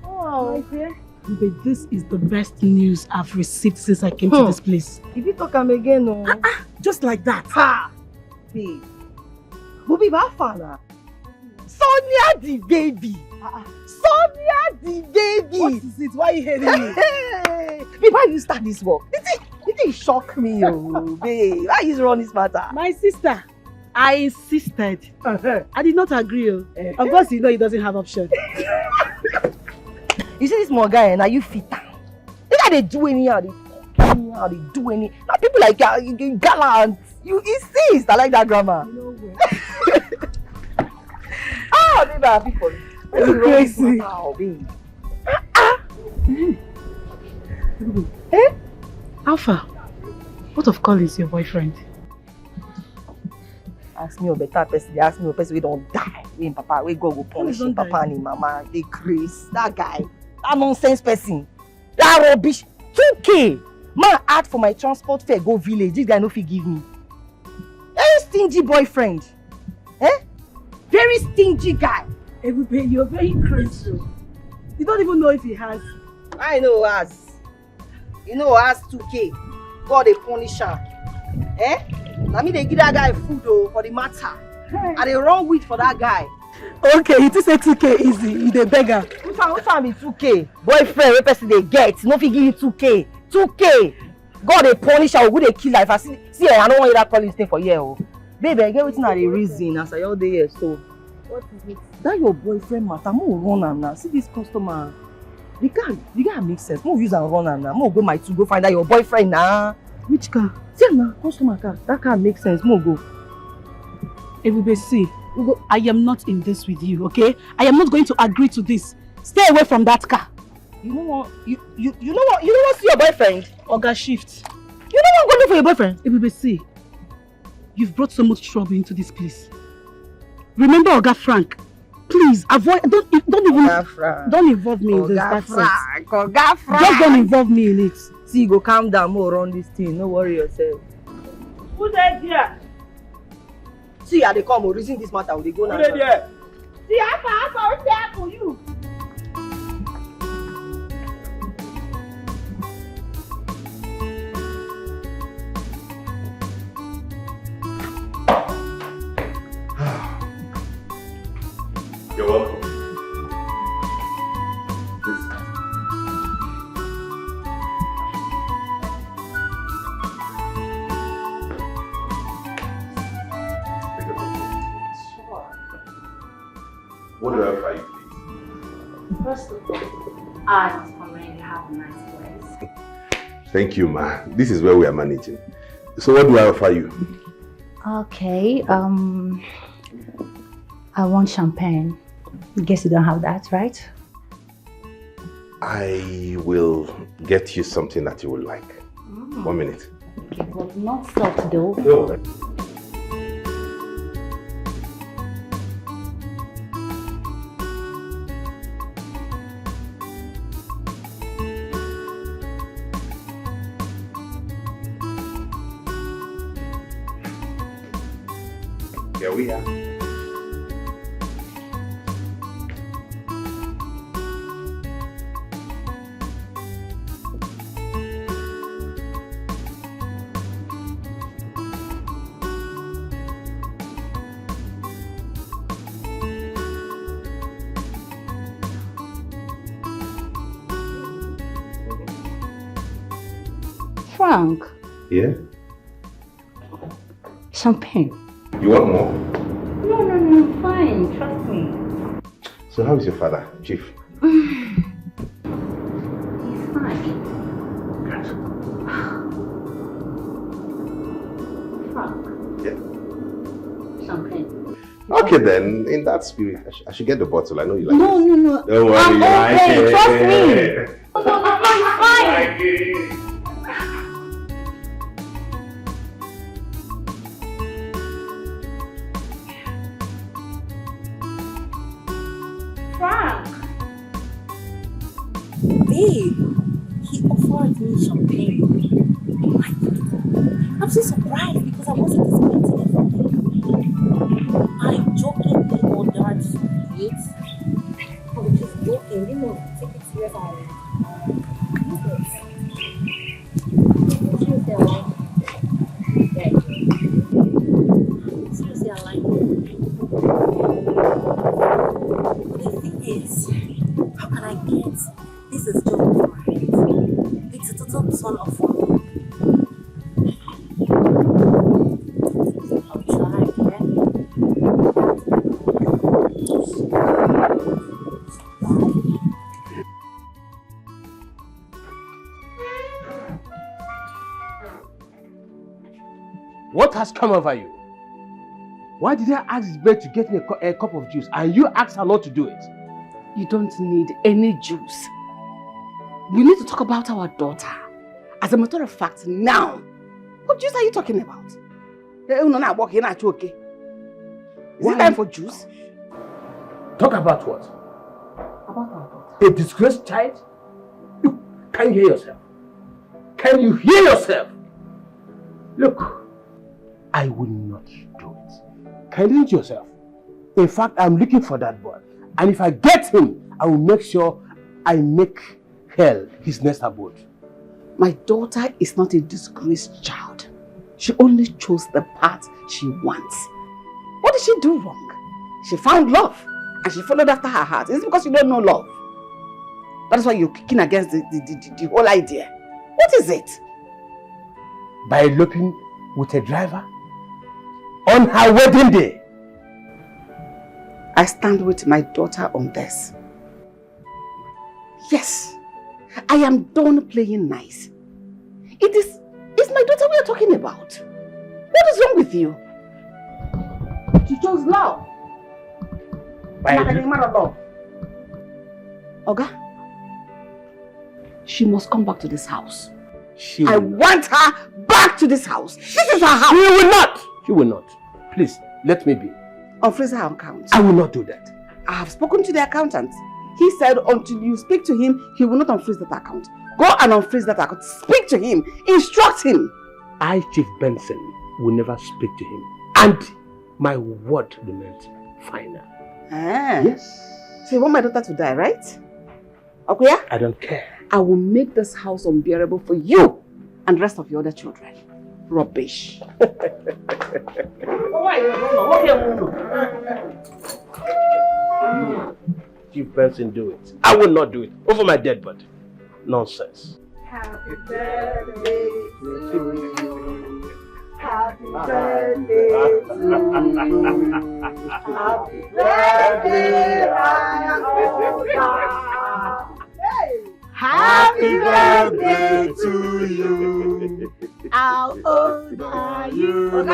Speaker 8: Oh, but this is the best news I've received since I came to this place.
Speaker 2: If you talk him again, no.
Speaker 8: Just like that.
Speaker 2: Babe. Who be my father? Sonia the baby. Sonia the baby.
Speaker 8: What is it? Why are you hating me?
Speaker 2: Before you start this work, it shock me, babe. Why you run this matter?
Speaker 8: My sister, I insisted. I did not agree. Of course, you know he doesn't have option.
Speaker 2: You see this small guy, now you fit down. This guy they do anyhow, they talk anyhow, they do any. Now people like you gallant. You insist. I like that grammar.
Speaker 8: You know where?
Speaker 2: Oh, baby, I'm happy for you.
Speaker 8: You're crazy.
Speaker 2: Wow, babe.
Speaker 8: Eh? Alpha, what of call is your boyfriend?
Speaker 2: Ask me a better person. They ask me a person we don't die. We papa, we go punish him, papa and him, mama. They crazy. That guy, that nonsense person, that rubbish. 2K. Man, ask for my transport fare, go village. This guy no fit give me. Very stingy boyfriend. Eh? Very stingy guy.
Speaker 8: Everybody, you're very crazy. You don't even know if he has.
Speaker 2: I know has. You know has 2K. God they punish her. Eh? Now me they give that guy food though for the matter. Are they wrong with for that guy?
Speaker 8: Okay, you just say 2K easy. You the beggar.
Speaker 2: Which one be 2K? Boyfriend, what person they get? No fit give you 2K. 2K. God they punish her. Who they kill her? If I see, I don't want you that calling thing for here. Oh. Baby, I get what's not the reason as I all day here. So what is it? That your boyfriend matter. More run am now. See this customer. The guy makes sense. More use and run am now. More go my to go find out your boyfriend now.
Speaker 8: Which car?
Speaker 2: See now, customer car. That car makes sense. More go.
Speaker 8: Everybody see. I am not in this with you, okay? I am not going to agree to this. Stay away from that car.
Speaker 2: You know what? You know what? You don't want to see your boyfriend?
Speaker 8: Oga shift.
Speaker 2: You don't want to go for your boyfriend?
Speaker 8: Everybody see. You've brought so much trouble into this place. Remember Oga Frank. Please avoid. Don't involve me in this.
Speaker 2: Oga Frank.
Speaker 8: Just don't involve me in it.
Speaker 2: See, go calm down more on this thing. No worry yourself.
Speaker 8: Who's there?
Speaker 2: See, they come or reason this matter. They go now.
Speaker 8: Who's there? See, Alpha, what's there for you?
Speaker 4: You're welcome. What do I offer you, please?
Speaker 1: First of all, I just already have a nice place.
Speaker 4: Thank you, ma. This is where we are managing. So what do I offer you?
Speaker 1: Okay, I want champagne. Guess you don't have that, right?
Speaker 4: I will get you something that you will like. 1 minute.
Speaker 1: Okay, but not soft though.
Speaker 4: No. Here we are.
Speaker 1: Frank.
Speaker 4: Yeah?
Speaker 1: Champagne.
Speaker 4: You want more?
Speaker 1: No, fine, trust me.
Speaker 4: So how is your father, Chief?
Speaker 1: He's fine. Frank.
Speaker 4: Yeah.
Speaker 1: Champagne.
Speaker 4: Okay then, in that spirit, I should get the bottle. I know you like it.
Speaker 1: No.
Speaker 4: Don't worry,
Speaker 1: I'm
Speaker 4: you like
Speaker 1: okay,
Speaker 4: it.
Speaker 1: trust me. No, it's fine. Frank.
Speaker 10: Babe, he offered me champagne. Oh my God. I'm so surprised because I wasn't expecting it from him. I jokingly ordered some plates. I was just joking, take it serious. Seriously, I like it. Seriously, I like it. But the thing is, how can I get this is just right? It's a total turn off for me. I'll try, yeah?
Speaker 13: What has come over you? Why did I ask this bird to get me a cup of juice and you asked her not to do it?
Speaker 8: You don't need any juice.
Speaker 9: We need to talk about our daughter. As a matter of fact, now. What juice are you talking about? Is it time for juice?
Speaker 13: Talk about what?
Speaker 9: About our daughter.
Speaker 13: A disgraced child? Can you hear yourself? Can you hear yourself? Look, I will not do it. Can you hear yourself? In fact, I'm looking for that boy. And if I get him, I will make sure I make hell his next abode.
Speaker 9: My daughter is not a disgraced child. She only chose the path she wants. What did she do wrong? She found love and she followed after her heart. Is it because you don't know love? That is why you're kicking against the whole idea. What is it?
Speaker 13: By eloping with a driver on her wedding day.
Speaker 9: I stand with my daughter on this. Yes, I am done playing nice. It's my daughter we are talking about. What is wrong with you? She chose love. Oga, she must come back to this house. I want her back to this house. This is her house.
Speaker 13: She will not. She will not. Please, let me be.
Speaker 9: Unfreeze her account.
Speaker 13: I will not do that.
Speaker 9: I have spoken to the accountant. He said until you speak to him, he will not unfreeze that account. Go and unfreeze that account. Speak to him. Instruct him.
Speaker 13: I, Chief Benson, will never speak to him. And my word remains final.
Speaker 9: Ah. Yes. So you want my daughter to die, right? Okay?
Speaker 13: I don't care.
Speaker 9: I will make this house unbearable for you and the rest of your other children. Rubbish.
Speaker 13: Chief Benson, do it. I will not do it. Over my dead body. Nonsense.
Speaker 16: Happy birthday to you. Happy birthday to you. Happy birthday,
Speaker 3: Happy birthday to you.
Speaker 16: How old are you now?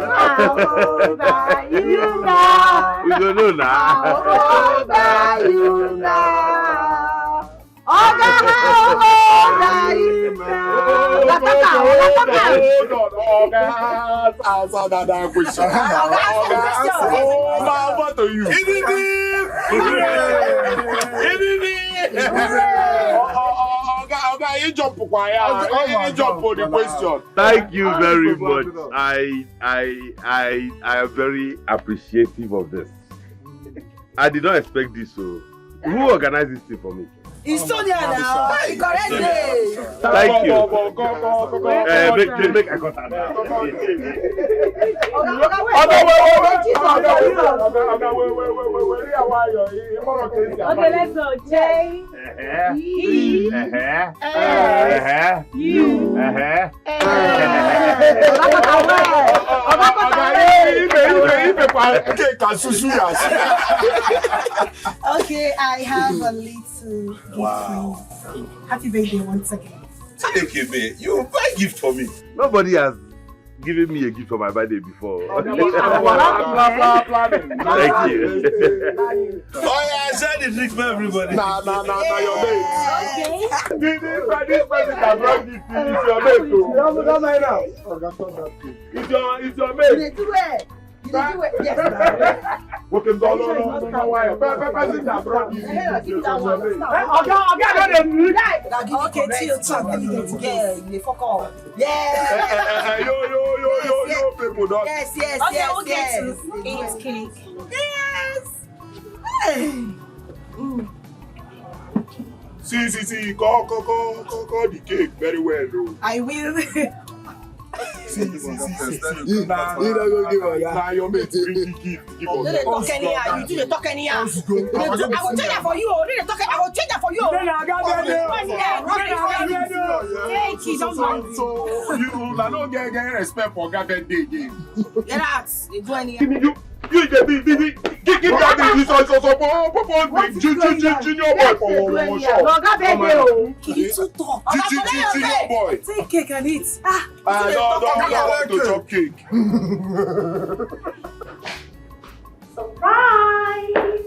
Speaker 16: How old are you now?
Speaker 4: We don't know now.
Speaker 16: How old are you now? How old are you now?
Speaker 3: Answer that question. What are you? You jump for the question.
Speaker 4: Thank you very much. I am very appreciative of this. I did not expect this. So, who organized this thing for me?
Speaker 16: It's Sonia now. Correct me.
Speaker 4: Thank you. Make a contact.
Speaker 16: Okay, let's go. J E S U Okay, I have a little gift for you. Happy birthday once again.
Speaker 4: Thank you, babe. You buy a gift for me. Nobody has given me a gift for my birthday before. Thank you.
Speaker 3: Oh yeah, share the drink for everybody. Nah, your mate. This person that brought this thing is your mate too. It's your mate.
Speaker 16: You do it. Yes.
Speaker 3: Okay, no. Why? Person that brought this
Speaker 16: Okay, chill. Let me get together. You fuck off. Yeah.
Speaker 3: Yo, people don't.
Speaker 16: Yes. Eat cake. Yes.
Speaker 3: See. Call the cake very well, though.
Speaker 16: I will.
Speaker 3: See. You not gonna give her, yeah. Nah, your mate bring the gift. Give us.
Speaker 16: You talk anyhow. You do the talk anyhow. I will change that for you. I will change that for you. Thank you so much.
Speaker 3: So you don't get respect for Gavin Day again.
Speaker 16: Get out. You do anyhow.
Speaker 3: Give that this junior boy for sure. Junior boy.
Speaker 16: Take cake and eat.
Speaker 3: Don't to chop cake.
Speaker 16: Surprise!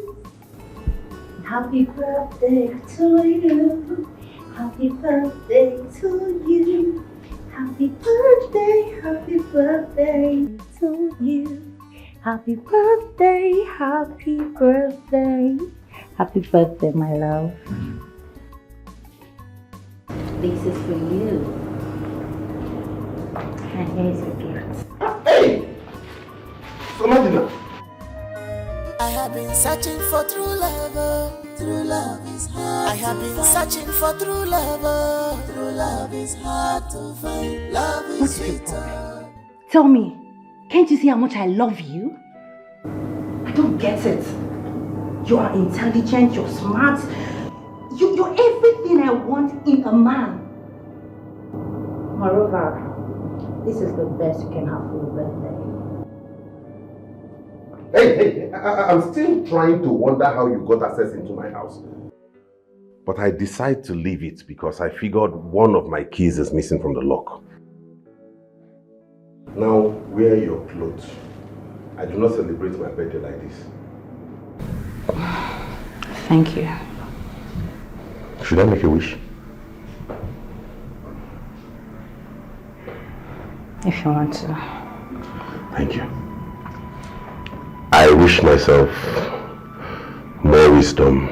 Speaker 10: Happy birthday to you. Happy birthday to you. Happy birthday to you. Happy birthday, happy birthday. Happy birthday, my love. This is for you. And here's your gift.
Speaker 7: Hey! Somadina.
Speaker 16: I have been searching for true love. True love is hard. I have been searching for true love. True love is hard to find. Love is sweeter.
Speaker 10: Tell me, can't you see how much I love you? I don't get it. You are intelligent, you're smart. You're everything I want in a man. Moreover, this is the best you can have for your birthday.
Speaker 7: Hey, I'm still trying to wonder how you got access into my house. But I decided to leave it because I figured one of my keys is missing from the lock. Now, wear your clothes. I do not celebrate my birthday like this.
Speaker 10: Thank you.
Speaker 7: Should I make a wish?
Speaker 10: If you want to.
Speaker 7: Thank you. I wish myself more wisdom,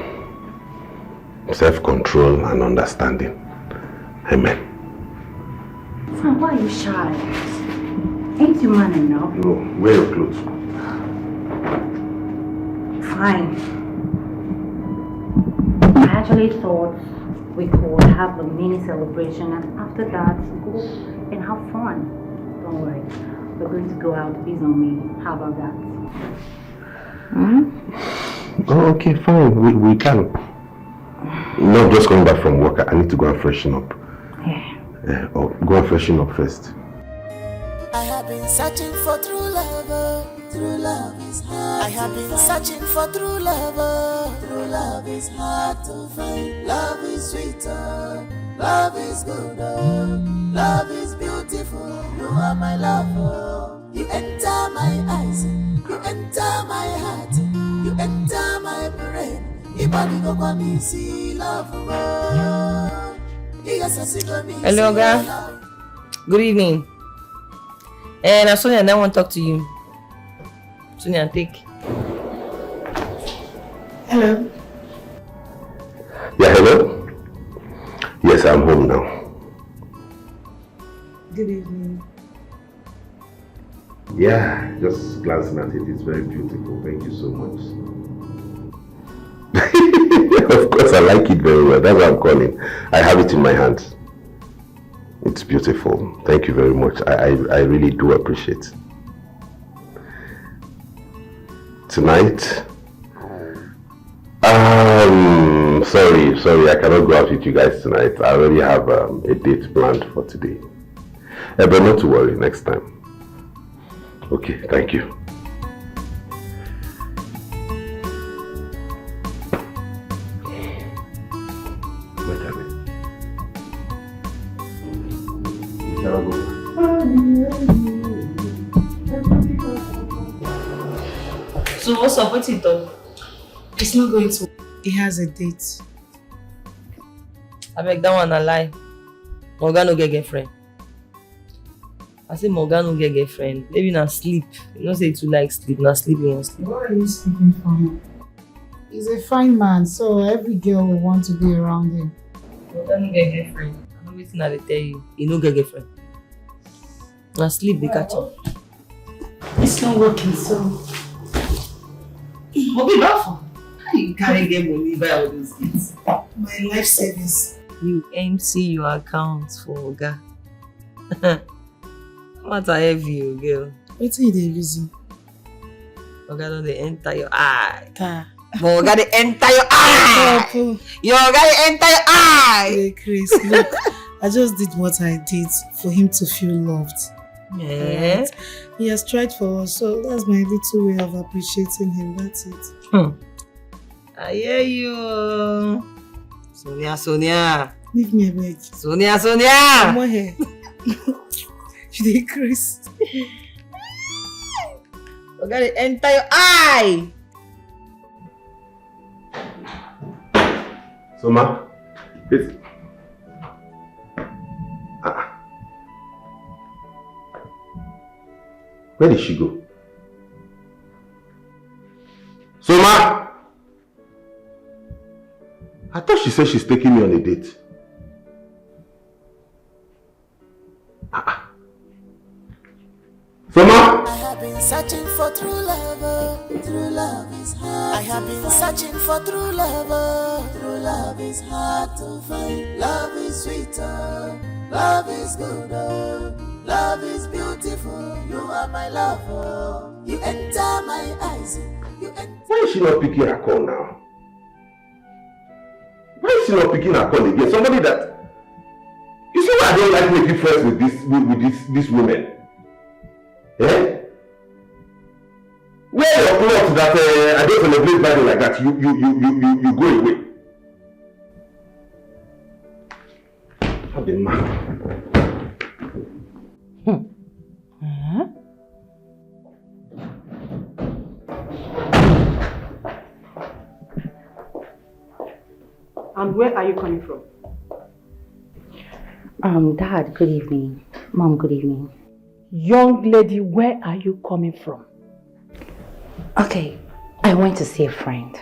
Speaker 7: self-control and understanding. Amen.
Speaker 10: Sam, why are you shy? Ain't you man enough?
Speaker 7: No, wear your clothes.
Speaker 10: Fine. I actually thought we could have a mini celebration and after that go and have fun. Don't worry. We're going to go out. Based on me. How about that?
Speaker 7: Oh, okay, fine. We can. No, I'm just coming back from work. I need to go and freshen up.
Speaker 10: Yeah.
Speaker 7: Go and freshen up first.
Speaker 16: I have been searching for true love. True love is hard. I have been searching for true love. True love is hard to find. Love is sweeter. Love is good. Love is beautiful. You are my lover. You enter my eyes. You enter my heart. You enter my brain. Ibadi go kwa mi see love.
Speaker 2: Hello, Oga. Good evening. And Sonia, I want to talk to you. Sonia, take.
Speaker 12: Hello.
Speaker 7: Yeah, hello? Yes, I'm home now.
Speaker 12: Good evening.
Speaker 7: Yeah, just glancing at it. It's very beautiful. Thank you so much. Of course, I like it very well. That's what I'm calling. I have it in my hands. It's beautiful. Thank you very much. I really do appreciate it. Tonight? Sorry, I cannot go out with you guys tonight. I already have a date planned for today. But not to worry, next time. Okay, thank you.
Speaker 2: So what's up? What's it up?
Speaker 8: It's not going to. He has a date.
Speaker 2: I beg that one a lie. Morgan no get girlfriend. I say Morgan no get girlfriend. Maybe na sleep. You don't say you like sleep. Na sleep you want sleep.
Speaker 8: What are you speaking for him? He's a fine man, so every girl will want to be around him.
Speaker 2: Morgan no get girlfriend. I know wetin I dey tell you. He no get girlfriend. Na sleep dey catch him.
Speaker 8: It's not working, so.
Speaker 2: Bobby, how you carry get money buy all those things?
Speaker 8: My life savings.
Speaker 2: You empty your account for Oga. What a heavy girl.
Speaker 8: What's the reason?
Speaker 2: Oga don't they enter your eye.
Speaker 8: Ta.
Speaker 2: But Oga they enter your eye. Your Oga they enter your eye.
Speaker 8: Hey Chris, look, I just did what I did for him to feel loved.
Speaker 2: Yeah.
Speaker 8: Right? He has tried for us, so that's my little way of appreciating him. That's it.
Speaker 2: I hear you. Sonia.
Speaker 8: Leave me a bit.
Speaker 2: Sonia.
Speaker 8: Come on here. You did Chris.
Speaker 2: Oga they enter your eye.
Speaker 4: So, ma, it's... Where did she go? So, ma, I thought she said she's taking me on a date. So, ma,
Speaker 16: I have been searching for true love. True love is hard. I have been searching for true love. True love is hard to find. Love is sweeter. Love is good. Love is beautiful. You are my lover. You enter my eyes. You enter.
Speaker 4: Why is she not picking her call now? Why is she not picking her call again? Somebody that... You see why I don't like making friends with this woman? Eh? Wear your clothes that I don't celebrate Bible like that. You go away. I've been mad.
Speaker 8: And where are you coming from?
Speaker 1: Dad, good evening. Mom, good evening.
Speaker 8: Young lady, where are you coming from?
Speaker 1: Okay, I went to see a friend.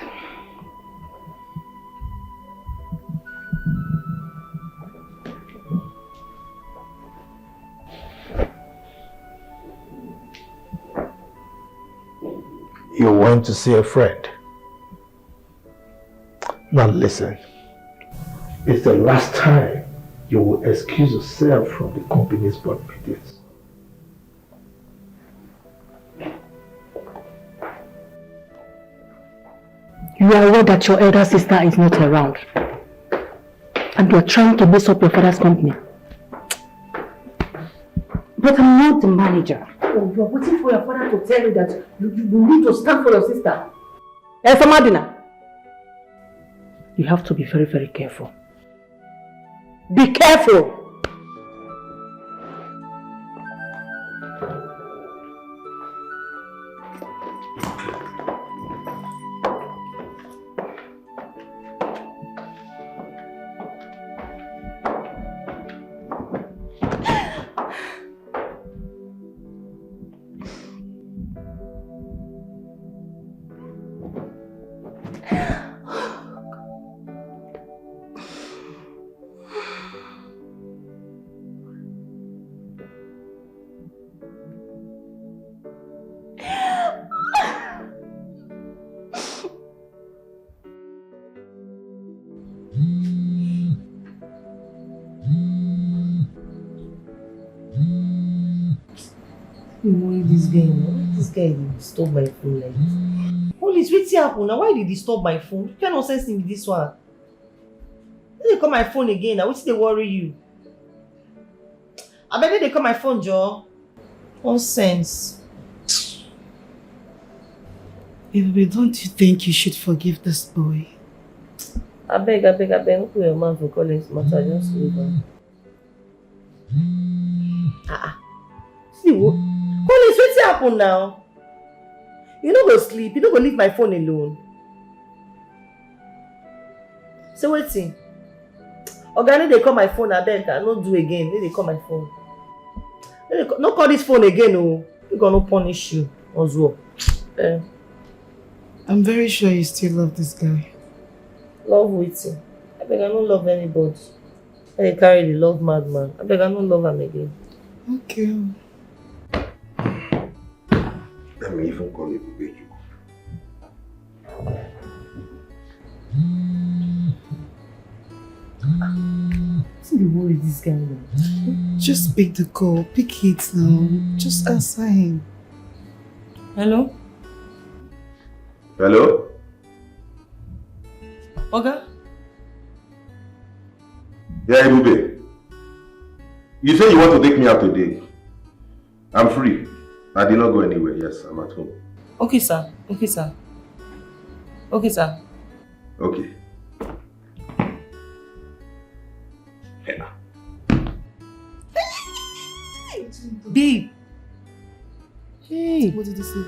Speaker 19: You went to see a friend? Now listen, it's the last time you will excuse yourself from the company's board meetings.
Speaker 8: You are aware that your elder sister is not around. And you are trying to mess up your father's company.
Speaker 1: But I'm not the manager.
Speaker 8: Oh, you are waiting for your father to tell you that you need to stand for your sister. Madina, you have to be very, very careful. Be careful!
Speaker 2: This guy stole my phone like this. Holy, what's happened now? Why did he stop my phone? You can't sense him with this one. They call my phone again now. What's they worry you? I bet they call my phone, Joe. Nonsense.
Speaker 8: Baby, don't you think you should forgive this boy?
Speaker 2: I beg. Don't put your man for calling this matter. Just leave him. See what? Holy, what's happened now? You don't go sleep. You don't go leave my phone alone. So waiting. Organic, they call my phone. I beg. I don't do again. They call my phone. Don't call this phone again. Oh, they're gonna punish you as well.
Speaker 8: I'm very sure you still love this guy.
Speaker 2: Love waiting. I beg. I don't love anybody. I carry the love madman. I beg. I don't love him again.
Speaker 8: Okay.
Speaker 4: Let me even call you baby.
Speaker 2: What's the worry this guy now?
Speaker 8: Just pick the call. Pick it now. Just answer him.
Speaker 2: Hello?
Speaker 4: Hello?
Speaker 2: Okay?
Speaker 4: Yeah, Ebube. You say you want to take me out today. I'm free. I did not go anywhere. Yes, I'm at home.
Speaker 2: Okay, sir. Okay, sir. Okay, sir.
Speaker 4: Okay.
Speaker 2: Babe.
Speaker 8: Hey. What did you say?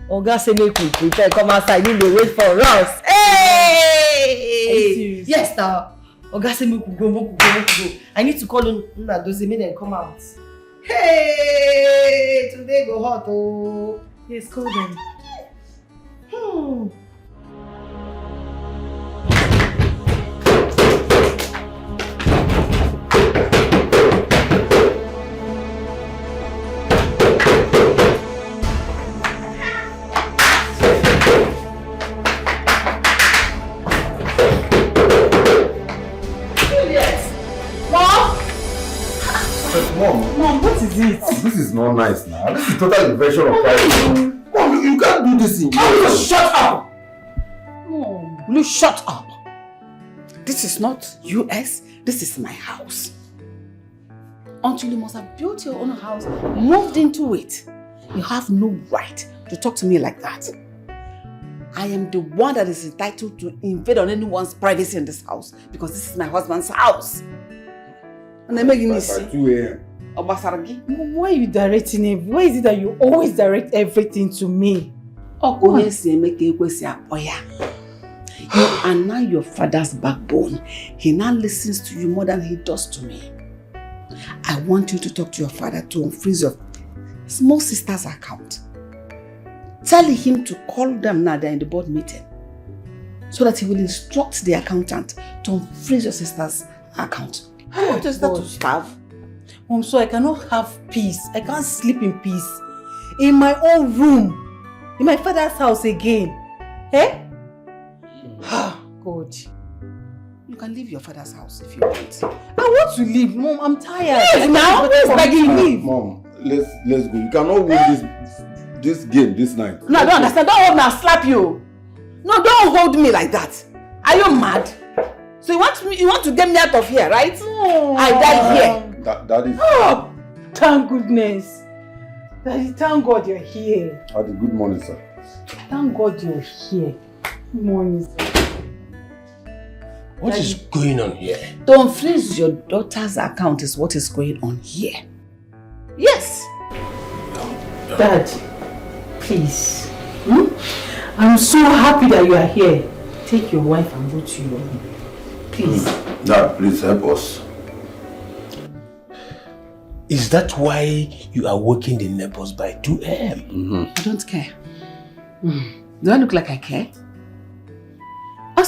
Speaker 2: Oga say make we prepare, come outside, need to wait for us. Hey! Yes, now. Oga say make we go. I need to call Nna Dozie, make them come out. Hey! Today go hot, oh.
Speaker 8: Yes, call them.
Speaker 21: Mom,
Speaker 8: what is it?
Speaker 21: This is not nice now. This is total inversion of privacy. Mom, you can't do this in here.
Speaker 9: Shut up! Mom, will you shut up? This is not US, this is my house. Until you must have built your own house, moved into it, you have no right to talk to me like that. I am the one that is entitled to invade on anyone's privacy in this house because this is my husband's house. And I'm making this.
Speaker 8: Why are you directing it? Why is it that you always direct everything to me?
Speaker 9: You are now your father's backbone. He now listens to you more than he does to me. I want you to talk to your father to unfreeze your small sister's account. Tell him to call them now, they're in the board meeting, so that he will instruct the accountant to unfreeze your sister's account. I want your sister to starve.
Speaker 8: Mom, so I cannot have peace. I can't sleep in peace. In my own room. In my father's house again. Eh? God.
Speaker 9: You can leave your father's house if you want.
Speaker 8: I want to leave, Mom. I'm tired.
Speaker 9: Yes, now? Let's begging leave.
Speaker 21: Mom, let's go. You cannot win this game this night.
Speaker 9: No, I don't understand. Don't hold me, I'll slap you. No, don't hold me like that. Are you mad? So you want to get me out of here, right?
Speaker 8: No.
Speaker 9: I died here.
Speaker 21: That is...
Speaker 8: Oh, thank goodness. Daddy, thank God you're here.
Speaker 21: Daddy, good morning, sir.
Speaker 8: Thank God you're here. Good morning, sir.
Speaker 13: What is going on here?
Speaker 9: Don't freeze your daughter's account is what is going on here. Yes.
Speaker 8: Dad, please. I'm so happy that you are here. Take your wife and go to your room. Please.
Speaker 21: Dad, please help us.
Speaker 13: Is that why you are waking the neighbors by 2 a.m.?
Speaker 9: I don't care. Do I look like I care? Do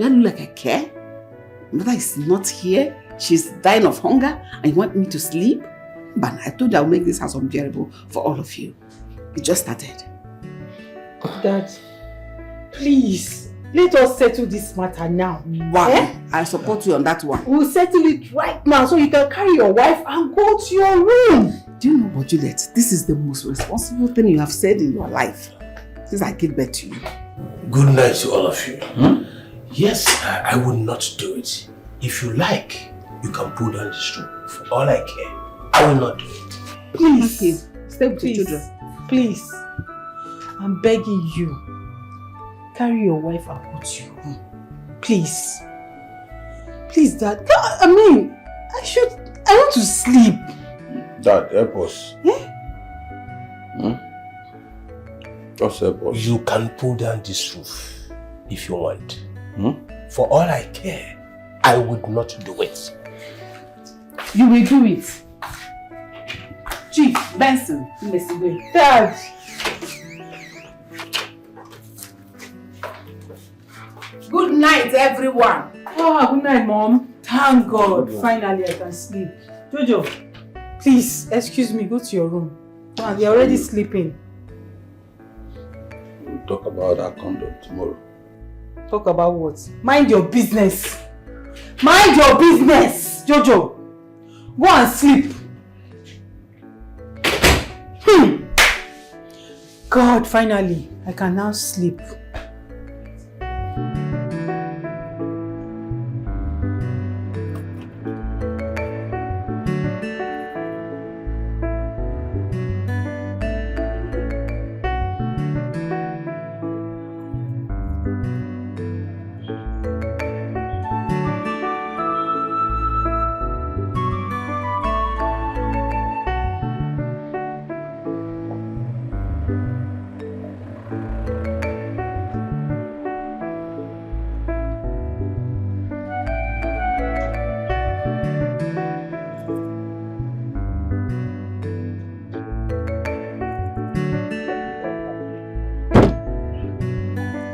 Speaker 9: I look like I care? Mother is not here. She's dying of hunger and you want me to sleep? But I told you I'll make this house unbearable for all of you. It just started.
Speaker 8: Dad, please. Let us settle this matter now.
Speaker 9: Wow. Eh? I support you on that one.
Speaker 8: We'll settle it right now so you can carry your wife and go to your room.
Speaker 9: Do you know what, Juliet? This is the most responsible thing you have said in your life since I gave birth to you.
Speaker 13: Good night to all of you. Yes, I will not do it. If you like, you can pull down the room. For all I care, I will not do it.
Speaker 8: Please.
Speaker 9: Okay. Stay with your children.
Speaker 8: Please. I'm begging you. Carry your wife and go to your room. Please. Please, Dad. I want to sleep.
Speaker 21: Dad, help us. Just help us.
Speaker 13: You can pull down this roof if you want. For all I care, I would not do it.
Speaker 9: You will do it. Chief Benson,
Speaker 8: Dad.
Speaker 9: Good night, everyone.
Speaker 8: Oh, good night, Mom. Thank God. Finally, I can sleep. Jojo, please, excuse me. Go to your room. You're already sleeping.
Speaker 21: We'll talk about our conduct tomorrow.
Speaker 8: Talk about what? Mind your business. Mind your business, Jojo. Go and sleep. God, finally, I can now sleep.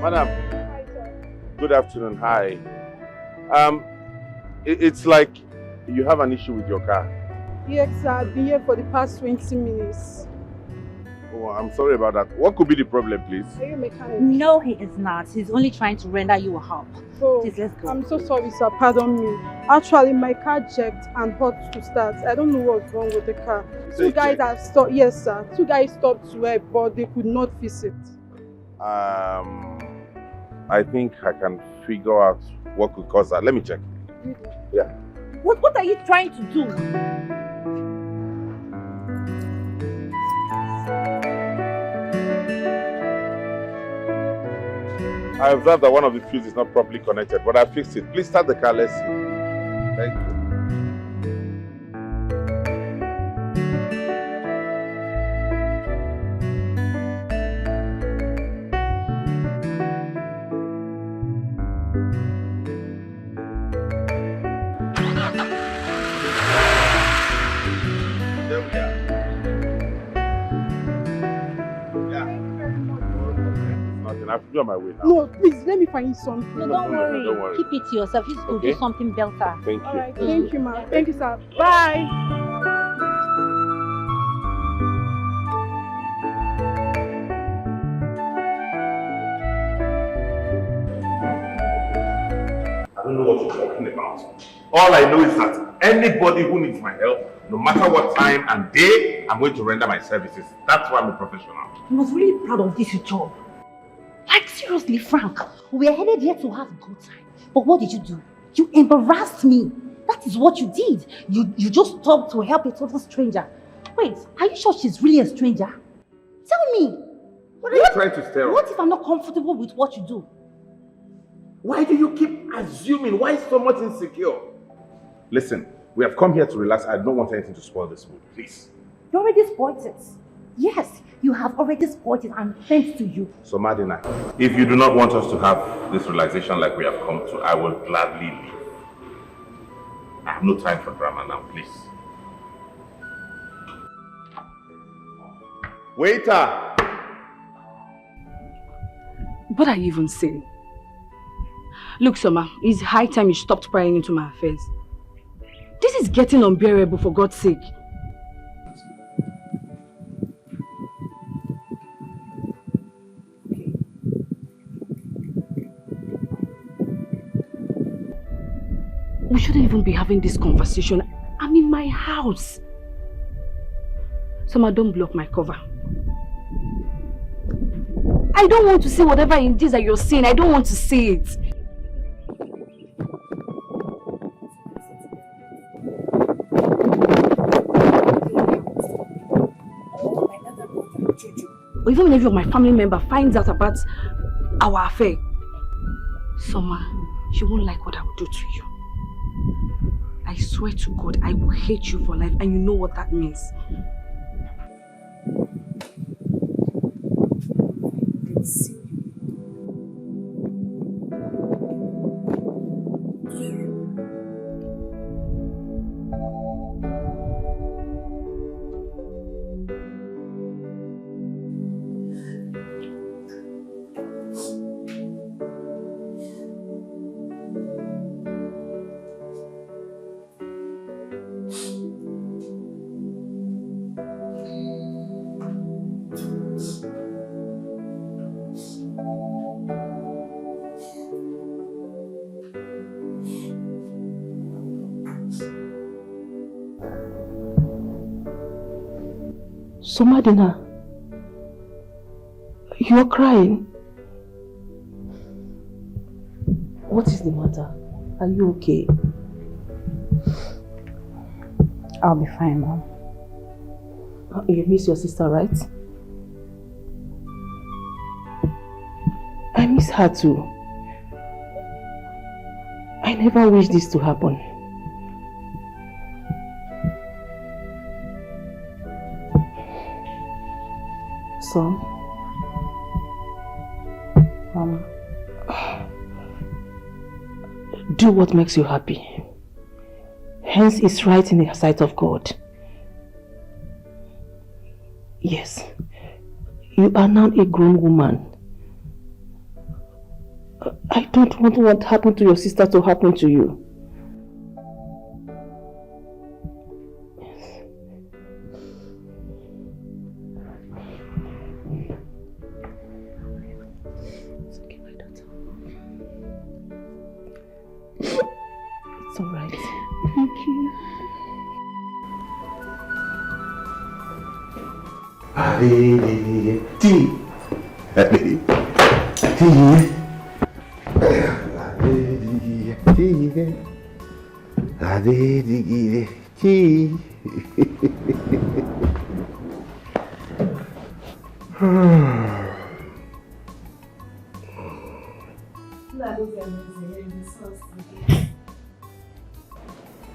Speaker 4: Madam. Good afternoon. Hi. It's like you have an issue with your car.
Speaker 14: Yes, sir. I've been here for the past 20 minutes.
Speaker 4: Oh, I'm sorry about that. What could be the problem, please?
Speaker 14: Are you a mechanic?
Speaker 10: No, he is not. He's only trying to render you a help.
Speaker 14: Oh,
Speaker 10: please, let's go.
Speaker 14: I'm so sorry, sir. Pardon me. Actually, my car jerked and hot to start. I don't know what's wrong with the car. Two guys have stopped. Yes, sir. Two guys stopped to help, but they could not fix it.
Speaker 4: I think I can figure out what could cause that. Let me check. Yeah.
Speaker 10: What are you trying to do?
Speaker 4: I observed that one of the fuses is not properly connected, but I fixed it. Please start the car. Let's see. Thank you. I have to be on my way now.
Speaker 14: No, please, let me find something.
Speaker 10: No, don't worry.
Speaker 4: Don't worry.
Speaker 10: Keep it to yourself. Just go do something better.
Speaker 4: Thank you.
Speaker 14: All right, thank you, ma'am. Thank you, sir. Bye.
Speaker 4: I don't know what you're talking about. All I know is that anybody who needs my help, no matter what time and day, I'm going to render my services. That's why I'm a professional.
Speaker 10: I was really proud of this job. Like seriously, Frank, we are headed here to have a good time. But what did you do? You embarrassed me. That is what you did. You just stopped to help a total stranger. Wait, are you sure she's really a stranger? Tell me.
Speaker 4: What are you trying to tell?
Speaker 10: What if I'm not comfortable with what you do?
Speaker 4: Why do you keep assuming? Why so much insecure? Listen, we have come here to relax. I don't want anything to spoil this mood. Please.
Speaker 10: You already spoiled it. Yes, you have already spoiled it, and thanks to you.
Speaker 4: So Madina, if you do not want us to have this relaxation like we have come to, I will gladly leave. I have no time for drama now, please. Waiter!
Speaker 12: What are you even saying? Look, Soma, it's high time you stopped prying into my affairs. This is getting unbearable, for God's sake. We shouldn't even be having this conversation. I'm in my house. Soma, don't block my cover. I don't want to see whatever it is that you're saying. I don't want to see it. Or even if any of my family member finds out about our affair, Soma, she won't like what I will do to you. I swear to God, I will hate you for life, and you know what that means. So Madina, you are crying. What is the matter? Are you okay?
Speaker 10: I'll be fine, Mom.
Speaker 12: You miss your sister, right? I miss her too. I never wish this to happen. Son, Mama, do what makes you happy. Hence, it's right in the sight of God. Yes, you are now a grown woman.
Speaker 9: I don't want what happened to your sister to happen to you. It's okay, my daughter. It's alright.
Speaker 10: Thank you.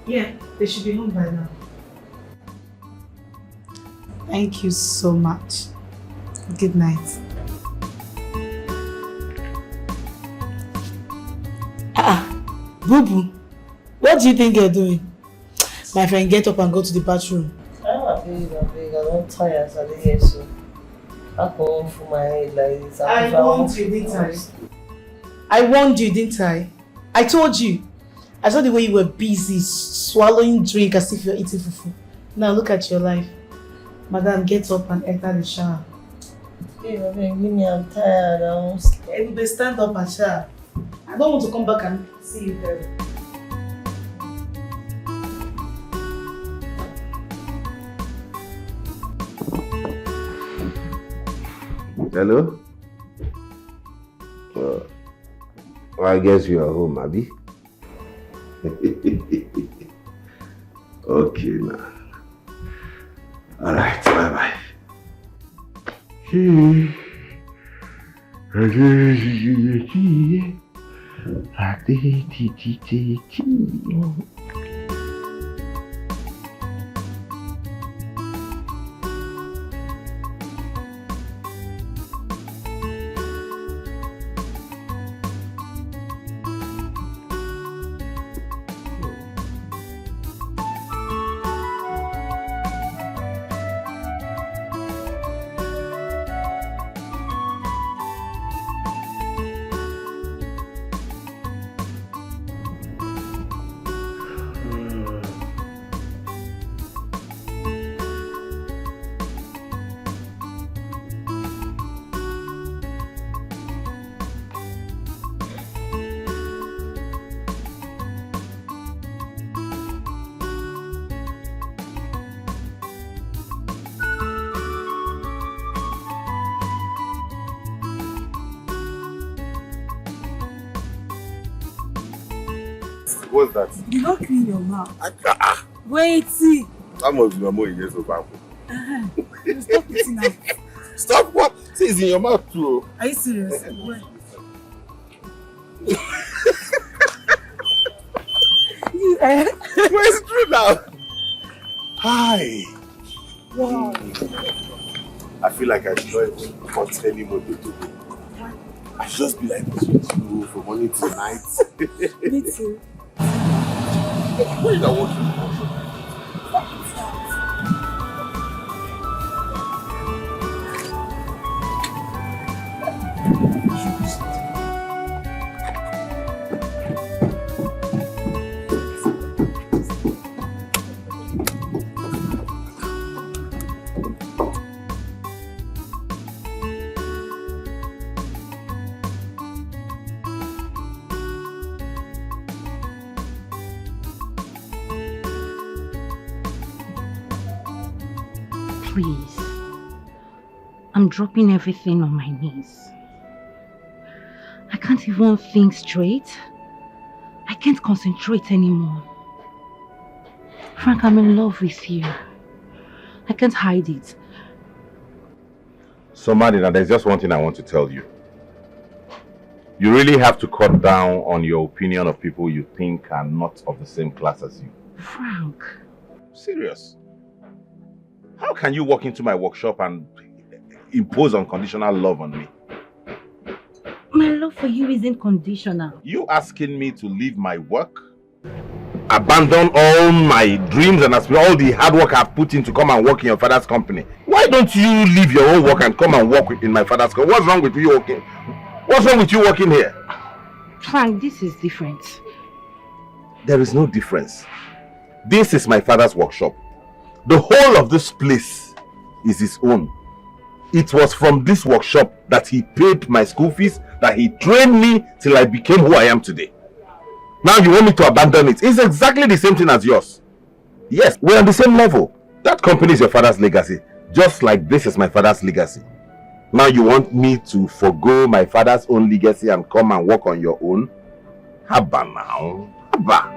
Speaker 8: Yeah, they should be home by now. Thank you so much. Good night. Boo Boo, what do you think you're doing? My friend, get up and go to the bathroom.
Speaker 2: I'm tired, so I go for my head like this.
Speaker 8: I warned you, didn't I? I warned you, didn't I? I told you. I saw the way you were busy swallowing drink as if you're eating fufu. Now look at your life. Madam, get up and enter the shower.
Speaker 2: I'm tired.
Speaker 8: Everybody stand up and shower. I don't want to come back and see you there.
Speaker 7: Hello? Well, I guess you are home, Abby. Okay, now. Alright, bye-bye. What's that?
Speaker 8: You don't clean your mouth. Wait, see.
Speaker 7: That must be my mom years of back.
Speaker 8: Stop eating now.
Speaker 7: Stop what? See, it's in your mouth too.
Speaker 8: Are you serious? Wait.
Speaker 7: Where's true now? Hi.
Speaker 8: Wow.
Speaker 7: I feel like I should not even cut any more to do. I should just be like this with you from morning till night.
Speaker 8: Me too.
Speaker 7: Why you not watching?
Speaker 10: Please. I'm dropping everything on my knees. I can't even think straight. I can't concentrate anymore. Frank, I'm in love with you. I can't hide it.
Speaker 4: So Madina, there's just one thing I want to tell you. You really have to cut down on your opinion of people you think are not of the same class as you.
Speaker 10: Frank.
Speaker 4: Serious. How can you walk into my workshop and impose unconditional love on me?
Speaker 10: My love for you isn't conditional.
Speaker 4: You asking me to leave my work? Abandon all my dreams and all the hard work I've put in to come and work in your father's company. Why don't you leave your own work and come and work in my father's company? What's wrong with you working? What's wrong with you working here?
Speaker 10: Frank, this is different.
Speaker 4: There is no difference. This is my father's workshop. The whole of this place is his own. It was from this workshop that he paid my school fees, that he trained me till I became who I am today. Now you want me to abandon it? It's exactly the same thing as yours. Yes, we're on the same level. That company is your father's legacy, just like this is my father's legacy. Now you want me to forgo my father's own legacy and come and work on your own? Haba now. Haba.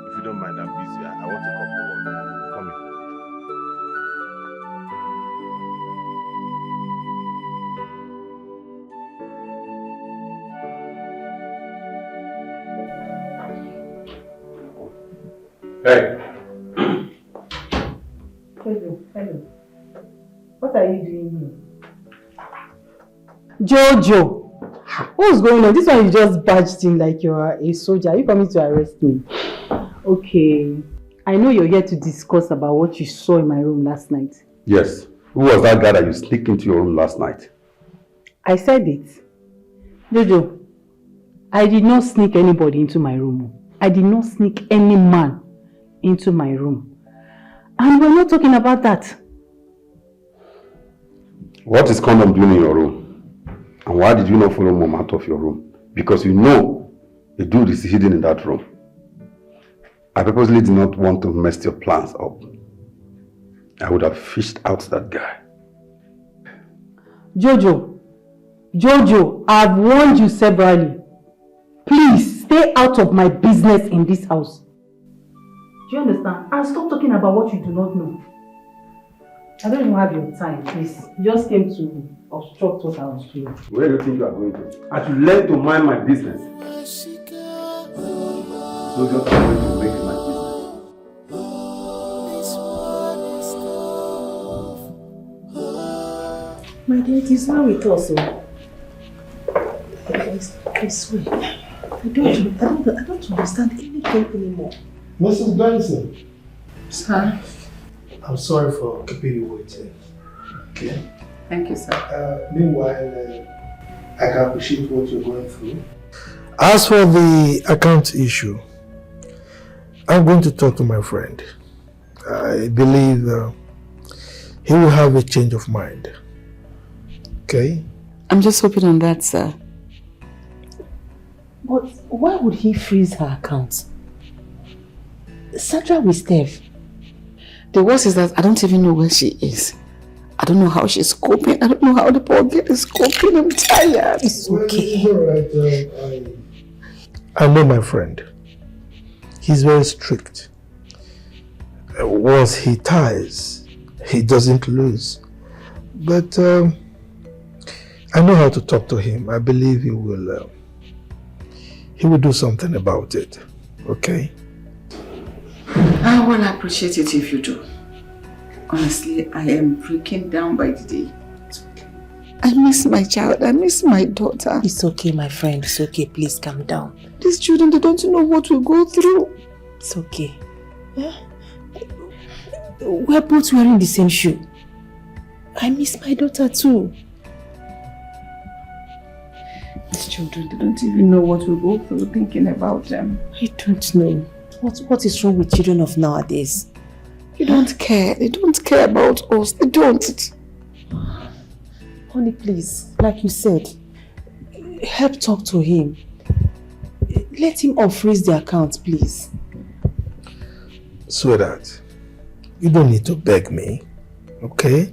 Speaker 4: If you don't mind, I'm busy. I want to come forward. Come in.
Speaker 13: Hey.
Speaker 18: Hello. What are you doing here? Jojo! What's going on? This one you just barged in like you're a soldier. Are you coming to arrest me? Okay. I know you're here to discuss about what you saw in my room last night.
Speaker 21: Yes. Who was that guy that you sneaked into your room last night?
Speaker 18: I said it. Jojo, I did not sneak anybody into my room. I did not sneak any man into my room. And we're not talking about that.
Speaker 21: What is Condom doing in your room? And why did you not follow Mom out of your room? Because you know the dude is hidden in that room. I purposely did not want to mess your plans up. I would have fished out that guy.
Speaker 18: Jojo, I've warned you severally. Please stay out of my business in this house. Do you understand? And stop talking about what you do not know. I don't even have your time, please. You just came to obstruct what I was doing.
Speaker 21: Where do you think you are going to? I should learn to mind my business. So just I'm going to make it my business.
Speaker 12: My dear, it is not with us. I swear. I don't understand anything anymore.
Speaker 19: Mrs. Benson.
Speaker 12: Sir?
Speaker 19: I'm sorry for keeping you waiting. Okay?
Speaker 9: Thank you, sir.
Speaker 19: Meanwhile, I can appreciate what you're going through. As for the account issue, I'm going to talk to my friend. I believe he will have a change of mind. Okay?
Speaker 9: I'm just hoping on that, sir.
Speaker 12: But why would he freeze her account? Sandra with Steph.
Speaker 9: The worst is that I don't even know where she is. I don't know how she's coping. I don't know how the poor girl is coping. I'm tired.
Speaker 12: It's okay.
Speaker 19: Well, it's all right. I know my friend. He's very strict. Once he ties, he doesn't lose. But I know how to talk to him. I believe he will do something about it. Okay?
Speaker 9: I will appreciate it if you do. Honestly, I am breaking down by the day. It's okay. I miss my child. I miss my daughter.
Speaker 12: It's okay, my friend. It's okay. Please calm down.
Speaker 9: These children, they don't know what we go through.
Speaker 12: It's okay. Yeah? We're both wearing the same shoe. I miss my daughter too.
Speaker 9: These children, they don't even know what we go through thinking about them.
Speaker 12: I don't know. What is wrong with children of nowadays?
Speaker 9: They don't care. They don't care about us. They don't.
Speaker 12: Honey, please, like you said, help talk to him. Let him unfreeze the account, please.
Speaker 19: Sweetheart, you don't need to beg me, okay?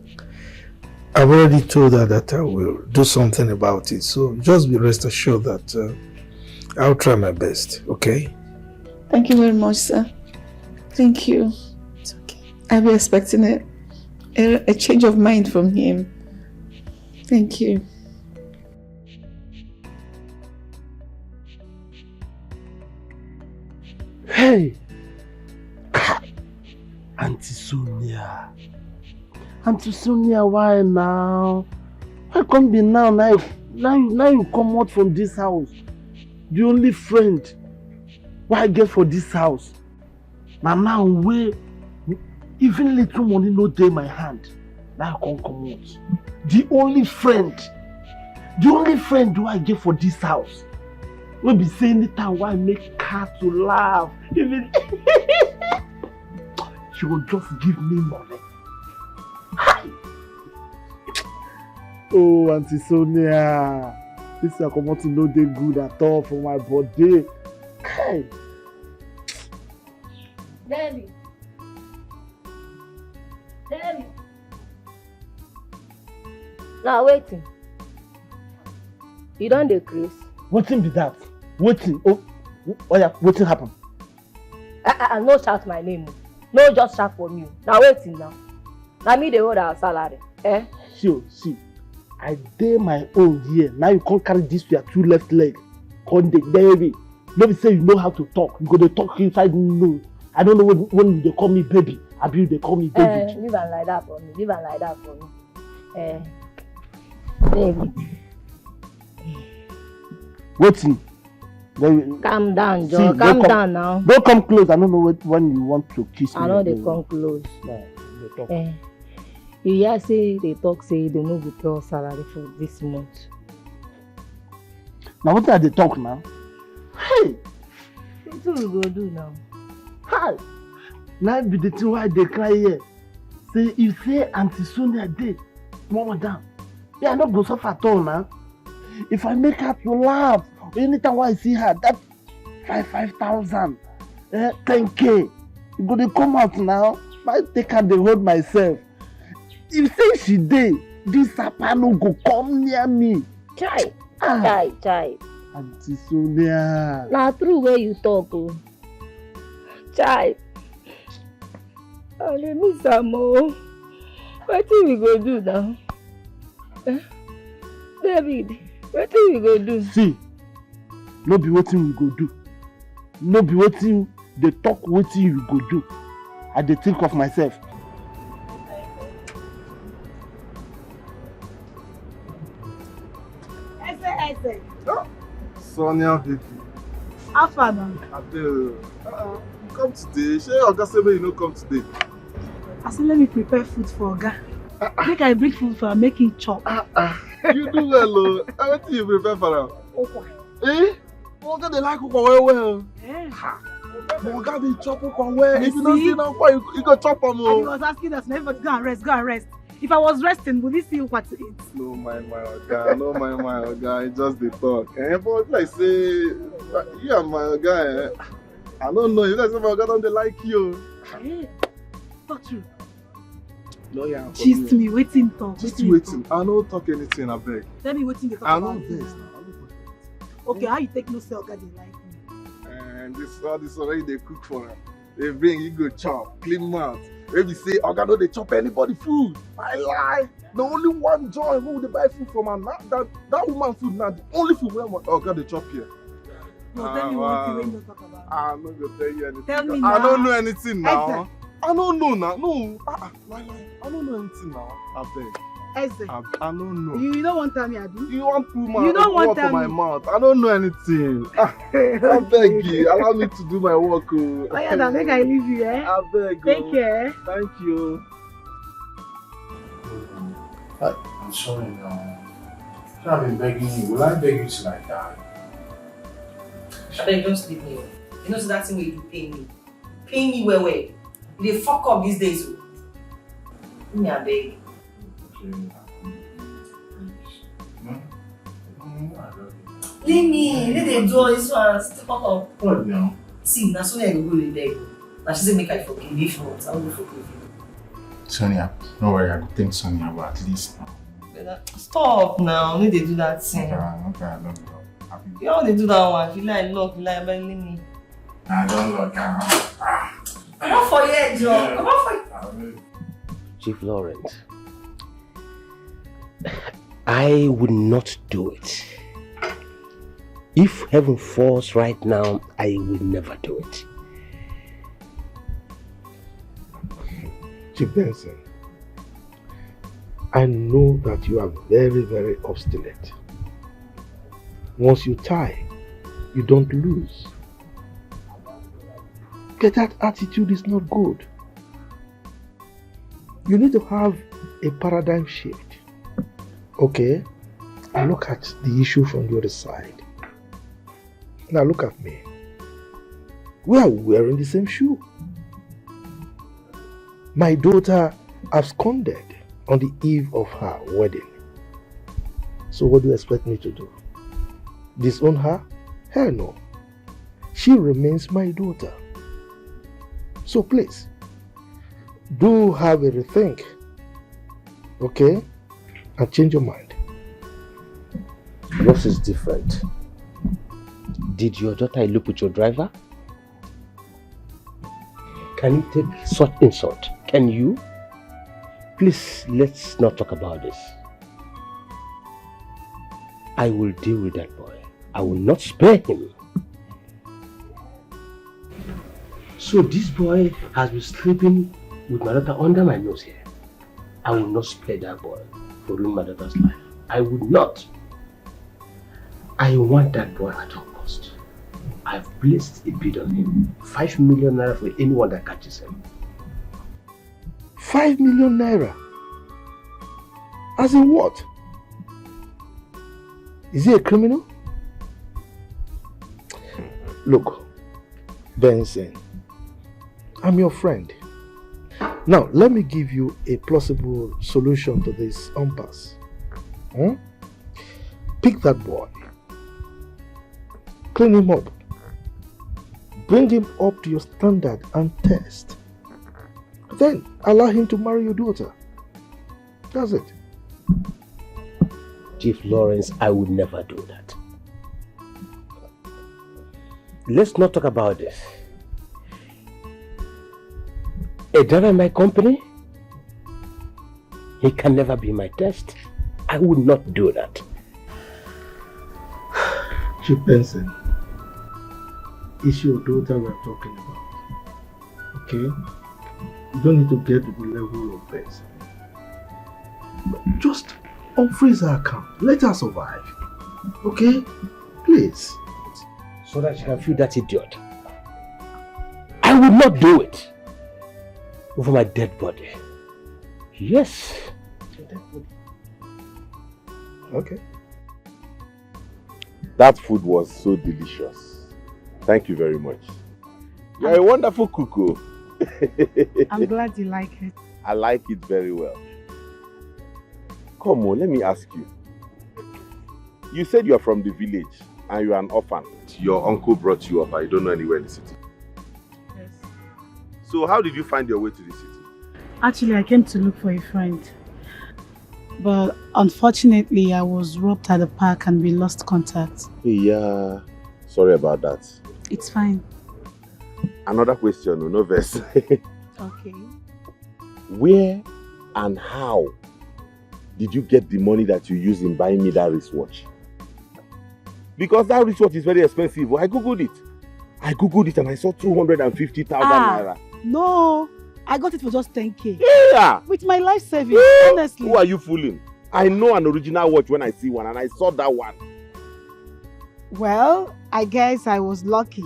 Speaker 19: I've already told her that I will do something about it, so just be rest assured that I'll try my best, okay?
Speaker 9: Thank you very much, sir. Thank you.
Speaker 12: It's okay.
Speaker 9: I'll be expecting a change of mind from him. Thank you.
Speaker 7: Hey! Auntie Sonia. Auntie Sonia, why now? Why come be now? Now you come out from this house.
Speaker 6: The only friend what I get for this house. Now where even little money no dey my hand. Now I can't come out. The only friend do I get for this house. Will be saying anytime why I make her to laugh. Even she will just give me money. Oh, Auntie Sonia, this Akomoti no dey good at all for my body. Hey.
Speaker 15: Daddy. Now waiting. You don't decrease.
Speaker 6: Wetin be that? Wetin? Oh yeah, wetin happen?
Speaker 15: No shout my name. No just shout for me. Now waiting now. Now me dey hold our salary. Eh?
Speaker 6: See, I dey my own here. Now you can't carry this with your two left leg. Come dey baby. No be say you know how to talk. You go dey talk inside no. I don't know when they call me baby. Abi they call me baby.
Speaker 15: Leave am like that for me. Baby.
Speaker 6: Wetin?
Speaker 15: Calm down, Joe. Calm down now.
Speaker 6: Don't come close. I don't know when you want to kiss me.
Speaker 15: I know they come close.
Speaker 6: No, they talk.
Speaker 15: You hear say they talk say they no go pay us salary for this month.
Speaker 6: Now what are they talk now? Hey!
Speaker 15: What we go do now?
Speaker 6: Hi! Now be the thing why they cry here. Say if say Auntie Sonia dey, mama down. Yeah, I not go suffer at all now. If I make her to laugh, anytime I see her, that 5,000, 10K, you go to come out now. I take her to hold myself. If say she dey, this sapa no go come near me.
Speaker 15: Chai.
Speaker 6: Auntie Sonia.
Speaker 15: Na true way you talk, oh. Chai. I dey miss am oh. Wetin we go do now? David, wetin we go do?
Speaker 6: See, no be wetin we go do. No be wetin dey talk wetin you go do. I dey think of myself.
Speaker 14: Ese.
Speaker 3: Sonia, baby.
Speaker 14: How far now?
Speaker 3: Adele, you come today. Shey Oga say make you no come today.
Speaker 14: I said let me prepare food for Oga. Make I bring food for her, make him chop.
Speaker 3: You do well, oh. Everything you prepare for her. Eh? Oga dey like ukwa well. Oga dey chop ukwa well. If you don't see now, you go chop am oh.
Speaker 14: And he was asking us, everybody go and rest. If I was resting, would he see what to eat?
Speaker 3: No mind my Oga, I just dey talk. But like say, you and my Oga, I don't know. You guys say my Oga don't dey like you.
Speaker 14: Talk true.
Speaker 3: No, yeah.
Speaker 14: Gist me, waiting talk.
Speaker 3: Just waiting. I don't talk anything, I beg.
Speaker 14: Tell me waiting they talk about. Okay, how you take no say Oga dey like me?
Speaker 3: And all this already they cook for her. They bring you go chop, clean mouth. If you say Oga no dey chop anybody food, I lie. The only one joy who they buy food from her. That woman food now the only food where Oga dey chop here.
Speaker 14: No, tell me one thing when you talk about.
Speaker 3: I'm not gonna tell you anything.
Speaker 14: Tell me
Speaker 3: now.
Speaker 14: now.
Speaker 3: I don't know anything now. I don't know now. No, lie. I don't know anything now. I beg.
Speaker 14: Eze.
Speaker 3: I don't know.
Speaker 14: You don't want to tell me, Adu?
Speaker 3: You want to my
Speaker 14: you don't want
Speaker 3: work
Speaker 14: tell
Speaker 3: on my
Speaker 14: me.
Speaker 3: mouth. I don't know anything. I beg you. Allow me to do my work. Oh
Speaker 14: yeah, now make I leave you, eh?
Speaker 3: I beg.
Speaker 14: Take care.
Speaker 3: Thank you.
Speaker 20: I'm sorry now. I've been begging you. Will I beg you till I die?
Speaker 2: I beg, don't sleep me. You know, so that's the way you pay me. Pay me well. You dey fuck up these days. Me, I beg. Leave me. Let them do all this one. Step up.
Speaker 20: What now?
Speaker 2: See, now Sonia will go to beg. Now she say make I forgive you. If not, I will forgive you.
Speaker 20: Sonia, don't worry. I will think Sonia, but at least now.
Speaker 2: Stop now. No, they do that thing.
Speaker 20: Okay, I love you.
Speaker 2: You know they do that one. If you like luck, you like leave me.
Speaker 20: I don't look now.
Speaker 2: Come on for you, Joe. Come on for you.
Speaker 13: Chief Lawrence, I would not do it. If heaven falls right now, I will never do it.
Speaker 6: Chief Benson, I know that you are very, very obstinate. Once you tie,
Speaker 19: you don't lose. Get that attitude is not good. You need to have a paradigm shift. Okay? And look at the issue from the other side. Now look at me. We are wearing the same shoe. My daughter absconded on the eve of her wedding. So what do you expect me to do? Disown her? Hell no. She remains my daughter. So please, do have a rethink. Okay? And change your mind.
Speaker 13: Yours is different. Did your daughter elope with your driver? Can you take such insult? Can you? Please, let's not talk about this. I will deal with that boy. I will not spare him. So this boy has been sleeping with my daughter under my nose here. I will not spare that boy for ruining my daughter's life. I would not. I want that boy at all cost. I've placed a bid on him. 5 million naira for anyone that catches him.
Speaker 19: 5 million naira? As in what? Is he a criminal? Look, Benson, I'm your friend. Now, let me give you a plausible solution to this impasse. Pick that boy. Clean him up. Bring him up to your standard and test. Then allow him to marry your daughter. That's it.
Speaker 13: Chief Lawrence, I would never do that. Let's not talk about this. A driver in my company, he can never be my test. I would not do that.
Speaker 19: Chief Benson, it's your daughter we're talking about. Okay? You don't need to get to the level of Benson. Just unfreeze her account. Let her survive. Okay? Please.
Speaker 13: So that she can feel that idiot. I would not do it over my dead body. Yes.
Speaker 19: Your dead body. Okay.
Speaker 7: That food was so delicious. Thank you very much. You're a wonderful cook.
Speaker 8: I'm glad you like it.
Speaker 7: I like it very well. Come on, let me ask you. You said you're from the village and you're an orphan. Your uncle brought you up and you don't know anywhere in the city.
Speaker 8: Yes.
Speaker 7: So how did you find your way to the city?
Speaker 8: Actually, I came to look for a friend. But unfortunately, I was robbed at the park and we lost contact.
Speaker 7: Yeah, sorry about that.
Speaker 8: It's fine.
Speaker 7: Another question, no verse.
Speaker 8: Okay.
Speaker 7: Where and how did you get the money that you used in buying me that wristwatch? Because that wristwatch is very expensive. I googled it and I saw 250,000 naira.
Speaker 8: No, I got it for just 10k.
Speaker 7: Yeah!
Speaker 8: With my life savings, honestly.
Speaker 7: Who are you fooling? I know an original watch when I see one and I saw that one.
Speaker 8: Well, I guess I was lucky.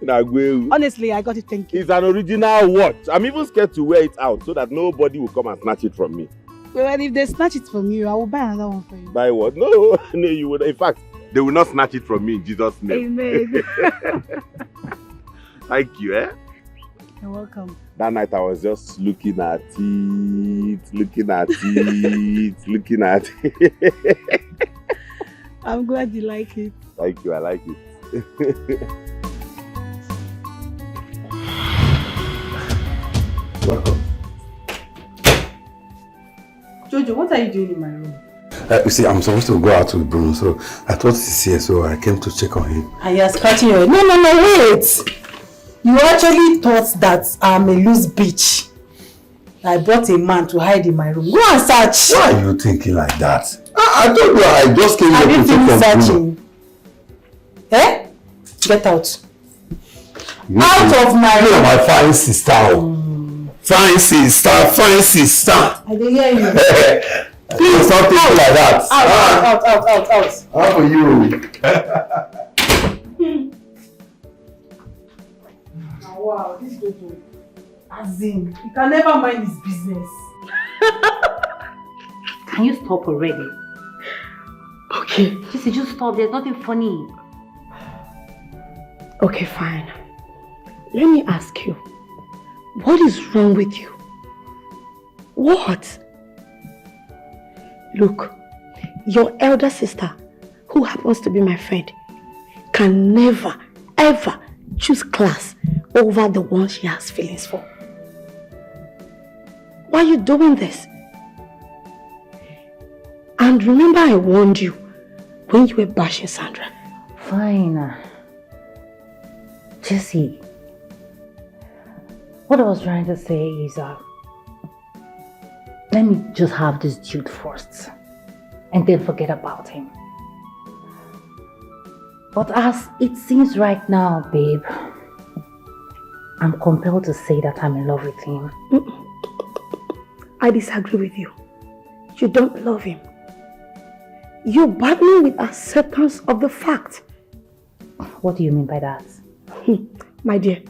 Speaker 8: Honestly, I got it 10k.
Speaker 7: It's an original watch. I'm even scared to wear it out so that nobody will come and snatch it from me.
Speaker 8: Well, if they snatch it from you, I will buy another one for you.
Speaker 7: Buy what? No, you would. In fact, they will not snatch it from me in Jesus' name.
Speaker 8: Amen.
Speaker 7: Thank you, eh?
Speaker 8: You're welcome.
Speaker 7: That night I was just looking at it, looking at it.
Speaker 8: I'm glad you like it.
Speaker 7: Thank you, I like it.
Speaker 21: Welcome.
Speaker 18: Jojo, what are you doing in my room?
Speaker 21: You see, I'm supposed to go out to Bruno, so I thought he's here, so I came to check on him.
Speaker 18: And you're scratching your head. No, wait! You actually thought that I'm a loose bitch. I brought a man to hide in my room. Go and search!
Speaker 21: Why are you thinking like that? I told you I just came here to
Speaker 18: check
Speaker 21: on Bruno.
Speaker 18: Eh? Get out. Out of my room!
Speaker 21: You are my fine sister. Fine sister.
Speaker 18: I didn't hear you.
Speaker 21: Please stop thinking like that.
Speaker 18: Out.
Speaker 21: How for you?
Speaker 8: Wow, this Jojo. As in, he can never mind his business.
Speaker 10: Can you stop already?
Speaker 12: Okay.
Speaker 10: Just stop. There's nothing funny.
Speaker 12: Okay, fine. Let me ask you, what is wrong with you? What? Look, your elder sister, who happens to be my friend, can never, ever choose class over the one she has feelings for. Why are you doing this? And remember I warned you when you were bashing Sandra.
Speaker 10: Fine. Jessie, what I was trying to say is let me just have this dude first and then forget about him. But as it seems right now, babe, I'm compelled to say that I'm in love with him.
Speaker 12: I disagree with you. You don't love him. You're battling with acceptance of the fact.
Speaker 10: What do you mean by that?
Speaker 12: My dear,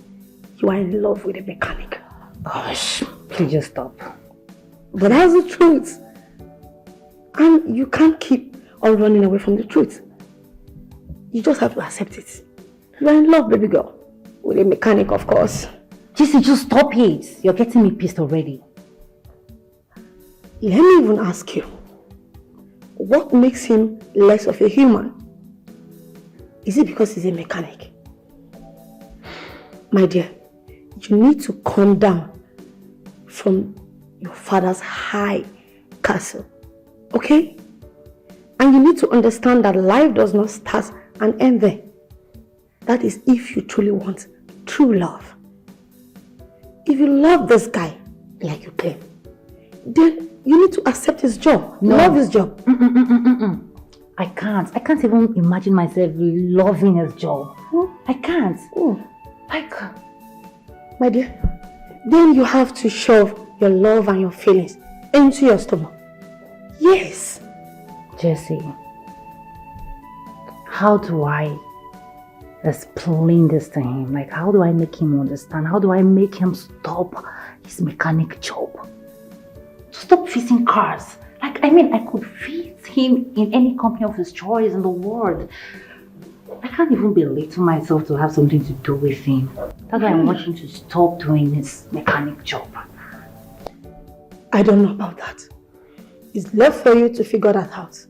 Speaker 12: you are in love with a mechanic.
Speaker 10: Gosh, please just stop.
Speaker 12: But that's the truth. And you can't keep on running away from the truth. You just have to accept it. You are in love, baby girl. With a mechanic, of course.
Speaker 10: Jessie, just stop it. You're getting me pissed already.
Speaker 12: Let me even ask you, what makes him less of a human? Is it because he's a mechanic? My dear, you need to calm down from your father's high castle, okay? And you need to understand that life does not start and end there. That is if you truly want true love. If you love this guy like you claim, then you need to accept his job, love his job.
Speaker 10: I can't even imagine myself loving his job. I can't.
Speaker 12: My dear, then you have to shove your love and your feelings into your stomach. Yes.
Speaker 10: Jessie, how do I explain this to him? Like, how do I make him understand? How do I make him stop his mechanic job? Stop fixing cars. Like, I mean, I could fit him in any company of his choice in the world. I can't even belittle myself to have something to do with him. That's why I want him to stop doing his mechanic job.
Speaker 12: I don't know about that. It's left for you to figure that out.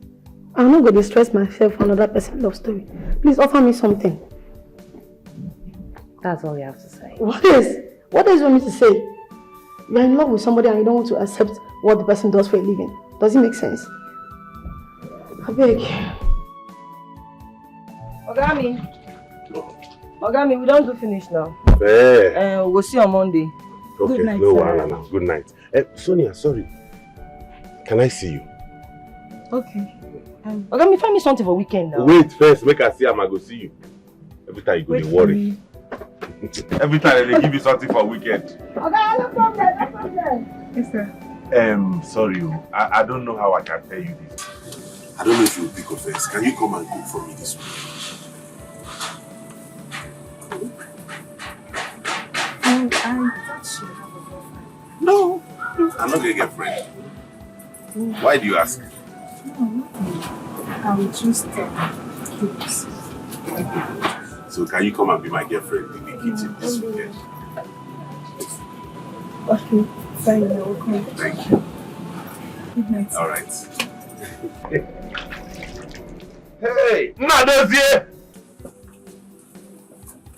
Speaker 12: I'm not going to stress myself for another person's love story. Please offer me something.
Speaker 10: That's all you have to say.
Speaker 12: What is? What else do you want me to say? You're in love with somebody and you don't want to accept what the person does for a living. Does it make sense? I beg.
Speaker 2: Ogami, we don't do finish now.
Speaker 7: Hey.
Speaker 2: We'll see on Monday.
Speaker 7: Okay,
Speaker 2: Good night,
Speaker 7: no
Speaker 2: sir.
Speaker 7: wahala now. Good night. Sonia, sorry. Can I see you?
Speaker 2: Okay. Ogami, find me something for weekend now.
Speaker 7: Wait first, make I see him, I go see you. Every time you go, they worry. Every time they give you something for weekend.
Speaker 2: Okay, no problem, no problem. Yes, sir.
Speaker 7: Sorry, I don't know how I can tell you this. I don't know if you'll pick up first. Can you come and cook for me this week?
Speaker 14: I thought you have a girlfriend.
Speaker 7: No, I'm not gonna get friend. Why do you ask?
Speaker 14: No, nothing. I will just keep.
Speaker 7: So can you come and be my girlfriend in the kitchen this weekend?
Speaker 14: Okay, fine, I will come.
Speaker 7: Thank you.
Speaker 14: Good night.
Speaker 7: All right. Hey, Nadozie!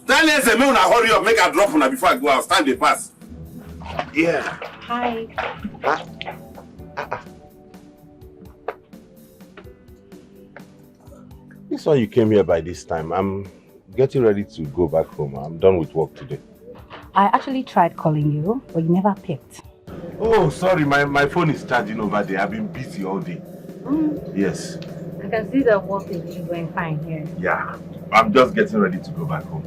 Speaker 7: Tell us a minute, hurry up, make a drop on her before I go out. Time they pass. Yeah.
Speaker 10: Hi.
Speaker 7: This one you came here by this time. I'm getting ready to go back home. I'm done with work today.
Speaker 10: I actually tried calling you, but you never picked.
Speaker 7: Oh, sorry, my phone is charging over there. I've been busy all day. Yes.
Speaker 10: I can see that work is going fine here.
Speaker 7: Yeah. I'm just getting ready to go back home.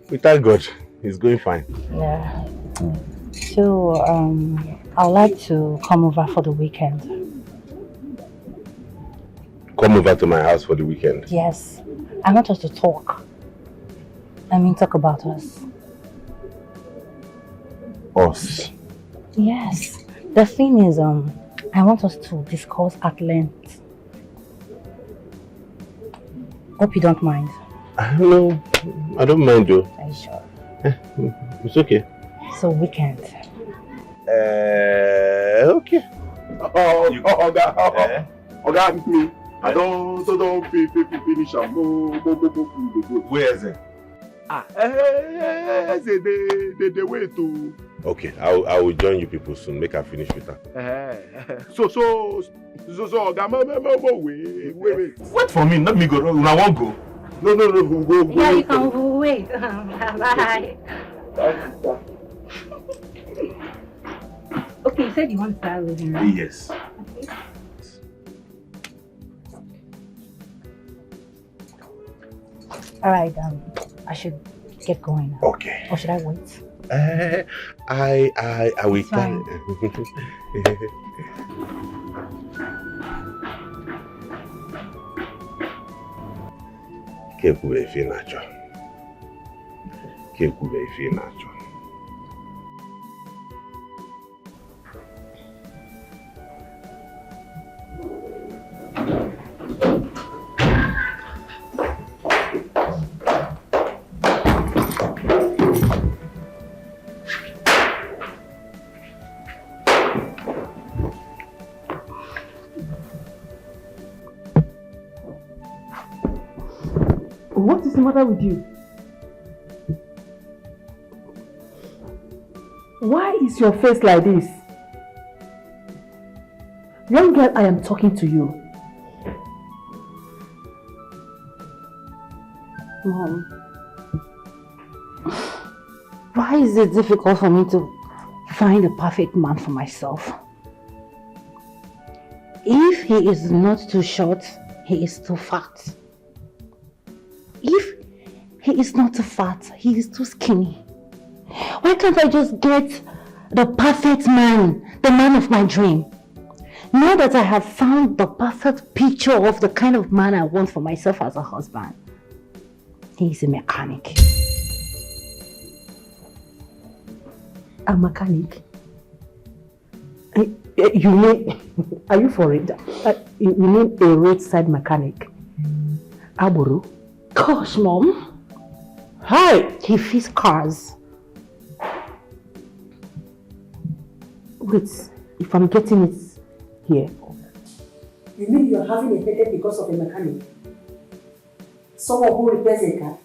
Speaker 7: We thank God. It's going fine.
Speaker 10: Yeah. So, I'd like to come over for the weekend.
Speaker 7: Come over to my house for the weekend.
Speaker 10: Yes. I want us to talk. I mean, talk about us.
Speaker 7: us?
Speaker 10: Yes. The thing is, I want us to discuss at length. Hope you don't mind.
Speaker 7: No, I don't mind though.
Speaker 10: Are you sure?
Speaker 7: It's okay.
Speaker 10: So weekend.
Speaker 7: Okay.
Speaker 6: Okay, me. I don't finish.
Speaker 7: Where is it?
Speaker 6: The way to.
Speaker 7: Okay, I will join you people soon. Make her finish with her.
Speaker 6: So, wait.
Speaker 7: Wait for me, let me go. I won't go.
Speaker 6: No, go.
Speaker 10: Yeah, you can wait. Bye. Okay, you said you want to start living, right?
Speaker 7: Yes.
Speaker 10: Okay. Alright, I should get going now.
Speaker 7: Okay.
Speaker 10: Or should I wait?
Speaker 7: I will.
Speaker 10: Fine.
Speaker 7: Kekube ife nacho. Kekube ife nacho.
Speaker 8: What is the matter with you? Why is your face like this? Young girl, I am talking to you.
Speaker 10: Mom, why is it difficult for me to find a perfect man for myself? If he is not too short, he is too fat. If he is not too fat, he is too skinny. Why can't I just get the perfect man, the man of my dream? Now that I have found the perfect picture of the kind of man I want for myself as a husband, he is a mechanic.
Speaker 8: A mechanic? You mean, are you for it? You mean a roadside mechanic? Aburu?
Speaker 10: Gosh, Mom. Hi. He fixes cars.
Speaker 8: Wait, if I'm getting it here. You mean you're having a headache because of a mechanic? Someone who repairs a car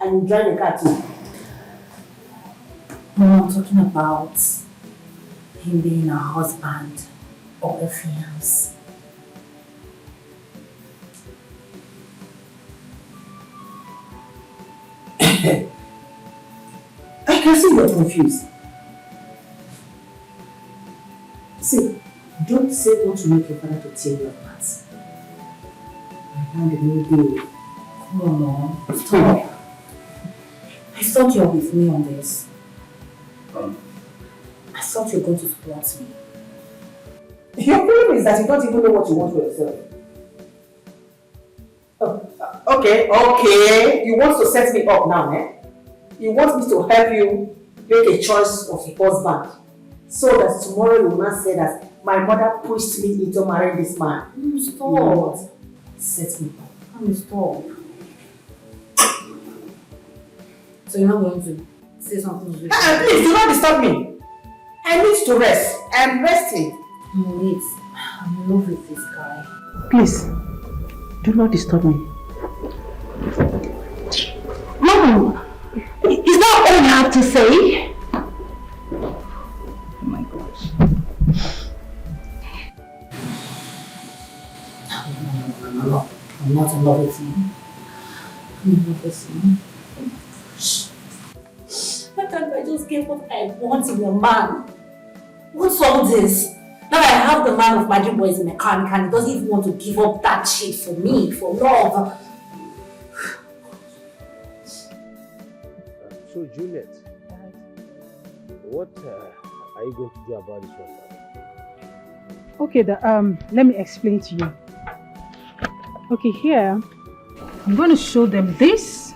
Speaker 8: and you drive a car too?
Speaker 1: No, I'm talking about him being a husband or a fiancé.
Speaker 8: I can see you're confused. See, don't say what to make your father to tear you apart. I found a new deal.
Speaker 1: Come on, Mom. Stop. I thought you were with me on this. I thought you were going to support me.
Speaker 8: Your problem is that you don't even know what you want for yourself. Okay. You want to set me up now, eh? You want me to help you make a choice of a husband so that tomorrow you will not say that my mother pushed me into marrying this man.
Speaker 1: Stop.
Speaker 8: Set me up.
Speaker 1: Stop. So you're not going to say something?
Speaker 8: Please do not disturb me. I need to rest. I am resting.
Speaker 1: Wait, I'm in love with this guy.
Speaker 8: Please, do not disturb me.
Speaker 10: Mom, is that all you have to say? Oh my gosh.
Speaker 1: I'm not in love with you. I'm in love with you. Why can't I just get what I want in a man? What's all this? Now I have the man of my dream boy is a mechanic and he doesn't even want to give up that shit for me, for love.
Speaker 13: So Juliet, what are you going to do about this one?
Speaker 8: Okay, let me explain to you. Okay, here, I'm going to show them this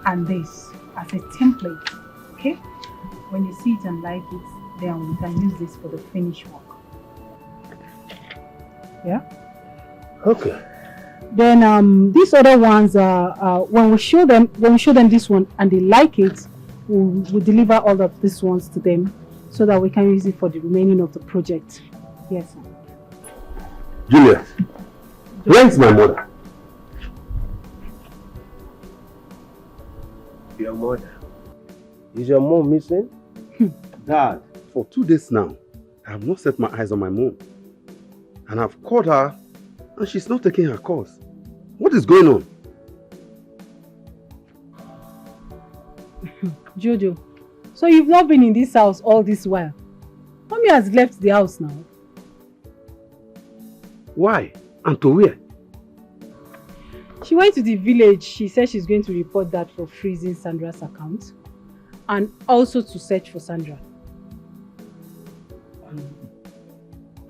Speaker 8: and this as a template, okay? When you see it and like it, then we can use this for the finished work. Yeah?
Speaker 13: Okay.
Speaker 8: Then these other ones are when we show them this one and they like it, we'll deliver all of these ones to them so that we can use it for the remaining of the project. Yes, sir.
Speaker 13: Juliet, where is my mother? Your mother? Is your mom missing?
Speaker 21: Dad, for 2 days now, I have not set my eyes on my mom. And I've called her and she's not taking her calls. What is going on?
Speaker 8: Jojo, so you've not been in this house all this while? Mommy has left the house now.
Speaker 21: Why? And to where?
Speaker 8: She went to the village. She said she's going to report that for freezing Sandra's account and also to search for Sandra.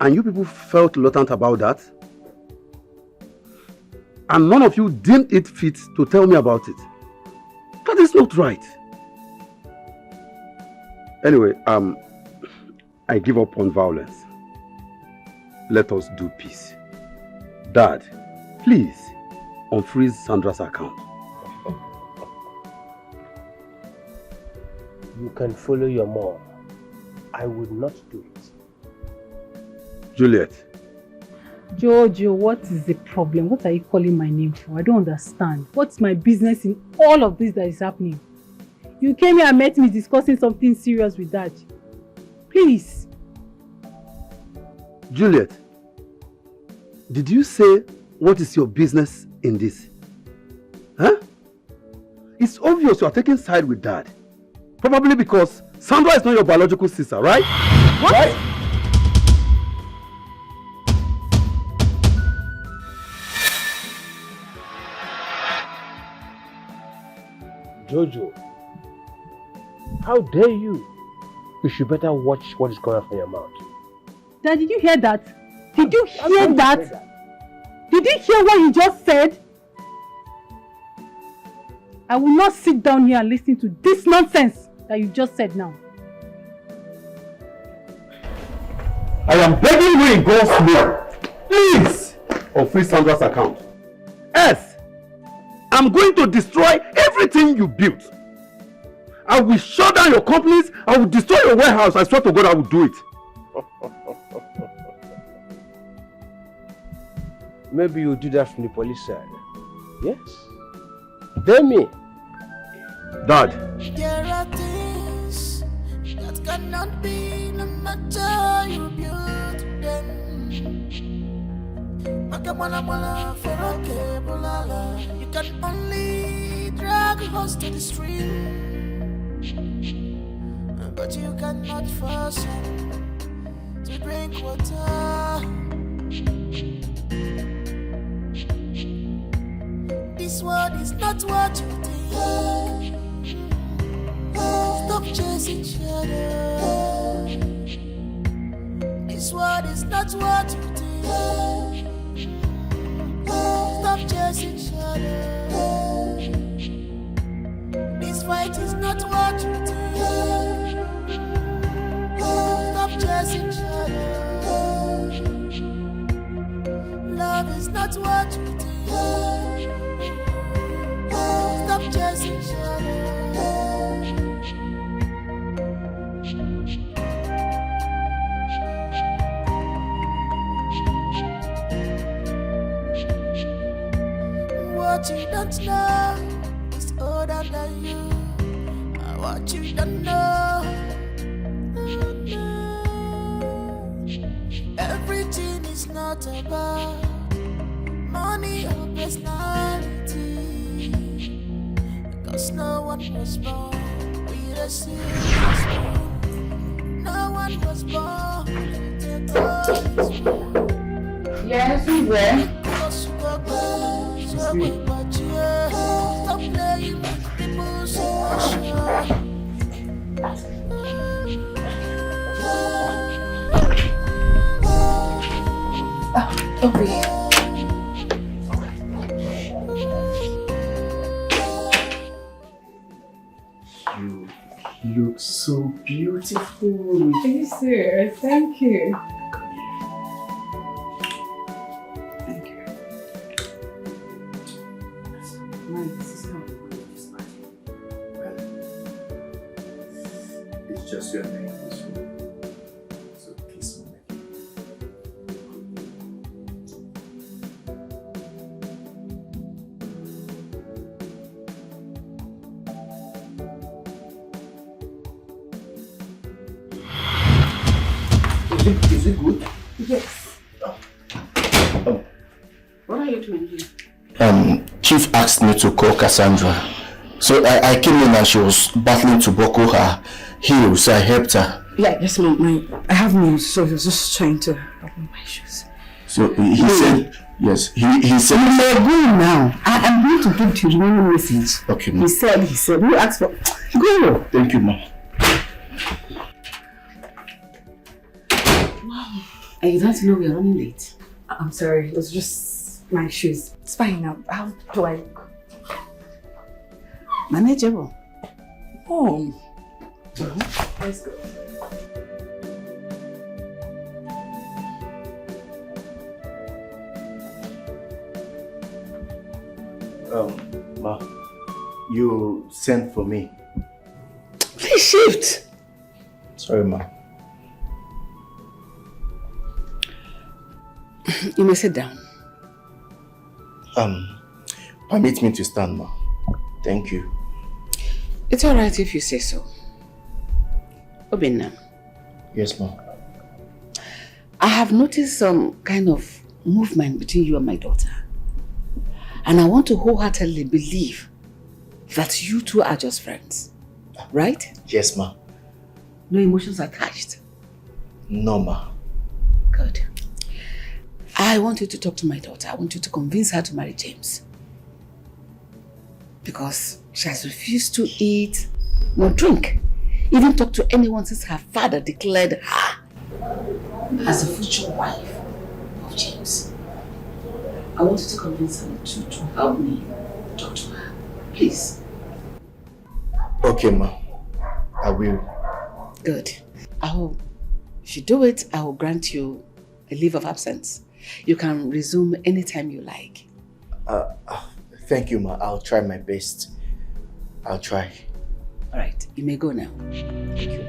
Speaker 21: And you people felt reluctant about that? And none of you deemed it fit to tell me about it. That is not right. Anyway, I give up on violence. Let us do peace. Dad, please, unfreeze Sandra's account.
Speaker 13: You can follow your mom. I would not do it.
Speaker 21: Juliet.
Speaker 8: Jojo, what is the problem? What are you calling my name for? I don't understand. What's my business in all of this that is happening? You came here and met me discussing something serious with Dad. Please.
Speaker 21: Juliet, did you say what is your business in this? Huh? It's obvious you are taking side with Dad. Probably because Sandra is not your biological sister, right? What? Right?
Speaker 13: Jojo, how dare you? You should better watch what is coming from your mouth.
Speaker 8: Dad, did you hear that? Did you hear that? Did you hear what he just said? I will not sit down here and listen to this nonsense that you just said now.
Speaker 21: I am begging you in God's name, please, unfreeze Sandra's account. Else, I'm going to destroy everything you built. I will shut down your companies. I will destroy your warehouse. I swear to God I will do it.
Speaker 13: Maybe you'll do that from the police side. Yes. Dare me.
Speaker 21: Dad.
Speaker 16: There are things that cannot be, no matter you build them. You can only drag a horse to the stream, but you cannot force him to drink water. This world is not what you think. Stop chasing shadows. This world is not what you think. Stop chasing shadows. This fight is not what you think. Stop chasing shadows. Love is not what you think. Stop chasing shadows. What you don't know is older than you. What you don't know, everything is not about money or personality, because no one was born with a silver spoon. No one was born with a golden spoon.
Speaker 10: Yes, we were.
Speaker 16: Stop playing with people's emotions.
Speaker 10: Okay.
Speaker 21: You
Speaker 11: look so beautiful.
Speaker 9: Thank you, sir. Thank you. Thank you. This is how I want this party.
Speaker 11: Well, it's just your name this room. So kiss me. Is it good?
Speaker 9: Yes. What are you doing here?
Speaker 5: Chief asked me to call Cassandra. So I came in and she was battling to buckle her heels, so I helped her.
Speaker 9: Yeah, yes, ma'am. I have news, so he was just trying to open my shoes.
Speaker 5: So he said, yes, he said...
Speaker 9: You may go now. I'm going to give the remaining message.
Speaker 5: Okay, ma'am.
Speaker 9: He said, who asked for... Go!
Speaker 5: Thank you, ma'am.
Speaker 9: I don't know we are running late. I'm sorry, it was just my shoes. It's fine now. How do I look? Manageable. Oh. Let's go.
Speaker 5: Ma, you sent for me.
Speaker 9: Please shift.
Speaker 5: Sorry, ma.
Speaker 9: You may sit down.
Speaker 5: Permit me to stand, ma. Thank you.
Speaker 9: It's alright if you say so. Obinna.
Speaker 5: Yes, ma.
Speaker 9: I have noticed some kind of movement between you and my daughter. And I want to wholeheartedly believe that you two are just friends. Right?
Speaker 5: Yes, ma.
Speaker 9: No emotions attached?
Speaker 5: No, ma.
Speaker 9: Good. I want you to talk to my daughter. I want you to convince her to marry James. Because she has refused to eat nor drink. Even talk to anyone since her father declared her as the future wife of James. I want you to convince her to help me talk to her. Please.
Speaker 5: Okay, ma. I will.
Speaker 9: Good. I hope if you do it, I will grant you a leave of absence. You can resume anytime you like.
Speaker 5: Thank you, ma. I'll try my best. I'll try.
Speaker 9: All right. You may go now. Thank you.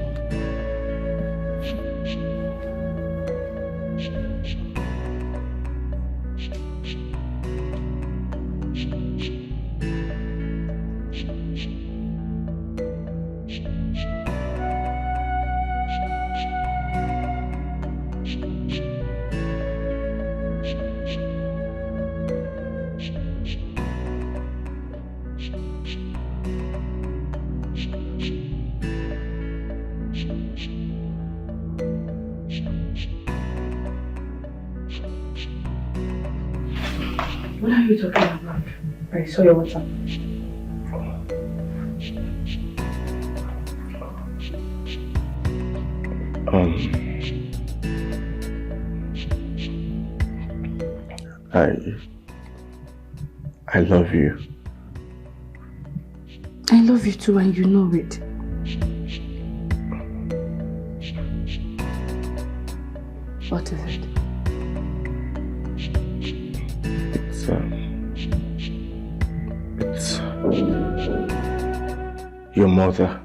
Speaker 8: What are you talking about? I saw your WhatsApp.
Speaker 5: I love you.
Speaker 8: I love you too, and you know it. What is it?
Speaker 5: It's your mother.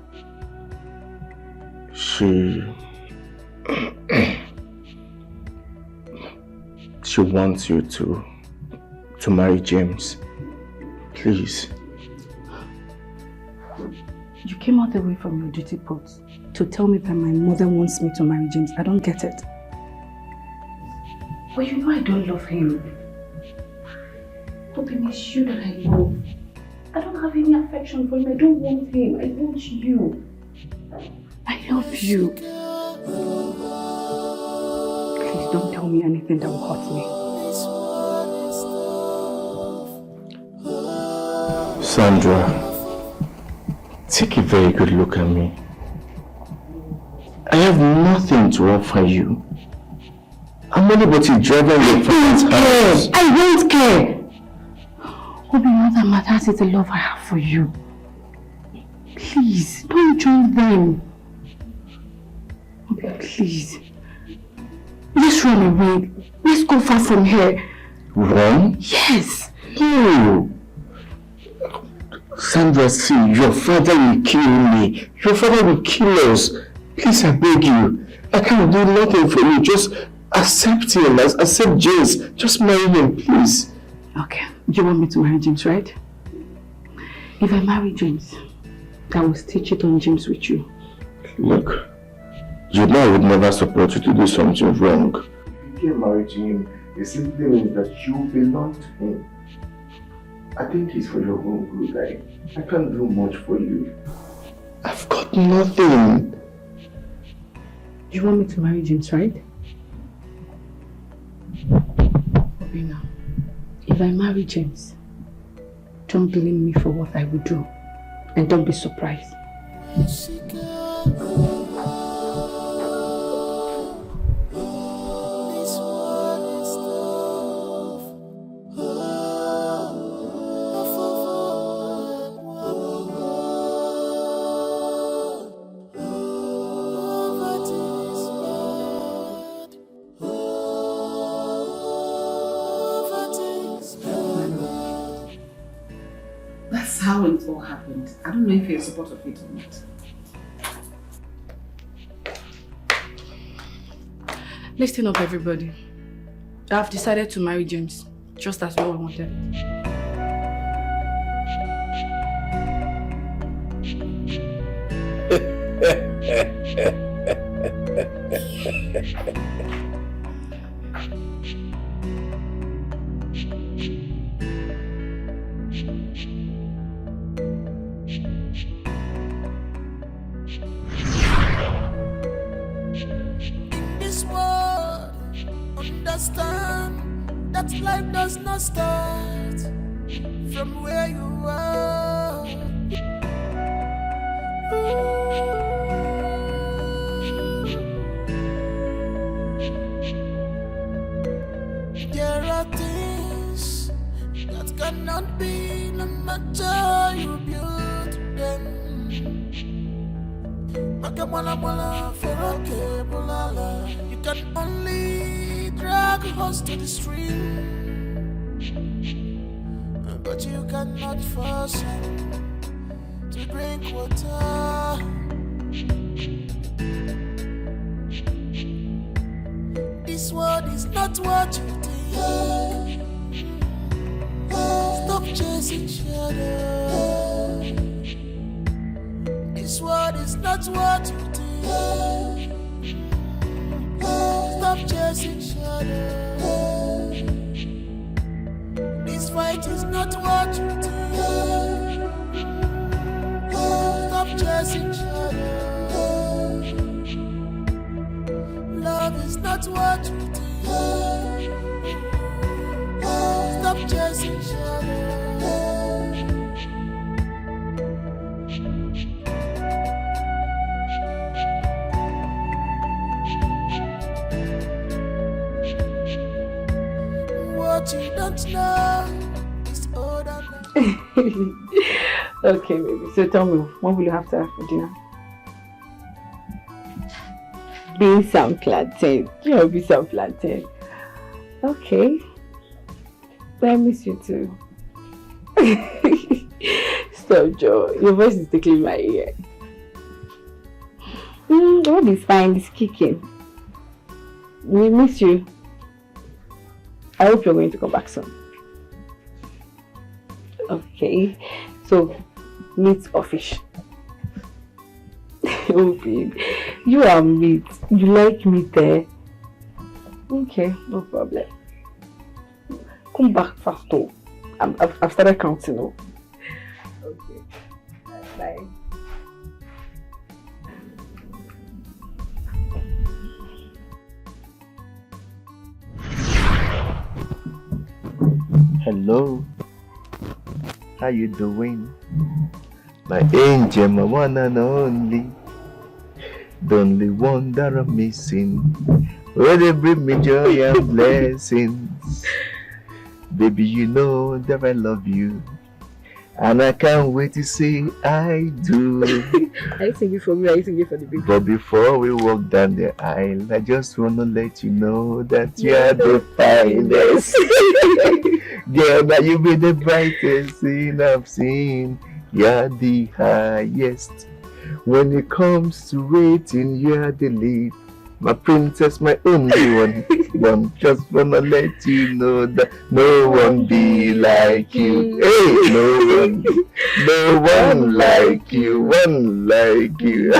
Speaker 5: She wants you to marry James. Please.
Speaker 8: You came all the way from your duty post to tell me that my mother wants me to marry James. I don't get it. But you know I don't love him. Hoping it's you that I love. I don't have any affection for him. I don't want him. I want you. I love you. Please don't tell me anything that will hurt me.
Speaker 5: Sandra, take a very good look at me. I have nothing to offer you. I'm only but a driver in your father's house.
Speaker 8: I won't care. Obi, what that matters is the love I have for you.
Speaker 12: Please, don't join them. Please. Let's run away. Let's go far from here.
Speaker 5: Run?
Speaker 12: Yes.
Speaker 5: No. Sandra, see, your father will kill me. Your father will kill us. Please, I beg you. I can't do nothing for you. Just accept him. Accept James. Just marry him, please.
Speaker 12: Okay. You want me to marry James, right? If I marry James, I will still cheat on James with you.
Speaker 5: Look, you know I would never support you to do something wrong.
Speaker 6: If you get married to him, it simply means that you belong to him. I think it's for your own good. I can't do much for you.
Speaker 5: I've got nothing.
Speaker 12: You want me to marry James, right? Obina, if I marry James, don't blame me for what I will do. And don't be surprised.
Speaker 9: How it all happened. I don't know if you're in support of it or not.
Speaker 14: Listen up, everybody. I've decided to marry James, just as we all wanted.
Speaker 12: Okay, baby. So tell me, what will you have to have for dinner? Beans and plantain. Beans and plantain. Okay. I miss you too. Stop, Joe. Your voice is tickling my ear. The road is fine. It's kicking. We miss you. I hope you're going to come back soon. Okay. So, meat or fish? Oh, babe. You are meat. You like meat, eh? Okay, no problem. Come back fast, though. I've started counting, though. Okay. Bye.
Speaker 17: Hello. How you doing? My angel, my one and only. The only one that I'm missing. Where they bring me joy and blessings. Baby, you know that I love you. And I can't wait to say I do.
Speaker 18: Are you singing for me or are you singing for the baby?
Speaker 17: But before we walk down the aisle, I just wanna let you know that you're the finest. Girl, now you be the brightest thing I've seen. You're the highest. When it comes to rating, you're the lead. My princess, my only one. Just wanna let you know that no one be like you. Hey, no one like you, one like you.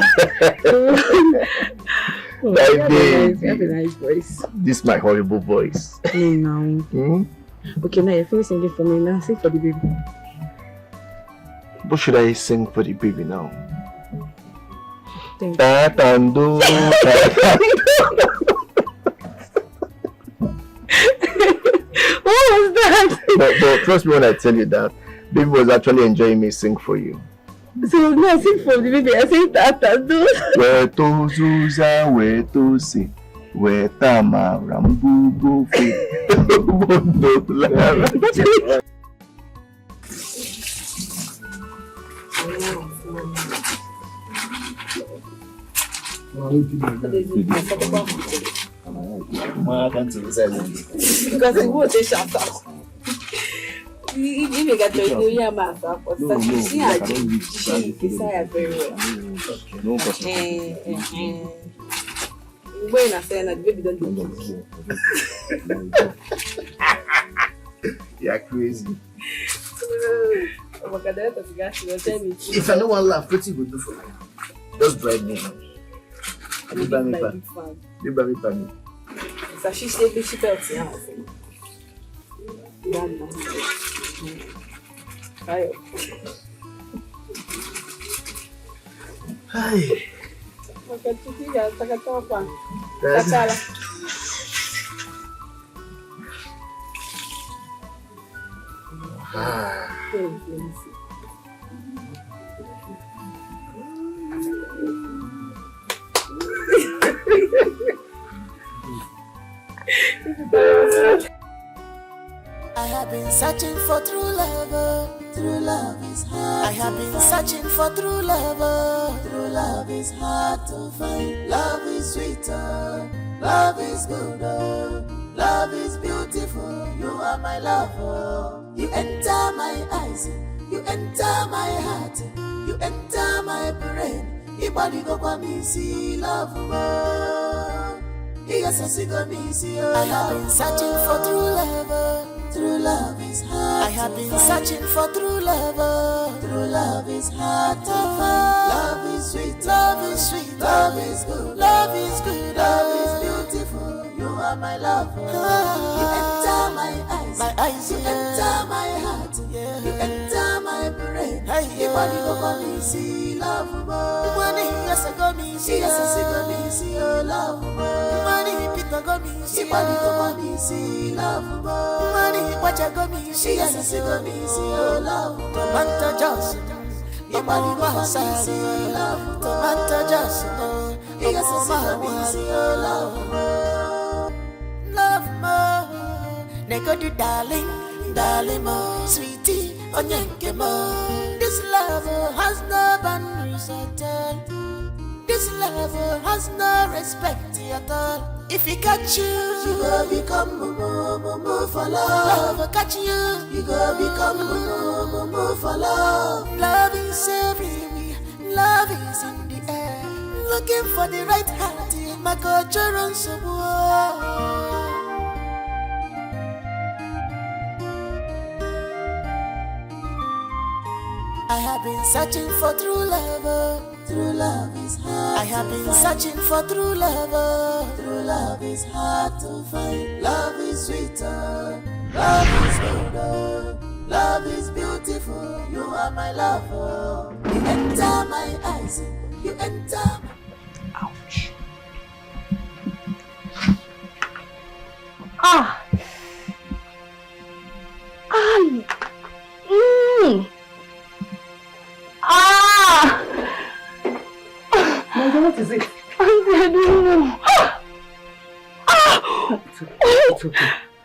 Speaker 17: My baby.
Speaker 18: You have a nice voice.
Speaker 17: This is my horrible voice.
Speaker 18: No. Okay, now you're finished singing for me. Now sing for the baby.
Speaker 17: What should I sing for the baby now?
Speaker 18: What
Speaker 17: was that? But trust me when I tell you that baby was actually enjoying me sing for you.
Speaker 18: So now sing for the baby. I say that and do.
Speaker 17: Where to Zuza, where to see, where Tama Rambu go fit.
Speaker 18: Because he won't take shut up. You may get to know your master, but she desire very well. When I say that baby don't do
Speaker 17: You're crazy.
Speaker 18: If
Speaker 17: I no one laugh, what you go do for me? Just bribe me. You buy me pan. You buy me pan.
Speaker 18: So she said she felt it.
Speaker 17: Hi.
Speaker 16: I have been searching for true love. True love is hard. I have been searching for true love. True love is hard to find. Love is sweeter. Love is good. Love is beautiful. You are my lover. You enter my eyes. You enter my heart. You enter my brain. Your body go for me, see love. Yes, I see me, see your love. I have been searching for true love. True love is hard. I have been searching for true love. True love is hard to find. Love is sweet. Love is sweet. Love is good. Love is good. Love is beautiful. You are my lover. You enter my eyes. My eyes. You enter my heart. You enter my brain. Your body go for me, see love. Money, yes, I go me, see. Yes, I go me, see your love. Money, Peter go me, see. Body go for me, see love. Money, watch I go me, see. Yes, I go me, see your love. Tomato juice. Your body go for me, see love. Tomato juice. Yes, I go me, see your love. Love more. They go to darling, darling more. Sweetie, onyenke more. This love has no boundaries at all. This love has no respect at all. If he catch you, you go become mumu for love. Love catch you, you go become mumu for love. Love is everywhere, love is in the air. Looking for the right heart, my culture on some war. I have been searching for true love. True love is hard. I have been searching for true love. True love is hard to find. Love is sweeter. Love is good. Love is beautiful. You are my lover. You enter my eyes. You enter.
Speaker 17: Ouch.
Speaker 12: Ah. Ay. Ah!
Speaker 18: What is it?
Speaker 12: I don't know.
Speaker 18: It's okay.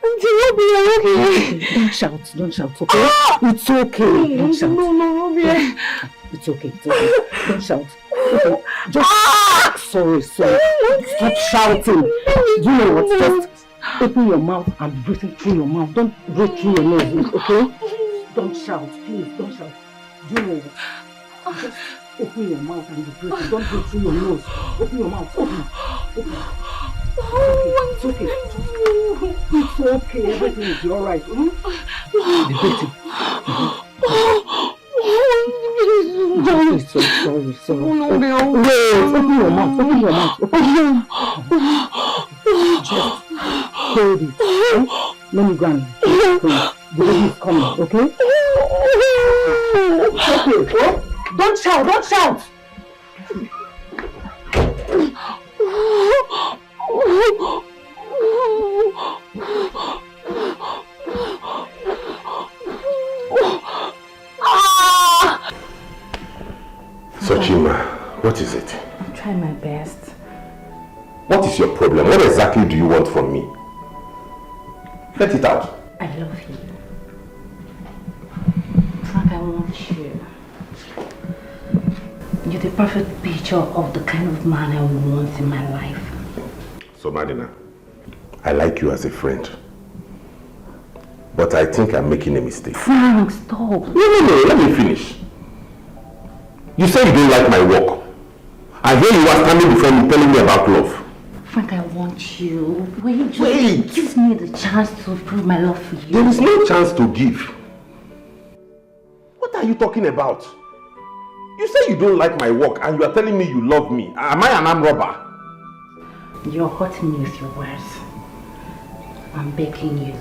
Speaker 12: Auntie, you'll be okay.
Speaker 9: Don't shout, okay? It's okay. Don't shout.
Speaker 12: No,
Speaker 9: It's okay. Don't shout. Okay. Just sorry. Stop shouting. You know what? Just open your mouth and breathe through your mouth. Don't breathe through your nose, okay? Don't shout, please. Don't shout. You know what? Just open your mouth and breathe. Don't breathe through your nose. Open your mouth. Open. It's okay. It's okay. Everything will be alright. Be breathing. Sorry. Wait, open your mouth. Just hold it. Let me go and the baby is coming, okay? Okay. Don't shout.
Speaker 21: Sochima, what is it?
Speaker 10: I'm trying my best.
Speaker 21: What is your problem? What exactly do you want from me? Let it out.
Speaker 10: I love you. Frank, I want you. You're the perfect picture of the kind of man I want in my life.
Speaker 21: So Madina, I like you as a friend. But I think I'm making a mistake.
Speaker 10: Frank, stop.
Speaker 21: No, let me finish. You say you don't like my work. And here you are standing before me telling me about love.
Speaker 10: Frank, I want you. Wait. Give me the chance to prove my love for you.
Speaker 21: There is no chance to give. What are you talking about? You say you don't like my work and you are telling me you love me. Am I an armed robber?
Speaker 10: You're hurting me with your words. I'm begging you.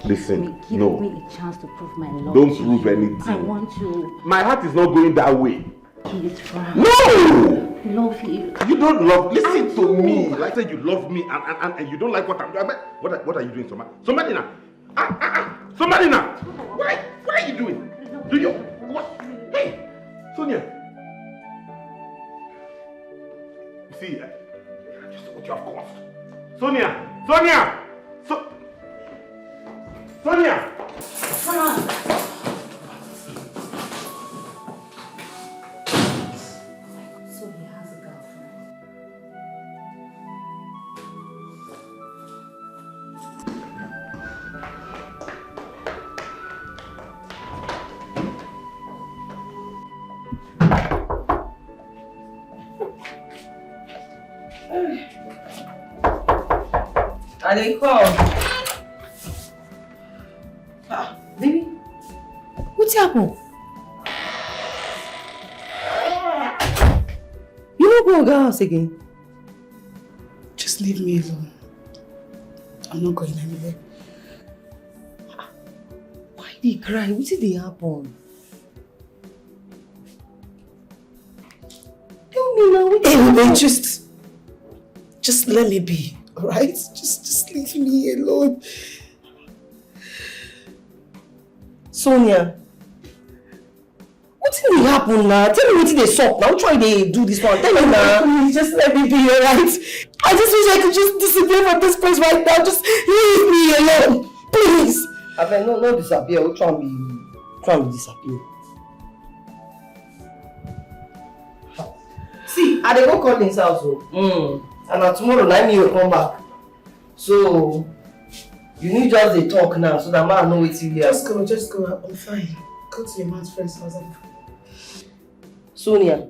Speaker 21: Listen,
Speaker 10: Give
Speaker 21: no.
Speaker 10: me a chance to prove my love.
Speaker 21: Don't prove anything.
Speaker 10: I want to.
Speaker 21: My heart is not going that way.
Speaker 10: Please, Frank.
Speaker 21: No!
Speaker 10: I love you.
Speaker 21: You don't love. Listen to me. Like I said, you love me and you don't like what I'm doing. What are you doing, Somebody now? Somebody now! What are you doing? Do you? What? Hey, Sonia. You see, just what you have caused. Sonia! Sonia!
Speaker 10: Frank!
Speaker 2: And they come. Baby, what's happened? You don't go to the house again.
Speaker 8: Just leave me alone. I'm not going anywhere.
Speaker 2: Why did you cry? What did happen? Tell me now.
Speaker 8: Anyway, just let me be, alright? Just leave me alone.
Speaker 2: Sonia, what did happen now? Tell me what did they suck now. Try to do this one. Tell me now.
Speaker 8: Please, just let me be, alright? I just wish I could just disappear from this place right now. Just leave me alone, please.
Speaker 2: I mean, no disappear. We'll try and disappear. See, I dey go call his house. And tomorrow night me will come back. So you need just the talk now so that man know what you hear.
Speaker 8: Just go. I'm fine. Go to your man's friend's house. I'm fine.
Speaker 2: Sonia.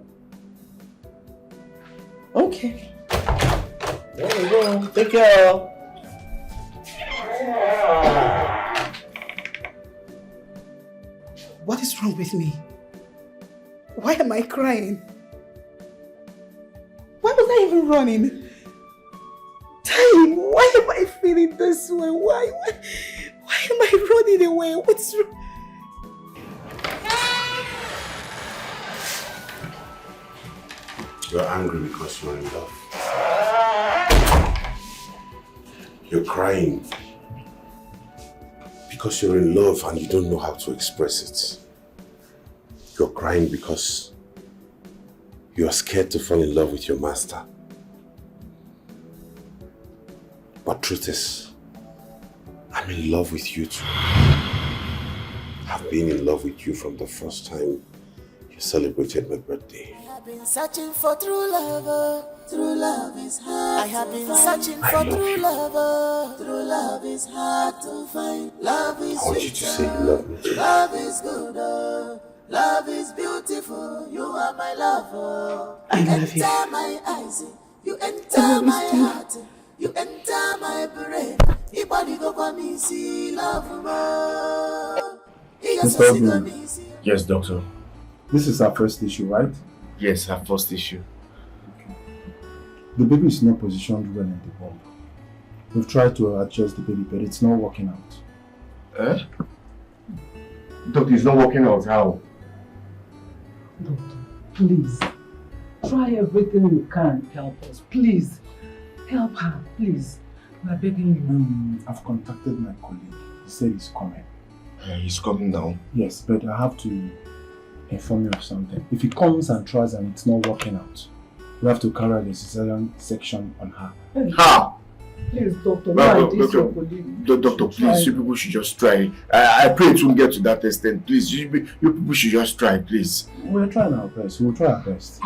Speaker 2: Okay. There we go. Take care.
Speaker 8: What is wrong with me? Why am I crying? Why was I even running? Time, why am I feeling this way? Why am I running away? What's wrong?
Speaker 21: You're angry because you're in love. You're crying because you're in love and you don't know how to express it. You're crying because you are scared to fall in love with your master. But truth is, I'm in love with you too.
Speaker 7: have been in love with you from the first time you celebrated my birthday.
Speaker 16: I have been searching for true love. True love is hard. I have been searching for true love. True love is hard to find. Love is
Speaker 7: I want you to say you love me.
Speaker 16: Love is good. Love is beautiful. You are my lover.
Speaker 18: I love you.
Speaker 16: Enter my eyes. You enter my heart. You enter my brain. Ibadi go kwa me see love more.
Speaker 20: Yes, doctor. This is our first issue, right? Yes, our first issue. The baby is not positioned well in the womb. We've tried to adjust the baby, but it's not working out.
Speaker 6: Doctor, it's not working out. How?
Speaker 9: Doctor, please. Try everything you can to help us. Please. Help her, please. We're begging you.
Speaker 20: I've contacted my colleague. He said he's coming.
Speaker 7: He's coming now?
Speaker 20: Yes, but I have to inform you of something. If he comes and tries and it's not working out, we have to carry out the cesarean section on her.
Speaker 9: Ha! Please, doctor,
Speaker 20: Doctor, please, you people should just try. I pray it won't get to that extent. Please, you people should just try, please. We're trying our best. We'll try our best.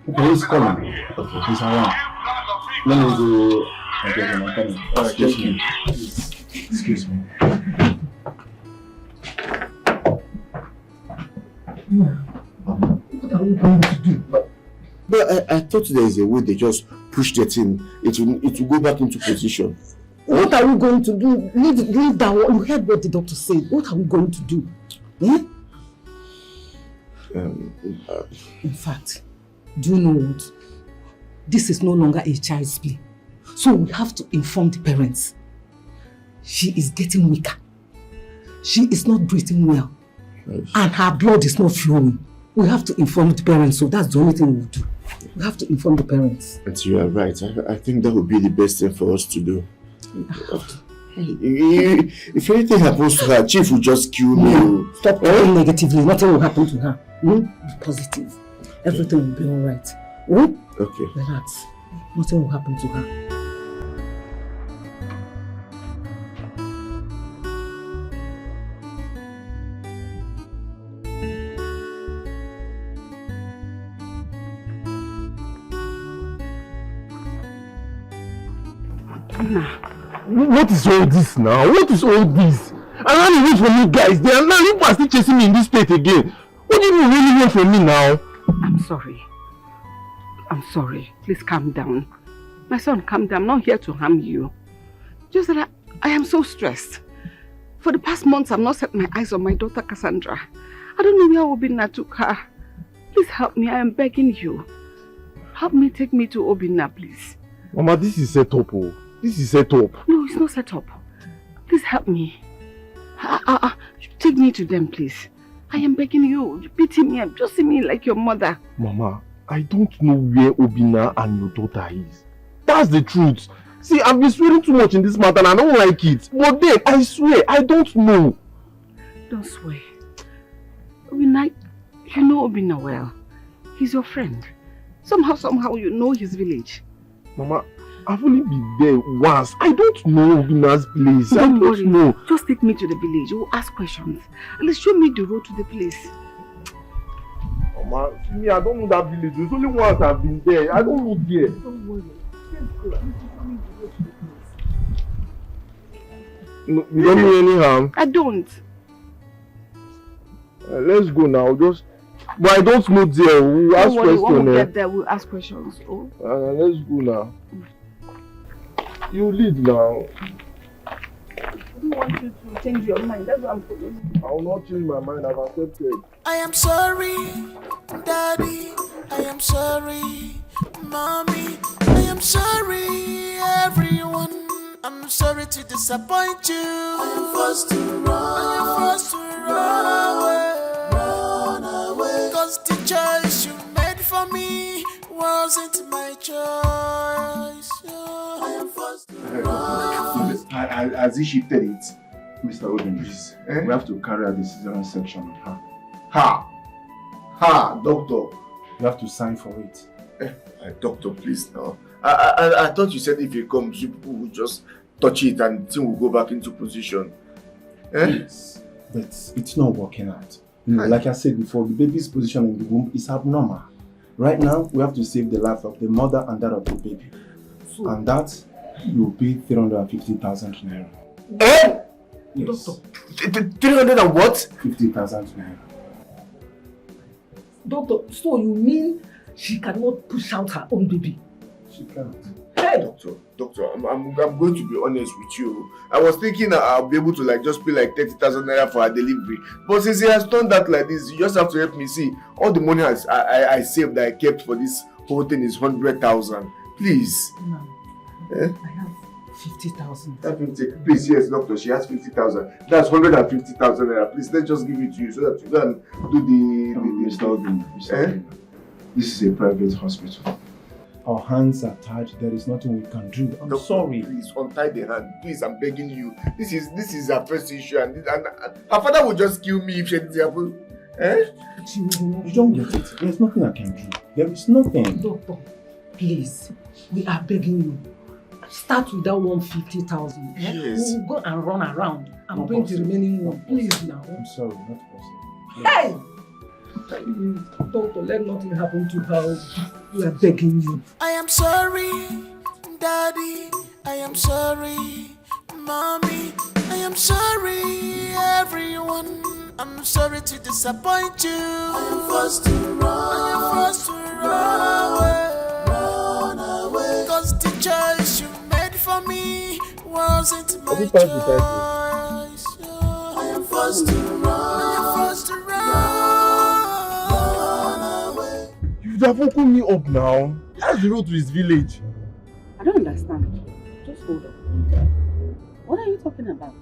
Speaker 20: Okay, he's coming. Okay, he's around. Let me go. Okay, I'm coming. Excuse me. Please, excuse me.
Speaker 9: What are we going to do?
Speaker 7: But I thought there is a way they just push that in. It will go back into position.
Speaker 9: What are we going to do? Leave that one. You heard what the doctor said. What are we going to do? In fact, do you know what? This is no longer a child's play. So we have to inform the parents. She is getting weaker. She is not breathing well. Yes. And her blood is not flowing. We have to inform the parents, so that's the only thing we'll do. We have to inform the parents.
Speaker 7: And you are right. I think that would be the best thing for us to do. If anything happens to her, Chief will just kill me.
Speaker 9: Stop talking negatively. Nothing will happen to her. Be positive. Everything will be alright.
Speaker 7: Okay.
Speaker 9: Relax. Nothing will happen to her.
Speaker 6: What is all this now? What is all this? I ran away from you guys. They are now you are still chasing me in this state again. What do you really want from me now?
Speaker 9: I'm sorry. I'm sorry. Please calm down. My son, calm down. I'm not here to harm you. Just that I am so stressed. For the past months, I've not set my eyes on my daughter Cassandra. I don't know where Obinna took her. Please help me. I am begging you. Help me, take me to Obinna, please.
Speaker 6: Mama, this is set up. Oh. This is set up.
Speaker 9: No, it's not set up. Please help me. Take me to them, please. I am begging you. Pity me. Just see me like your mother.
Speaker 6: Mama, I don't know where Obinna and your daughter is. That's the truth. See, I've been swearing too much in this matter and I don't like it. But then, I swear, I don't know.
Speaker 9: Don't swear. Obinna, you know Obinna well. He's your friend. Somehow you know his village.
Speaker 6: Mama, I've only been there once. I don't know Obinna's place.
Speaker 9: Don't
Speaker 6: I
Speaker 9: worry.
Speaker 6: don't know.
Speaker 9: Just take me to the village. We'll ask questions. And let's show me the road to the place.
Speaker 6: Mama, me, I don't know that village. There's only once I've been there. I don't know there.
Speaker 9: Don't worry. Let's go. Let's show me the road to the place.
Speaker 6: No, you don't mean any harm?
Speaker 9: I don't.
Speaker 6: Let's go now. But I don't know there. We'll ask questions.
Speaker 9: When we get there, we'll ask questions. Oh.
Speaker 6: Let's go now. You lead now.
Speaker 9: I don't want you to change your mind. That's what I'm saying.
Speaker 6: I will not change my mind. I've accepted.
Speaker 16: I am sorry, Daddy. I am sorry, Mommy. I am sorry, everyone. I'm sorry to disappoint you. I am forced to run. I am forced to run away. Run away. Cause the choice you made for me wasn't my choice. I am forced to run.
Speaker 20: As he shifted it, Mr. Odin, please. We have to carry out the cesarean section on her. Ha, doctor. You have to sign for it.
Speaker 7: Doctor, please now. I thought you said if he comes, you people will just touch it and the thing will go back into position.
Speaker 20: Yes.
Speaker 3: but it's not working out. You know, like I said before, the baby's position in the womb is abnormal. Right now, we have to save the life of the mother and that of the baby. So, and that will be 350,000 naira.
Speaker 20: Eh?
Speaker 3: Yes.
Speaker 20: Doctor. 300 and what?
Speaker 3: 50,000 naira.
Speaker 13: Doctor, so you mean she cannot push out her own baby?
Speaker 3: She can't.
Speaker 13: Hey!
Speaker 20: Doctor, I'm going to be honest with you. I was thinking I'll be able to like just pay like 30,000 naira for her delivery. But since he has done that like this, you just have to help me see. All the money I saved that I kept for this whole thing is 100,000. Please.
Speaker 13: No.
Speaker 20: Eh?
Speaker 13: I have 50,000.
Speaker 20: Please, yes, doctor, she has 50,000. That's 150,000 naira. Please, let's just give it to you so that you can do the
Speaker 3: This is a private hospital. Our hands are tied. There is nothing we can do. I'm sorry.
Speaker 20: Please untie the hand. Please, I'm begging you. This is her first issue, and her father would just kill me if she didn't happen. Eh?
Speaker 3: You don't get it. There's nothing I can do. There is nothing.
Speaker 13: Doctor, please, we are begging you. Start with that 150,000. Eh?
Speaker 20: Yes.
Speaker 13: We will go and run around and
Speaker 3: Not
Speaker 13: bring
Speaker 3: possible.
Speaker 13: the remaining one. Please now.
Speaker 3: I'm sorry, not possible.
Speaker 13: Hey! Doctor, let nothing happen to her. We are begging you.
Speaker 16: I am sorry, Daddy. I am sorry, Mommy. I am sorry, everyone. I'm sorry to disappoint you. I am forced to run. I am forced to run away. Cause the choice you made for me wasn't my choice. I am forced to run. I am forced to run away.
Speaker 6: You have woken me up now. That's the road to his village.
Speaker 9: I don't understand. Just hold on. What are you talking about?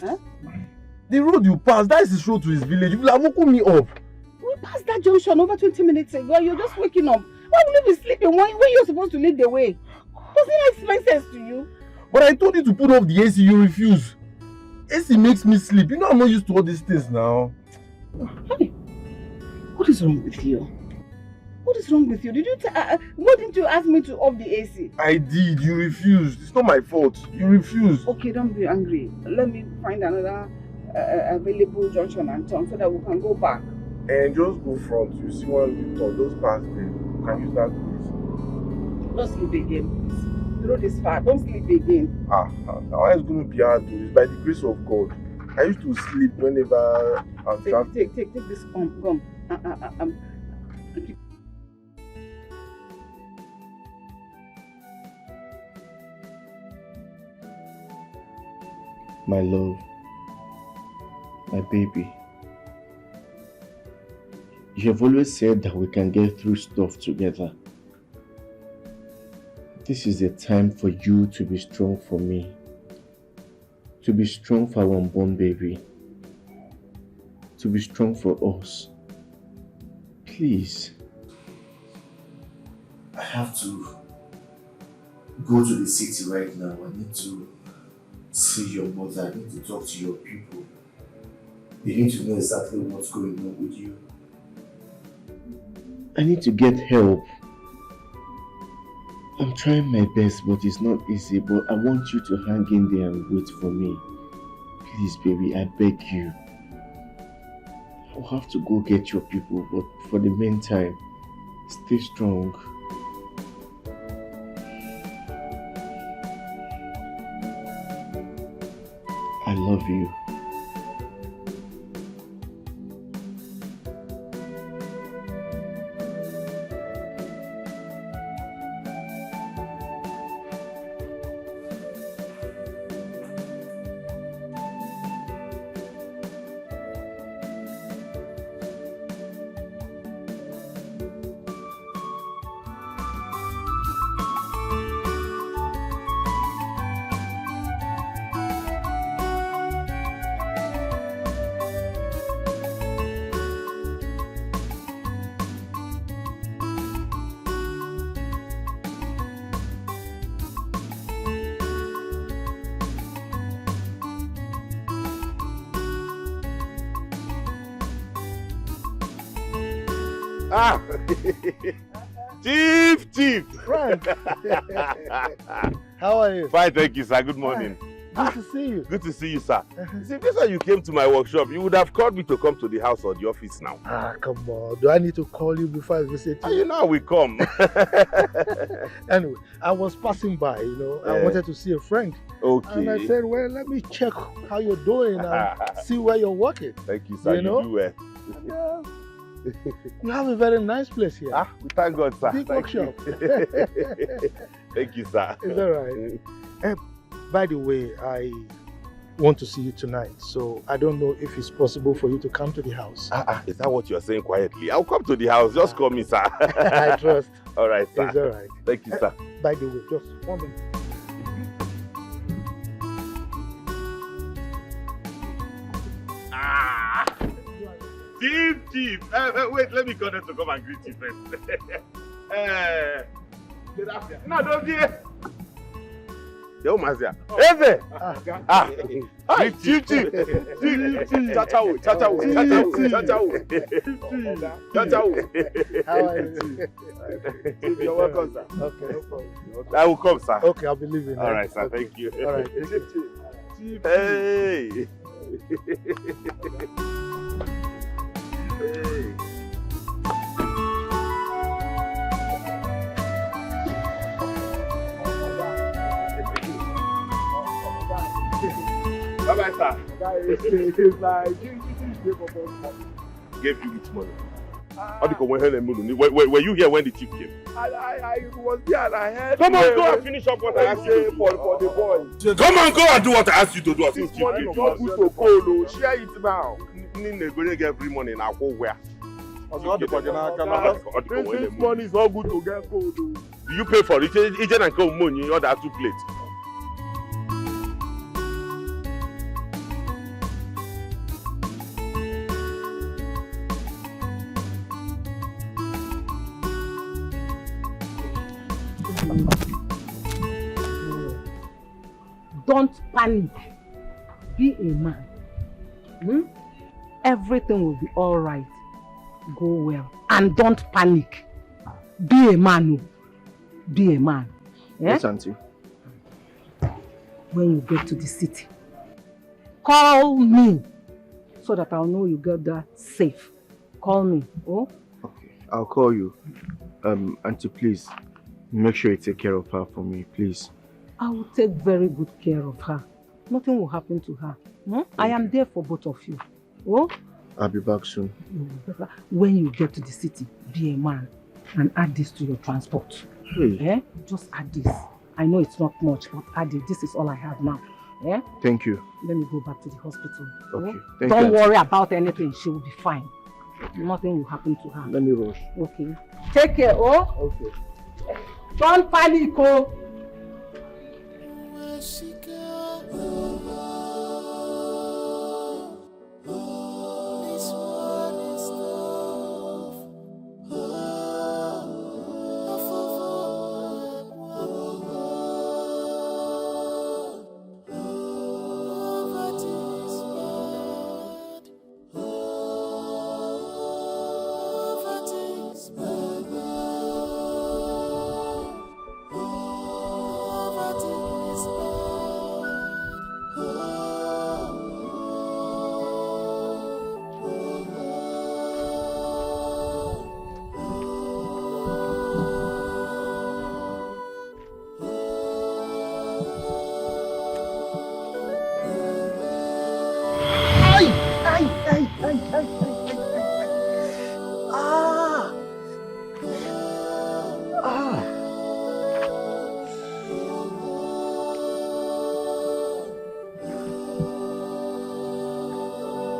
Speaker 9: Huh?
Speaker 6: The road you passed, that is the road to his village. You have woken me up.
Speaker 9: We passed that junction over 20 minutes ago. You're just waking up. Why would you be sleeping when you're supposed to lead the way? Doesn't that make sense to you?
Speaker 6: But I told you to put off the AC, you refuse. AC makes me sleep. You know I'm not used to all these things now.
Speaker 9: Hey, what is wrong with you? What is wrong with you? Why didn't you ask me to off the AC?
Speaker 6: I did. You refused. It's not my fault. You refused.
Speaker 9: Okay, don't be angry. Let me find another available junction and turn so that we can go back.
Speaker 6: And just go front. You see when you turn, just pass them. You can use that place.
Speaker 9: Don't sleep again, please. The road is far. Don't sleep again.
Speaker 6: Now it's going to be hard though. It's by the grace of God. I used to sleep whenever I'm traveling.
Speaker 9: Take this gum.
Speaker 17: My love, my baby. You have always said that we can get through stuff together. This is a time for you to be strong for me. To be strong for our unborn baby. To be strong for us. Please.
Speaker 20: I have to go to the city right now. I need to see your mother. I need to talk to your people. They need to know exactly what's going on with you.
Speaker 17: I need to get help. I'm trying my best, but it's not easy. But I want you to hang in there and wait for me. Please, baby, I beg you. I'll have to go get your people, but for the meantime, stay strong. I love you.
Speaker 7: Ah! Chief!
Speaker 19: Frank! How are you?
Speaker 7: Fine, thank you, sir. Good morning.
Speaker 19: Good to see you.
Speaker 7: Good to see you, sir. See, this time you came to my workshop, you would have called me to come to the house or the office now.
Speaker 19: Ah, come on. Do I need to call you before I visit you?
Speaker 7: You know how we come.
Speaker 19: Anyway, I was passing by, you know. I wanted to see a friend.
Speaker 7: Okay.
Speaker 19: And I said, well, let me check how you're doing and see where you're working.
Speaker 7: Thank you, sir. You do well.
Speaker 19: You have a very nice place here.
Speaker 7: Ah, we thank God, sir.
Speaker 19: Big
Speaker 7: Thank
Speaker 19: workshop.
Speaker 7: Thank you, sir.
Speaker 19: It's all right. By the way, I want to see you tonight, so I don't know if it's possible for you to come to the house.
Speaker 7: Is that what you're saying quietly? I'll come to the house. Just call me, sir.
Speaker 19: I trust.
Speaker 7: All right, sir.
Speaker 19: It's all right.
Speaker 7: Thank you, sir.
Speaker 19: By the way, just 1 minute.
Speaker 7: Chief. Wait, let me call them to come and greet you first. Good afternoon. No, don't be. Yo, Mazia. Eze! Hi, Chief. Chachao.
Speaker 19: How are you?
Speaker 7: Chief, you're welcome, sir.
Speaker 19: Okay, no problem.
Speaker 7: I will come, sir.
Speaker 19: Okay, I'll be leaving.
Speaker 7: All right, sir. Thank you.
Speaker 19: All right.
Speaker 7: Chief. Hey. Bye-bye, sir. Gave you which money? Were you here when the chief came?
Speaker 3: I was there and I heard.
Speaker 7: Come on, go and finish up what I asked you
Speaker 3: for the boy.
Speaker 7: Come on, go and do what I asked you to do.
Speaker 3: This money is not good to go. Share it now.
Speaker 7: Nigerian get free money now. Go where?
Speaker 3: This money is not good to get cold.
Speaker 7: Do you pay for it? Agent and come money in order 2 plates.
Speaker 9: Don't panic. Be a man. Everything will be all right. Go well. And don't panic. Be a man. Be a man.
Speaker 17: Yes, auntie.
Speaker 9: When you get to the city, call me so that I'll know you got there safe. Call me. Oh?
Speaker 17: Okay, I'll call you. Auntie, please, make sure you take care of her for me, please.
Speaker 9: I will take very good care of her. Nothing will happen to her. I am there for both of you. Oh?
Speaker 17: I'll be back soon.
Speaker 9: When you get to the city, be a man and add this to your transport.
Speaker 17: Hey.
Speaker 9: Just add this. I know it's not much, but add it. This is all I have now.
Speaker 17: Thank you.
Speaker 9: Let me go back to the hospital.
Speaker 17: Okay.
Speaker 9: Don't worry about anything. She will be fine. Nothing will happen to her.
Speaker 17: Let me rush.
Speaker 9: Okay. Take care, oh?
Speaker 17: Okay.
Speaker 9: Don't panic, oh?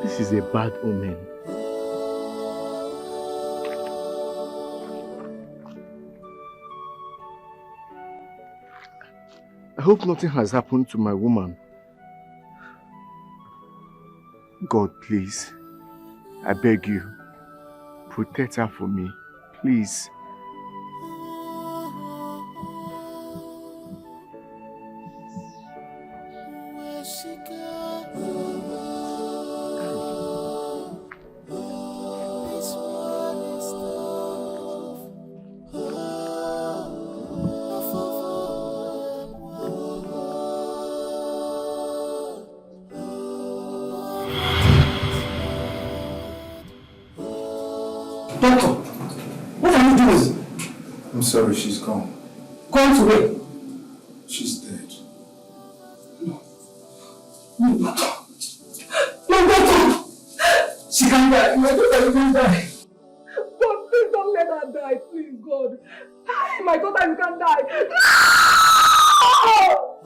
Speaker 17: This is a bad omen. I hope nothing has happened to my woman. God, please, I beg you, protect her for me, please.
Speaker 11: Doctor, what are you doing?
Speaker 3: I'm sorry, she's gone.
Speaker 11: Gone to where?
Speaker 3: She's dead.
Speaker 11: No, doctor. No, doctor. She can't die. My daughter can't die.
Speaker 14: God, please don't let her die, please, God. My daughter, you can't die. No!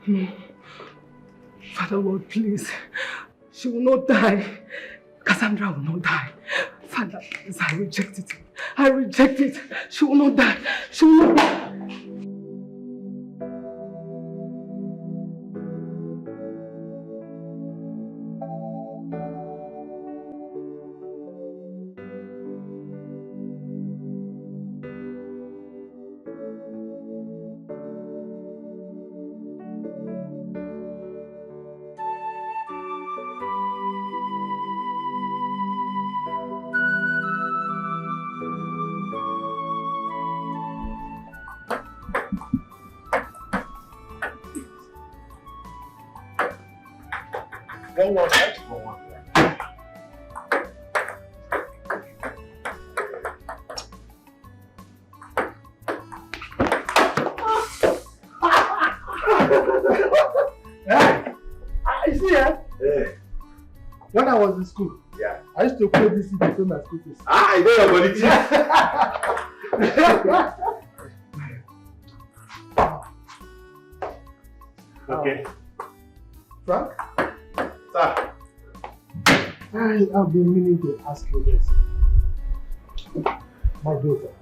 Speaker 14: No. Father Lord, please. She will not die. Cassandra will not die. Father, please, I reject it. I reject it. She will not die. She will not die.
Speaker 7: One more time for one.
Speaker 19: You see,
Speaker 7: Yeah.
Speaker 19: when I was in school,
Speaker 7: Yeah.
Speaker 19: I used to play this to pay my school fees.
Speaker 7: I know your body. Okay.
Speaker 19: Frank?
Speaker 7: Sir.
Speaker 19: I have been meaning to ask you this. My daughter.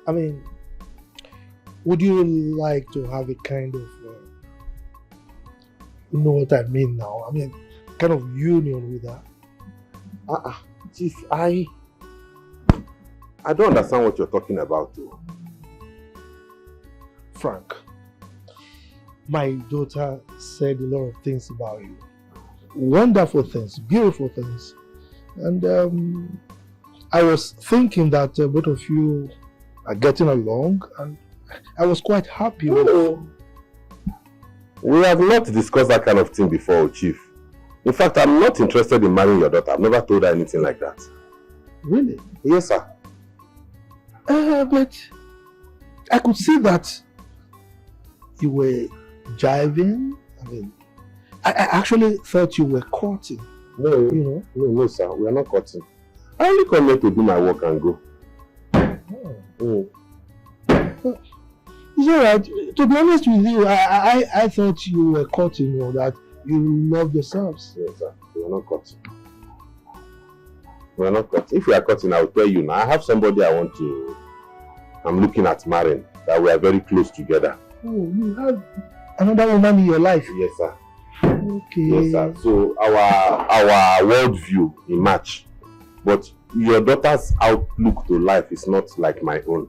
Speaker 19: I mean, would you like to have a kind of, you know what I mean now? I mean, kind of union with her?
Speaker 7: Chief, I don't understand what you're talking about, though.
Speaker 19: Frank, my daughter said a lot of things about you. Wonderful things, beautiful things. And I was thinking that both of you are getting along, and I was quite happy with it.
Speaker 7: We have not discussed that kind of thing before, Chief. In fact, I'm not interested in marrying your daughter. I've never told her anything like that.
Speaker 19: Really?
Speaker 7: Yes, sir.
Speaker 19: But I could see that you were jiving. I mean, I actually thought you were courting.
Speaker 7: No,
Speaker 19: you know?
Speaker 7: No, sir. We are not courting. I only come here to do my work and go.
Speaker 19: Oh. It's alright. To be honest with you, I thought you were courting, or that you loved yourselves.
Speaker 7: Yes, sir. We are not courting. We are not courting. If we are courting, I will tell you now. I have somebody I'm looking at marrying, that we are very close together.
Speaker 19: Oh, you have another woman in your life?
Speaker 7: Yes, sir.
Speaker 19: Okay.
Speaker 7: Yes, sir. So our worldview in match. But your daughter's outlook to life is not like my own.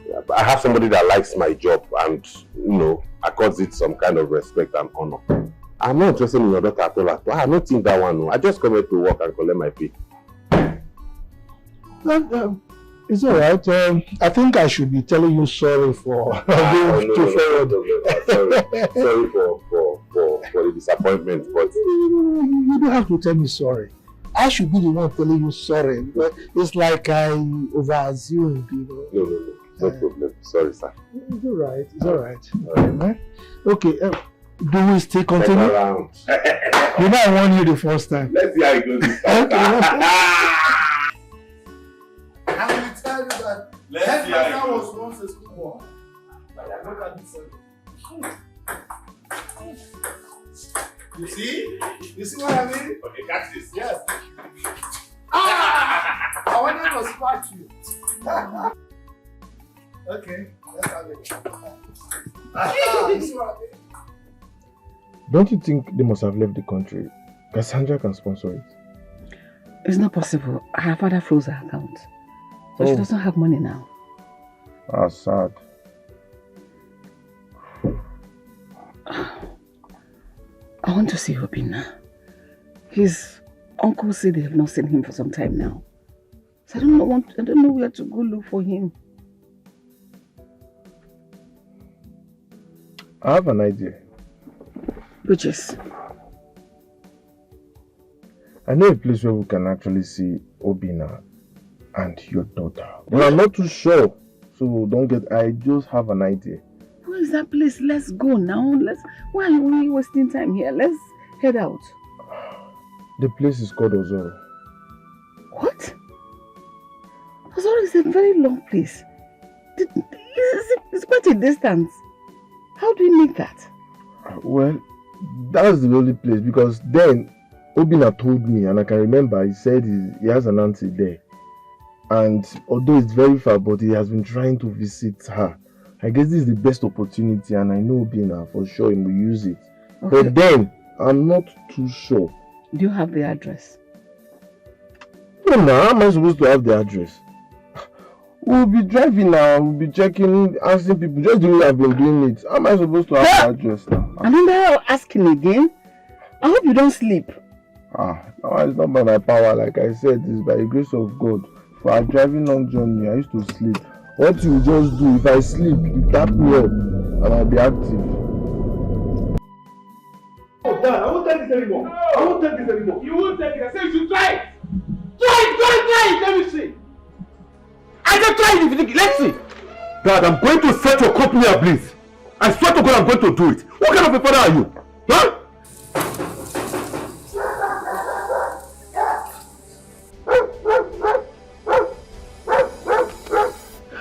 Speaker 7: Yeah, but I have somebody that likes my job and, accords it some kind of respect and honor. I'm not interested in your daughter at all. I don't think that one. No. I just come here to work and collect my pay.
Speaker 19: It's alright. I think I should be telling you sorry for being too forward.
Speaker 7: Sorry for the disappointment, but
Speaker 19: you don't have to tell me sorry. I should be the one telling you sorry. It's like I over-assumed,
Speaker 7: No problem. Sorry, sir.
Speaker 19: It's alright. It's alright. Alright. Okay. Do we still continue? You know I warned you the first time.
Speaker 7: Let's see how it goes this time.
Speaker 3: I will tell you that headmaster was once a schoolboy. Look at this. You see? You see what I mean?
Speaker 7: Okay, catch this.
Speaker 3: Yes. I wanted to scratch you. Okay, let's have it. You see what I mean? Don't you think they must have left the country? Cassandra can sponsor it.
Speaker 9: It's not possible. Her father froze her account. So she doesn't have money now.
Speaker 3: That's sad.
Speaker 9: I want to see Obinna. His uncle said they have not seen him for some time now. So I don't know where to go look for him.
Speaker 3: I have an idea.
Speaker 9: Which is?
Speaker 3: I know a place where we can actually see Obinna and your daughter. But I'm not too sure. So don't get, I just have an idea.
Speaker 9: Where is that place? Let's go now. Why are we wasting time here? Let's head out.
Speaker 3: The place is called Ozoro.
Speaker 9: What? Ozoro is a very long place. It's quite a distance. How do we make that?
Speaker 3: Well, that's the only place because then Obinna told me, and I can remember, he said he has an auntie there. And although it's very far, but he has been trying to visit her. I guess this is the best opportunity, and I know Obinna for sure he will use it. Okay. But then, I'm not too sure.
Speaker 9: Do you have the address?
Speaker 3: No, how am I supposed to have the address? We'll be driving now, we'll be checking, asking people, just the way I've been doing it. How am I supposed to have the address now?
Speaker 9: And then they're asking again. I hope you don't sleep.
Speaker 3: No, it's not by my power, like I said, it's by the grace of God. For a driving long journey, I used to sleep. What you just do, if I sleep, you tap me up, and I'll be active.
Speaker 7: Oh, Dad, I won't take this anymore. I won't take this anymore. You won't take it. I said you should try it. Try it. Let me see.
Speaker 6: I can try it if you think. Let's see. Dad, I'm going to set your company ablaze. I swear to God, I'm going to do it. What kind of a father are you? Huh?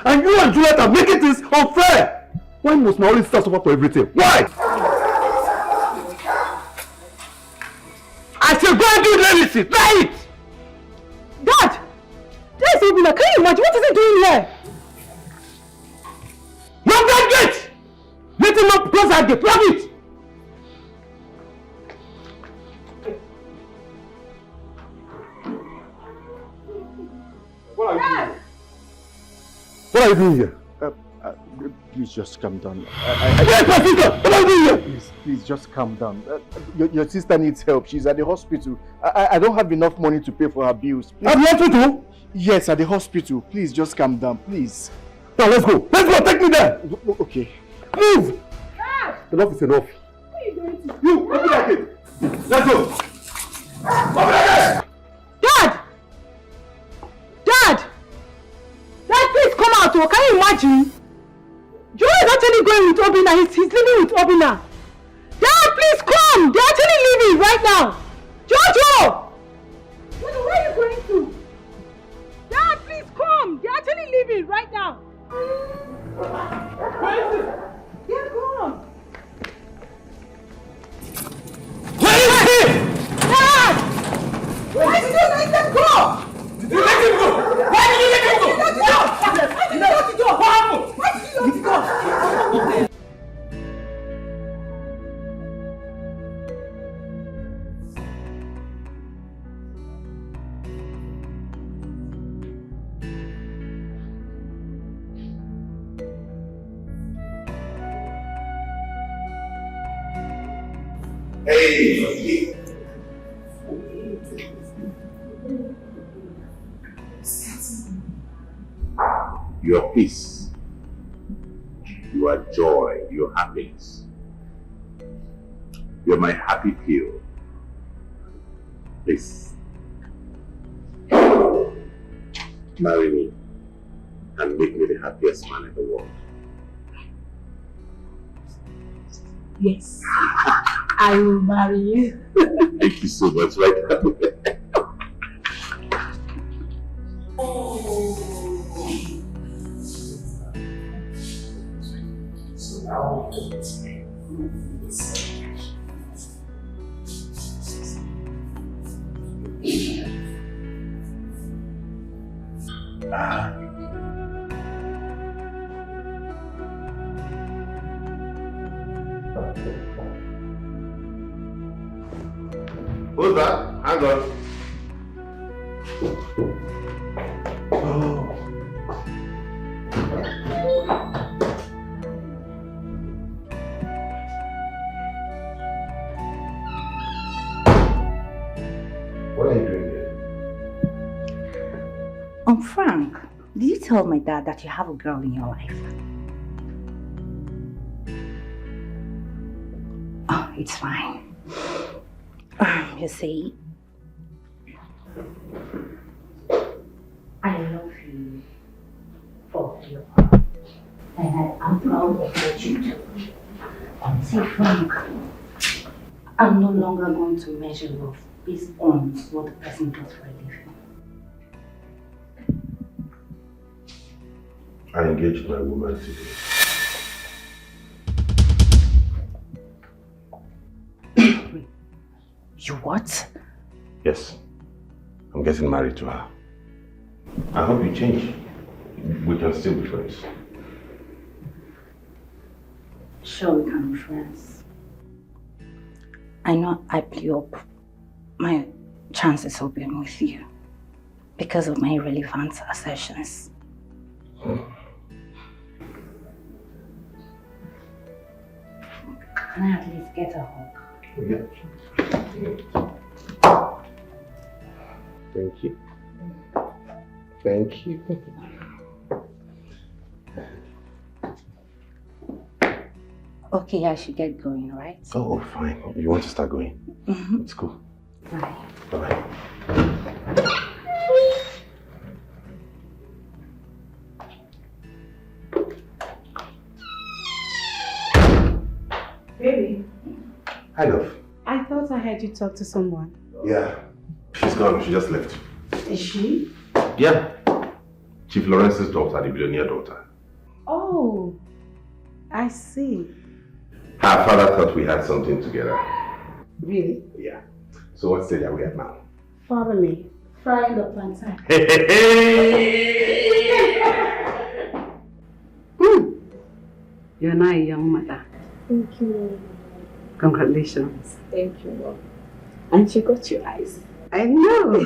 Speaker 6: And you and Juliet are making this unfair. Why must my only sister suffer for everything? Why? I said go and do it, let me see. Try it.
Speaker 8: Dad! Yes, Obinna, can you imagine? What is he doing here?
Speaker 6: Lock that gate! Let him not close that gate. Lock it!
Speaker 7: What are you doing?
Speaker 6: What are you doing here?
Speaker 5: Please just calm down.
Speaker 6: Yes, my sister! What are you doing here?
Speaker 5: Please just calm down. Your sister needs help. She's at the hospital. I don't have enough money to pay for her bills. Please.
Speaker 6: At the hospital?
Speaker 5: Yes, at the hospital. Please just calm down, please.
Speaker 6: Now let's go. Let's go. Take me there.
Speaker 5: Okay.
Speaker 6: Move. Enough is enough.
Speaker 8: What are you doing to me?
Speaker 6: You, open that gate. Let's go. Open that gate.
Speaker 8: Dad! Dad! Dad, please come out. Oh, can you imagine? Joe is actually going with Obinna. He's living with Obinna. Dad, please come. They're actually leaving right now. Jojo! Jojo, where are you going to? Dad, please come. They're actually leaving right now. Where is it? They're gone.
Speaker 6: Where is he?
Speaker 8: Dad! Why did you let them go?
Speaker 6: Did you let him go? Why did you let him go?
Speaker 8: Why did you let the door?
Speaker 6: What happened?
Speaker 8: Why did you let the door?
Speaker 17: Hey! Your peace, your joy, your happiness. You're my happy pill. Please, marry me and make me the happiest man in the world.
Speaker 1: Yes, I will marry you.
Speaker 17: Thank you so much, right?
Speaker 7: Who's that? Hang on. Oh. What are you doing here?
Speaker 10: Frank, did you tell my dad that you have a girl in your life? Oh, it's fine. You see, I love you for your heart, and I'm proud of what you do. See, Frank, I'm no longer going to measure love based on what the person does for a living.
Speaker 7: I engaged my woman today.
Speaker 10: You what?
Speaker 7: Yes. I'm getting married to her. I hope you change. We can still be friends.
Speaker 10: Sure, we can be friends. I know I blew up my chances of being with you because of my irrelevant assertions. Can I at least get a hug?
Speaker 7: Yeah. Thank you. Thank you.
Speaker 10: Okay, I should get going, right?
Speaker 7: Oh, fine. You want to start going?
Speaker 10: Mm-hmm.
Speaker 7: Let's go.
Speaker 10: Bye.
Speaker 7: Bye-bye.
Speaker 8: Baby,
Speaker 7: Hi, love.
Speaker 8: I thought I heard you talk to someone.
Speaker 7: Yeah. She's gone. She just left.
Speaker 8: Is she?
Speaker 7: Yeah. Chief Lawrence's daughter, the billionaire daughter.
Speaker 8: Oh, I see.
Speaker 7: Her father thought we had something together.
Speaker 8: Really?
Speaker 7: Yeah. So what stage are we at now?
Speaker 8: Follow me. Frying the plantain.
Speaker 9: You're now a young mother.
Speaker 8: Thank you.
Speaker 9: Congratulations.
Speaker 8: Thank you, Mom. And she got your eyes.
Speaker 9: I know.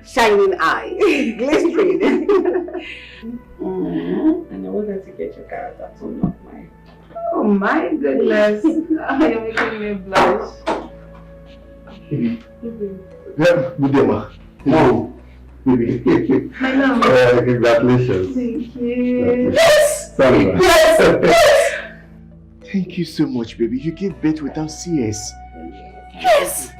Speaker 9: Shining eye. Glistering.
Speaker 8: And I wanted to get your character to not mine.
Speaker 9: Oh my goodness. You're making me blush.
Speaker 7: Yeah, good day, ma. No.
Speaker 9: I know.
Speaker 7: Congratulations.
Speaker 9: Thank you.
Speaker 7: Yes! Sorry, ma.
Speaker 9: Yes!
Speaker 3: Thank you so much, baby. You gave birth without CS.
Speaker 9: Yes!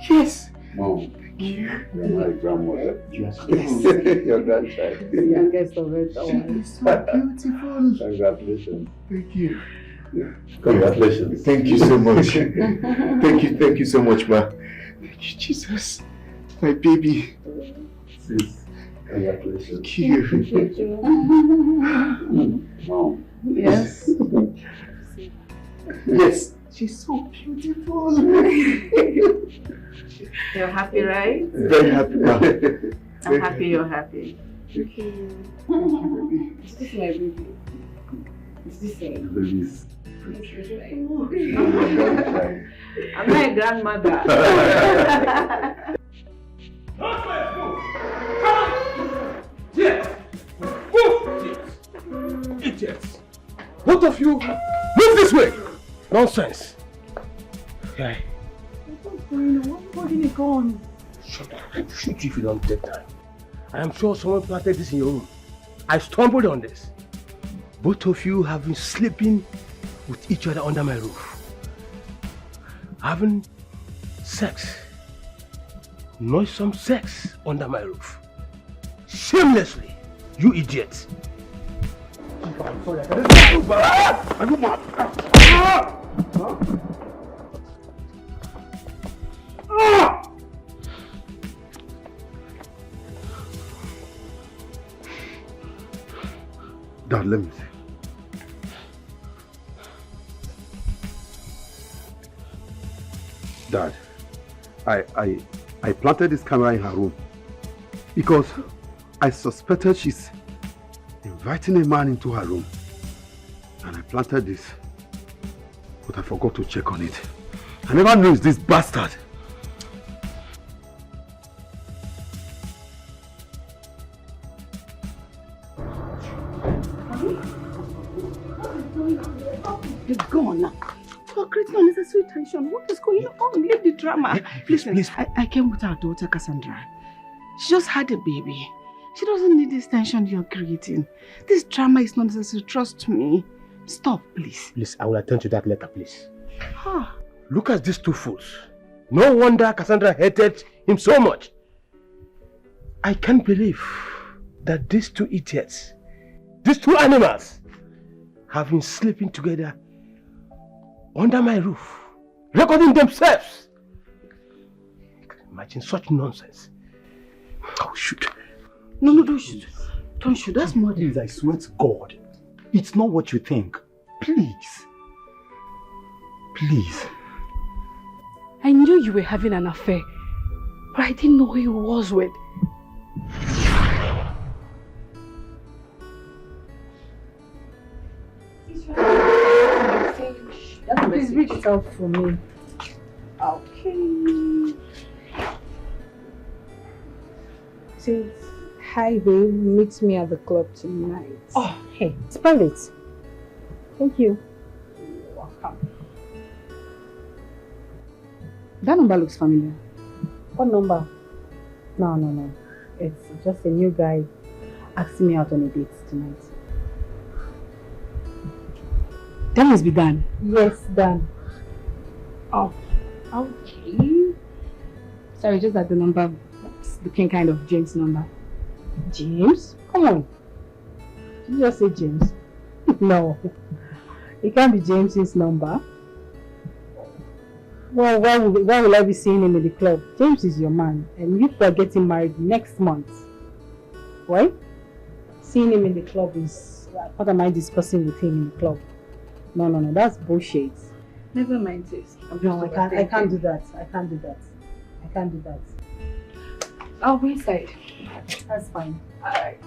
Speaker 3: Yes!
Speaker 21: Mom,
Speaker 3: you.
Speaker 21: You're my grandmother.
Speaker 3: Yes.
Speaker 21: Your grandchild.
Speaker 8: The youngest of it all.
Speaker 3: So beautiful.
Speaker 21: Congratulations.
Speaker 3: Thank you.
Speaker 21: Congratulations.
Speaker 3: Thank you so much. Thank you so much, ma. Thank you, Jesus. My baby.
Speaker 21: Sis, congratulations.
Speaker 3: Thank you.
Speaker 21: Mom.
Speaker 8: Yes.
Speaker 3: Yes. She's so beautiful.
Speaker 9: You're happy, right?
Speaker 3: Very happy, ma.
Speaker 9: I'm happy you're happy.
Speaker 3: Thank you.
Speaker 8: Is this my baby? Is this it?
Speaker 21: Babies.
Speaker 9: I'm not a grandmother.
Speaker 13: Yes! Move! Idiots! Both of you, move this way! Nonsense! Yeah.
Speaker 8: What's holding it on?
Speaker 13: Shut up. I'll shoot you if you don't take time. I am sure someone planted this in your room. I stumbled on this. Both of you have been sleeping with each other under my roof. Having sex. Noisome sex under my roof. Shamelessly. You idiot. I'm sorry. Are you mad?
Speaker 21: Dad, let me see. Dad, I planted this camera in her room because I suspected she's inviting a man into her room. And I planted this, but I forgot to check on it.
Speaker 6: I never knew it's this bastard.
Speaker 9: You're gone now. You're creating unnecessary tension. What is going on? Leave the drama. Listen, I came with our daughter Cassandra. She just had a baby. She doesn't need this tension you're creating. This drama is not necessary. Trust me. Stop, please.
Speaker 13: Please, I will attend to that later, please.
Speaker 9: Ah.
Speaker 13: Look at these two fools. No wonder Cassandra hated him so much. I can't believe that these two idiots, these two animals, have been sleeping together under my roof, recording themselves. Imagine such nonsense. Oh, shoot.
Speaker 9: No, don't shoot. Don't shoot. That's more than...
Speaker 11: Please, I swear to God. It's not what you think. Please. Please.
Speaker 12: I knew you were having an affair, but I didn't know who he was with.
Speaker 15: Please reach it out for me.
Speaker 12: Okay.
Speaker 15: Says, hi babe, meet me at the club tonight. Oh, hey, spell it. Thank you.
Speaker 12: You're welcome. That number looks familiar.
Speaker 15: What number? No. It's just a new guy asking me out on a date tonight.
Speaker 12: That must be Dan.
Speaker 15: Yes, Dan.
Speaker 12: Oh, okay. Sorry, just that the number is looking kind of James' number.
Speaker 15: James? Come on. Did you just say James? No. It can't be James's number. Well, why will I be seeing him in the club? James is your man, and you are getting married next month. Right? Seeing him in the club is... What am I discussing with him in the club? No, that's bullshit.
Speaker 12: Never mind this.
Speaker 15: No, I can't do that. I can't do that.
Speaker 12: I'll go inside.
Speaker 15: That's fine.
Speaker 12: Alright.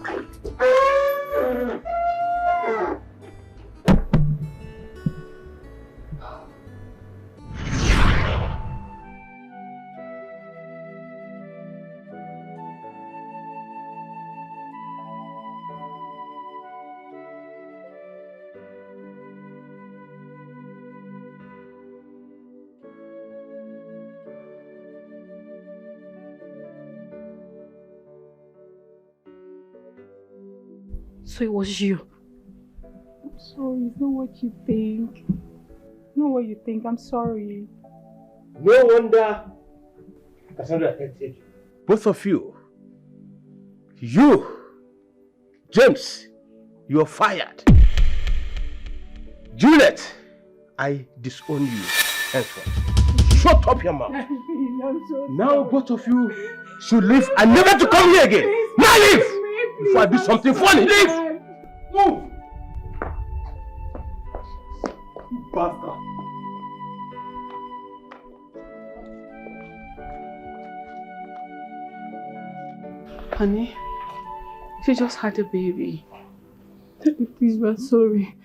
Speaker 12: So it was you.
Speaker 15: I'm sorry, it's not what you think. Not what you think, I'm sorry.
Speaker 13: No wonder Cassandra hated you. Both of you. You, James, you're fired. Juliet, I disown you henceforth. Shut up your mouth. Now both of you should leave and never to come here again. Now leave! Before I do something funny, leave! Move! You bastard!
Speaker 12: Honey, she just had a baby. Please, we're sorry.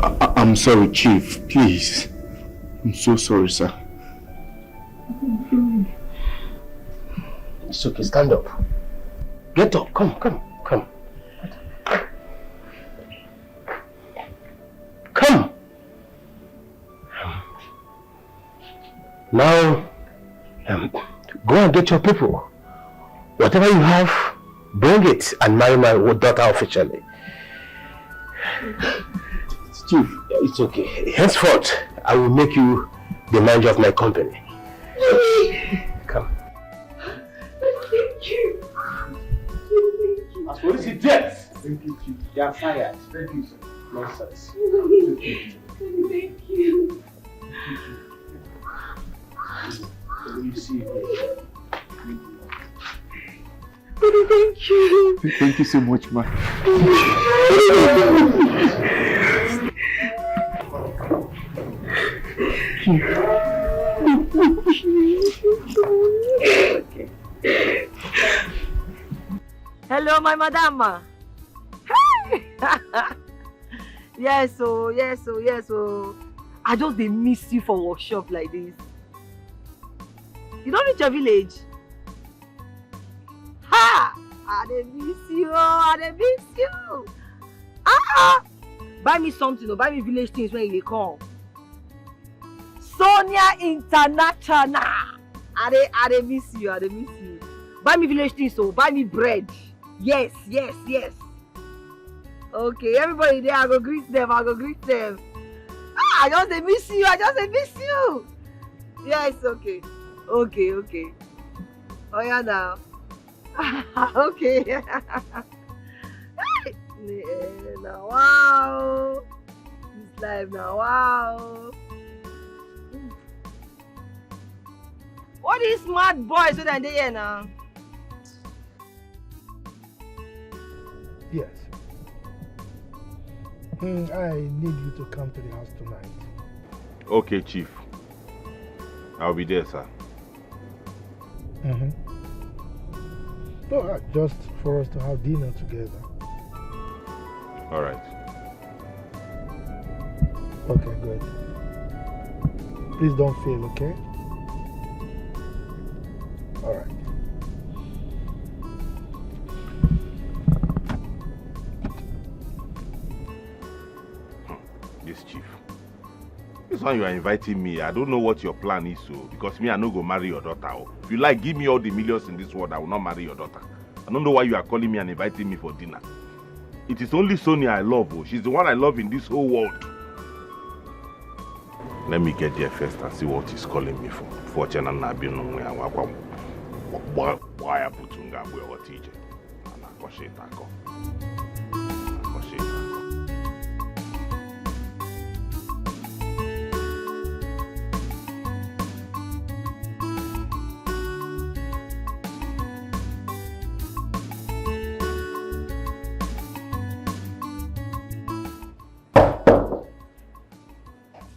Speaker 20: I'm sorry, Chief. Please. I'm so sorry, sir.
Speaker 13: It's okay, stand up. Get up, come. Come! Now, go and get your people. Whatever you have, bring it and marry my daughter officially. Chief, it's okay. Henceforth, I will make you the manager of my company. Come.
Speaker 12: Thank you.
Speaker 13: As for this idiot,
Speaker 11: Thank you, Chief. They are fired. Thank you, sir.
Speaker 13: nonsense.
Speaker 12: Thank you.
Speaker 13: You see,
Speaker 12: Thank you.
Speaker 11: Thank you so much, ma.
Speaker 2: Hello, my madam. Yes, oh. I just dey miss you for workshop like this. You don't reach your village? Ha! I dey miss you, I dey miss you. Buy me something or buy me village things when you come. Sonia International. I dey miss you, I dey miss you. Buy me village things, so buy me bread. Yes. Okay, everybody there, I go greet them. I just dey miss you, Yes, okay. Oh yeah now. Okay. Now wow. This life now wow. What is smart boys so that they here now?
Speaker 19: Yes. I need you to come to the house tonight.
Speaker 7: Okay, Chief. I'll be there, sir.
Speaker 19: No, just for us to have dinner together.
Speaker 7: All right.
Speaker 19: Okay, good. Please don't fail, okay? All right.
Speaker 7: Yes, Chief. This one you are inviting me, I don't know what your plan is, so because me, I no go marry your daughter. If you like, give me all the millions in this world, I will not marry your daughter. I don't know why you are calling me and inviting me for dinner. It is only Sonia I love. She's the one I love in this whole world. Let me get there first and see what he's calling me for. Fortune I be no why I put on Gabwe or TJ. And I go shit that go.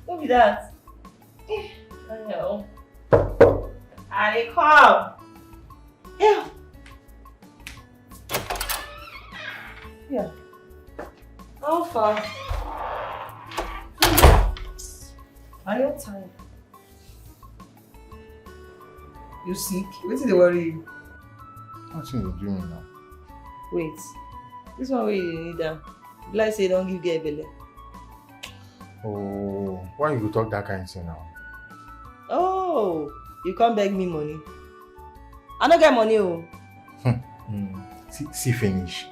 Speaker 2: Who be that? Hello. I come. Yeah. Yeah. How far? Are you tired? You sick? Wetin dey worry you?
Speaker 3: Nothing to do now.
Speaker 2: Wait. This one wey you need am. Like say you don give girl belle.
Speaker 3: Oh, why you go talk that kind of thing now?
Speaker 2: Oh, you can't beg me money. I don't get money. Oh.
Speaker 3: See finish.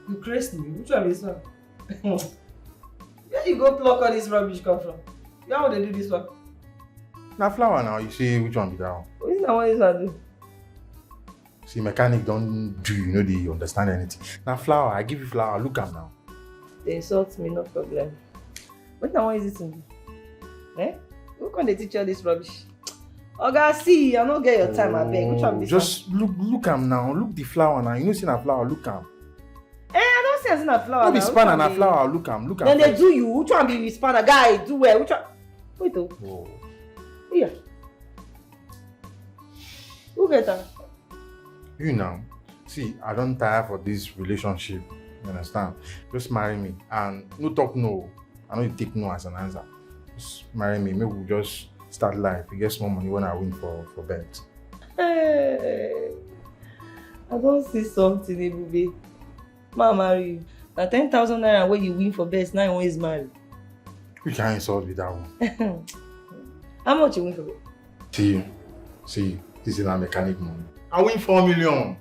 Speaker 2: You crazy me? Which one is this one? Where you go pluck all this rubbish come from? You how they do this one?
Speaker 3: Now flower now, you see which one be that one?
Speaker 2: What is that one do?
Speaker 3: See, mechanic don't do, you know, they understand anything. Now flower, I give you flower, look am now.
Speaker 2: They insult me, no problem. What now is it in? Eh? Who can they teach all this rubbish? Oga, see, I don't get your time, I beg. Which one be
Speaker 3: just look am now, look the flower now. You know see na flower, look am.
Speaker 2: I don't see as na flower.
Speaker 3: No be spanner na flower, look am.
Speaker 2: Then they do you. Which one be spanner? Guy, do well. Which one? Wait oh.
Speaker 3: Oh.
Speaker 2: Here. Who get that?
Speaker 3: You now. See, I don't tire for this relationship. You understand? Just marry me. And no talk no. I know you take no as an answer. Just marry me. Maybe we'll just start life. You get small money when I win for bet.
Speaker 2: Hey. I don't see something, baby. Ma marry you. Now 10,000 naira when you win for best, now you always marry.
Speaker 3: We can't insult with that one.
Speaker 2: How much you win for bet?
Speaker 3: See, this is a mechanic money. I win 4 million.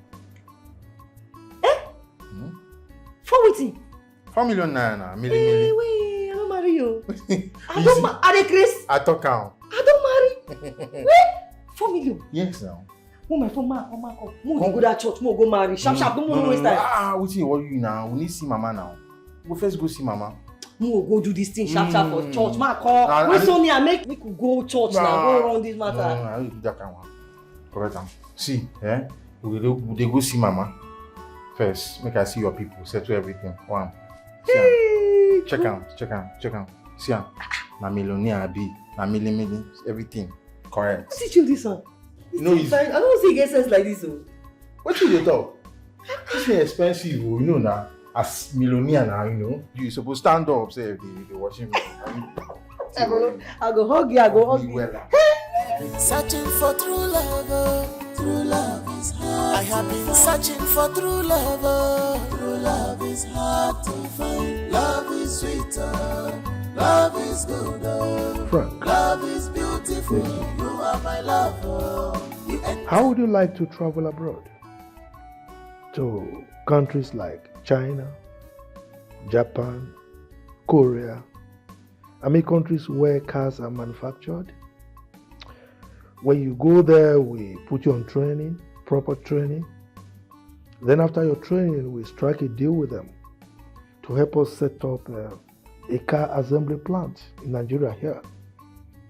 Speaker 2: Eh? 4 wetin?
Speaker 3: 4 million naira.
Speaker 2: Hey, wait, I don't marry you. I don't marry. Are they Chris?
Speaker 3: I talk out.
Speaker 2: I don't marry. Wait, 4 million?
Speaker 3: Yes, now.
Speaker 2: Oh my phone, man, come. Go that church, go marry. Sharp, don't waste time.
Speaker 3: What's it? What you now? We need to see mama now. We first go see mama.
Speaker 2: Go do this thing sharp for church. Man, come. Wait, Sonia, make we could go church now. Go around this matter.
Speaker 3: No, I don't do that kind of one. Correct. See, they go see mama first. Make I see your people. Settle everything. One. Check out. See, na millionaire be. Na million. Everything. Correct.
Speaker 2: Who teach you this one?
Speaker 3: No,
Speaker 2: I don't see get sense like this.
Speaker 3: What you dey talk? This is expensive, you know now. As millionaire now, you know. You supposed to stand up, say they watching me.
Speaker 2: I go hug you, I go hug you.
Speaker 16: Searching for true love, true love is hard. I have been searching for true love, true love is hard to find. Love is sweeter, love is good,
Speaker 19: Frank,
Speaker 16: love is beautiful. You are my lover.
Speaker 19: how would you like to travel abroad? To countries like China, Japan, Korea, countries where cars are manufactured. When you go there, we put you on training, proper training. Then after your training, we strike a deal with them to help us set up a car assembly plant in Nigeria here.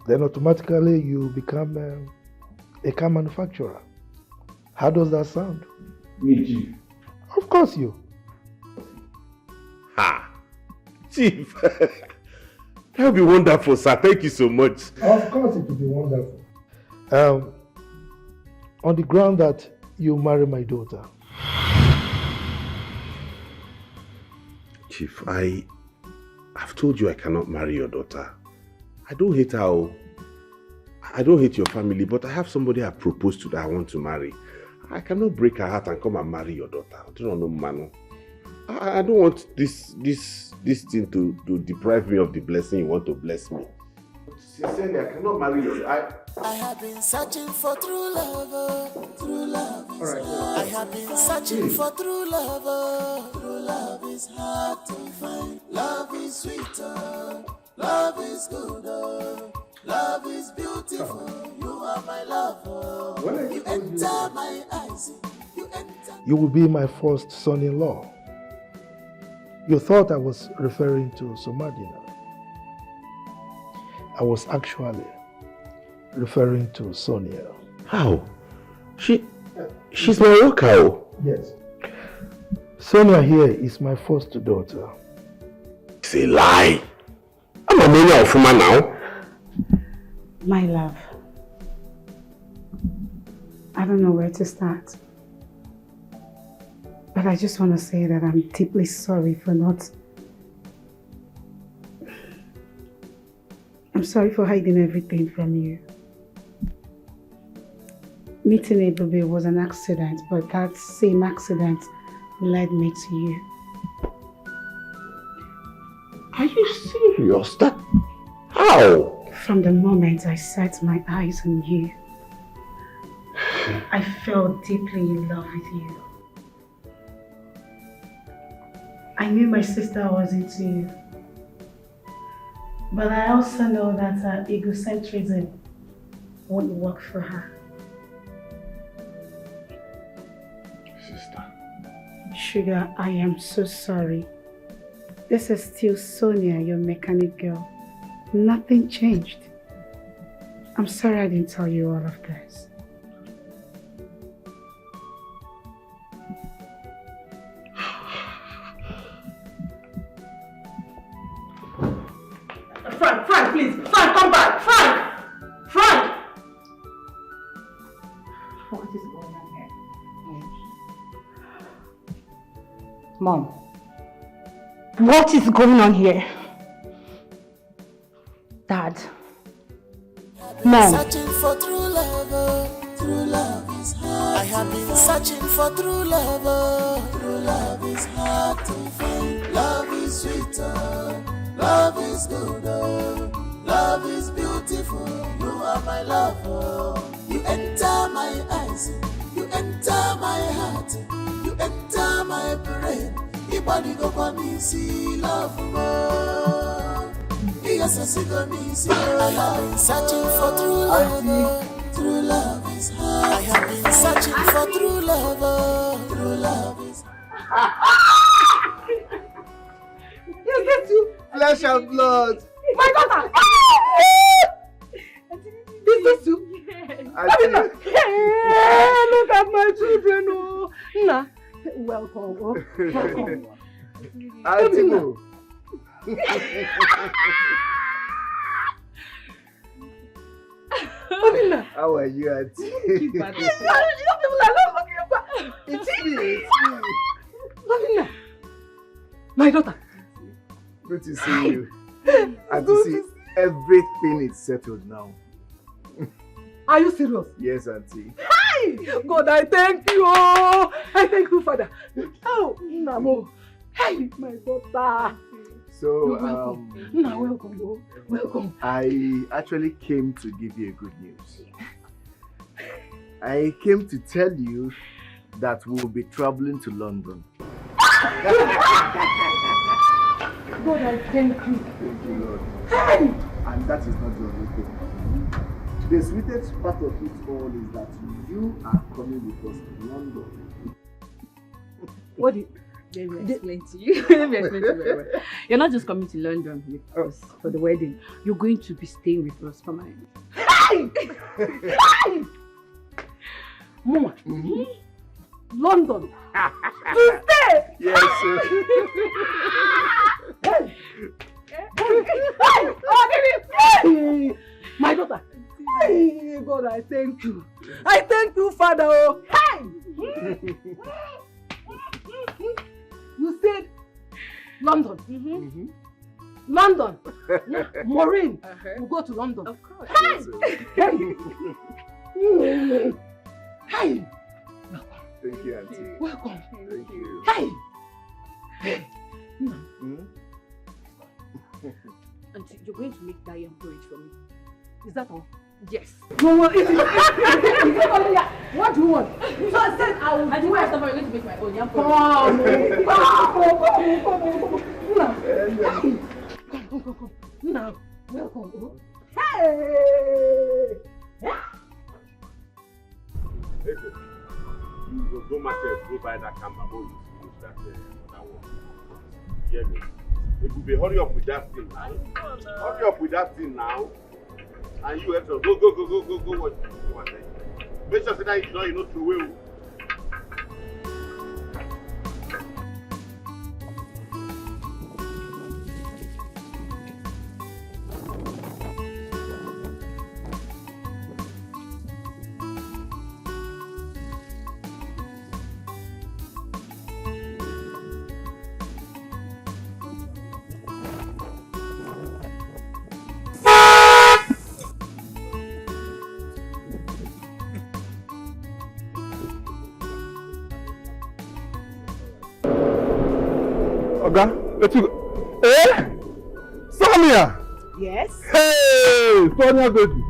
Speaker 19: Then automatically you become a car manufacturer. How does that sound?
Speaker 7: Me, Chief.
Speaker 19: Of course you.
Speaker 7: Ha! Chief! That would be wonderful, sir. Thank you so much.
Speaker 19: Of course it would be wonderful. On the ground that you marry my daughter.
Speaker 7: Chief, I've told you I cannot marry your daughter. I don't hate her. I don't hate your family, but I have somebody I proposed to that I want to marry. I cannot break her heart and come and marry your daughter. I don't know, man. I don't want this thing to deprive me of the blessing you want to bless me. Sincerely, I cannot marry you.
Speaker 16: I have been searching for true love, true love is hard. I have been searching for true love is hard to find. Love is sweeter, love is good, love is beautiful. You are my lover. You enter my eyes, you enter.
Speaker 19: You will be my first son-in-law. You thought I was referring to Somadina. I was actually referring to Sonia.
Speaker 7: How? She's my worker.
Speaker 19: Yes. Sonia here is my first daughter.
Speaker 7: It's a lie. I'm a man of woman now.
Speaker 8: My love, I don't know where to start. But I just want to say that I'm deeply sorry for not... I'm sorry for hiding everything from you. Meeting Ebube was an accident, but that same accident led me to you.
Speaker 7: Are you serious? How?
Speaker 8: From the moment I set my eyes on you, I fell deeply in love with you. I knew my sister was into you, but I also know that her egocentrism won't work for her.
Speaker 7: Sister.
Speaker 8: Sugar, I am so sorry. This is still Sonia, your mechanic girl. Nothing changed. I'm sorry I didn't tell you all of this.
Speaker 2: Frank, please. Frank, come back. Frank!
Speaker 10: What is going on here? Mom. What is going on here? Dad. Mom.
Speaker 16: Searching for true love is hard. I have been searching for true love is hard to find. Love is sweeter, love is good, love is beautiful. You are my lover. You enter my eyes, you enter my heart, you enter my brain. Ibadi go for me, see love more. Yes, I see go me, see. I have been searching for true love is hard. I have been searching for true love is hard.
Speaker 2: Yes, that's you. Flesh and blood. My daughter. This is you.
Speaker 14: Look at my children. Oh. Nah. Welcome. Welcome.
Speaker 2: Auntie.
Speaker 14: Obina.
Speaker 2: How are you, Auntie?
Speaker 14: You don't feel like looking back. Lovina, my daughter.
Speaker 3: Good to see you. And to see everything is settled now.
Speaker 14: Are you serious?
Speaker 3: Yes, Auntie.
Speaker 14: Hi! God, I thank you. I thank you, Father. Oh, Namo. Hey, my daughter.
Speaker 3: So,
Speaker 14: Now, welcome, bro. Welcome.
Speaker 3: I actually came to give you a good news. I came to tell you that we'll be traveling to London.
Speaker 14: God, I thank you.
Speaker 3: Thank you, Lord.
Speaker 14: Hey!
Speaker 3: And that is not the only thing. The sweetest part of it all is that you are coming with us to London.
Speaker 4: What did... Let me explain to you. Let me explain to you very well. You're not just coming to London with us for the wedding. You're going to be staying with us permanently.
Speaker 14: Hey! Hey! Mama, London. To stay.
Speaker 3: Yes, sir.
Speaker 14: Hey! Hey! My daughter. Hey, God, I thank you. I thank you, Father. Oh. Hey! You said London. London. Maureen, we go to London. Of course. Hey! Hey!
Speaker 3: Thank you, Auntie.
Speaker 14: Welcome.
Speaker 3: Thank you.
Speaker 14: Hey!
Speaker 4: Auntie, you're going to make that young porridge for me. Is that all? Yes.
Speaker 14: No, what do you want? So I said I will do it.
Speaker 4: I'm going to make my own yam porridge.
Speaker 14: Come. Now, welcome. Hey!
Speaker 7: You go market, go buy that camera, go use that one. Hear me? It will be hurry up with that thing now. Hurry up with that thing now. And you have to go watch. Make sure that you know through will.
Speaker 6: Oga, let you go. Eh? Sonia!
Speaker 8: Yes?
Speaker 6: Hey! Sonia, baby.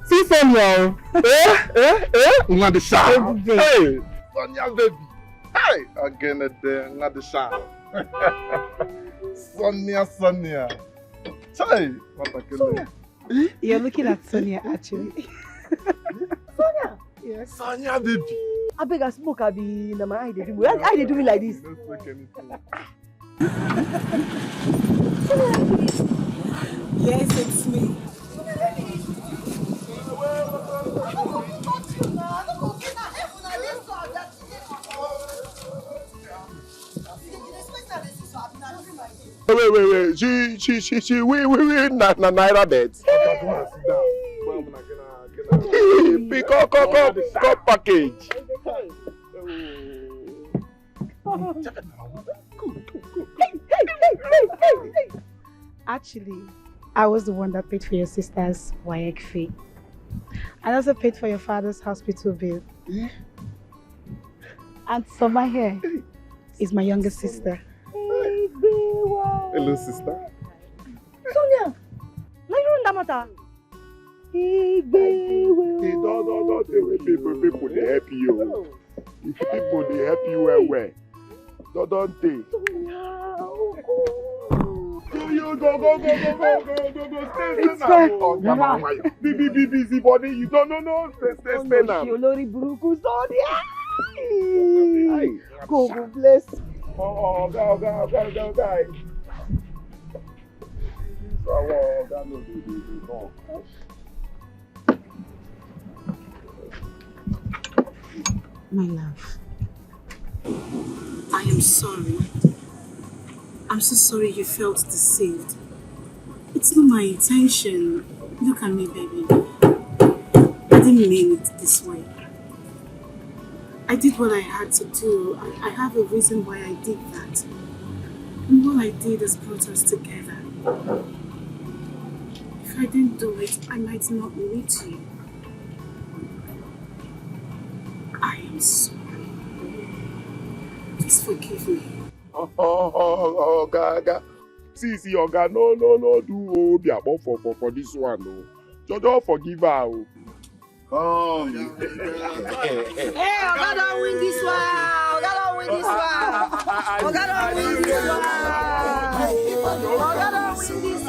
Speaker 6: See Sonia? Not the sharp. Hey! Sonia, baby. Hey! Again, not the sharp. Sonia. Hey! What a killer.
Speaker 8: You're looking at Sonia, actually.
Speaker 12: Sonia!
Speaker 8: Yes.
Speaker 6: Sonia, baby.
Speaker 12: I beg a smoke, I be in my eye. Why they do me like this?
Speaker 6: Don't smoke anything.
Speaker 12: Yes, it's me.
Speaker 6: Wait. She, we, Naira beds. Pick up package.
Speaker 8: Hey. Actually, I was the one that paid for your sister's WAEC fee. I also paid for your father's hospital bill. And so my hair is my younger sister.
Speaker 6: Hello, sister.
Speaker 12: Sonia, now you run that matter.
Speaker 6: Don't people they help you. If people they help you well. Don't they? You go. Stay now. Busy body. You don't know. Stay now.
Speaker 12: Olori buruku Sonia. Go bless.
Speaker 6: Oh, guy.
Speaker 8: My love,
Speaker 1: I am sorry. I'm so sorry you felt deceived. It's not my intention. Look at me, baby. I didn't mean it this way.
Speaker 8: I did what I had to do. I have a reason why I did that. And what I did has brought us together. If I didn't do it, I might not meet you. I am sorry. Please forgive me.
Speaker 6: Oga. See, Oga, no, do Obi about for this one, no. Just forgive her. Come.
Speaker 2: Hey, Oga don't win this one. Oga don't win this one. Oga don't win this one. Oga don't win this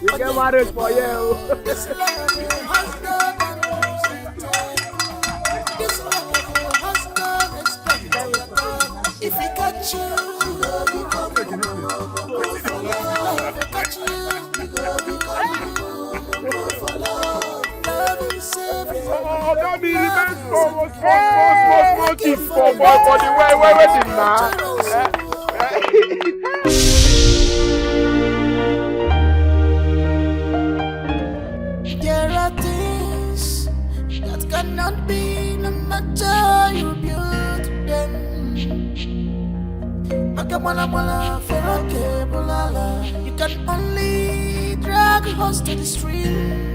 Speaker 11: We get married for you.
Speaker 16: If I catch you, you go become There are things that cannot be, no matter you build them. You can only drag a horse to the stream,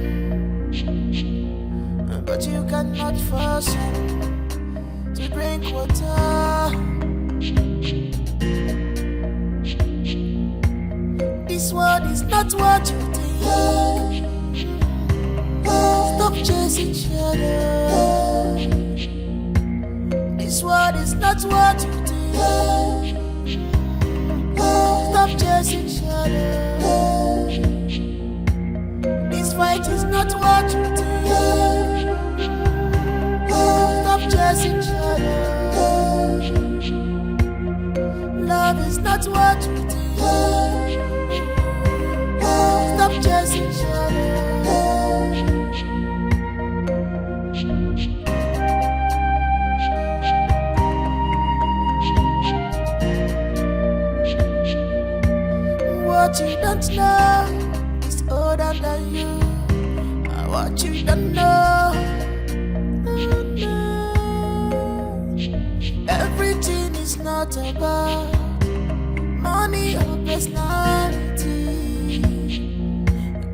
Speaker 16: but you cannot force him to drink water. This world is not what you think. Stop chasing shadows. This world is not what you think. Stop chasing shadows. This fight is not what you think. Stop chasing shadows. Love is not what you think. Stop chasing shadows. What you don't know is older than you. What you don't know, everything is not about money or personality.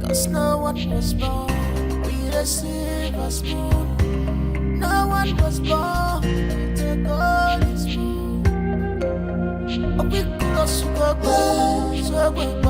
Speaker 16: Cause no one was born with a silver spoon. No one was born with a golden spoon. A big close to go, so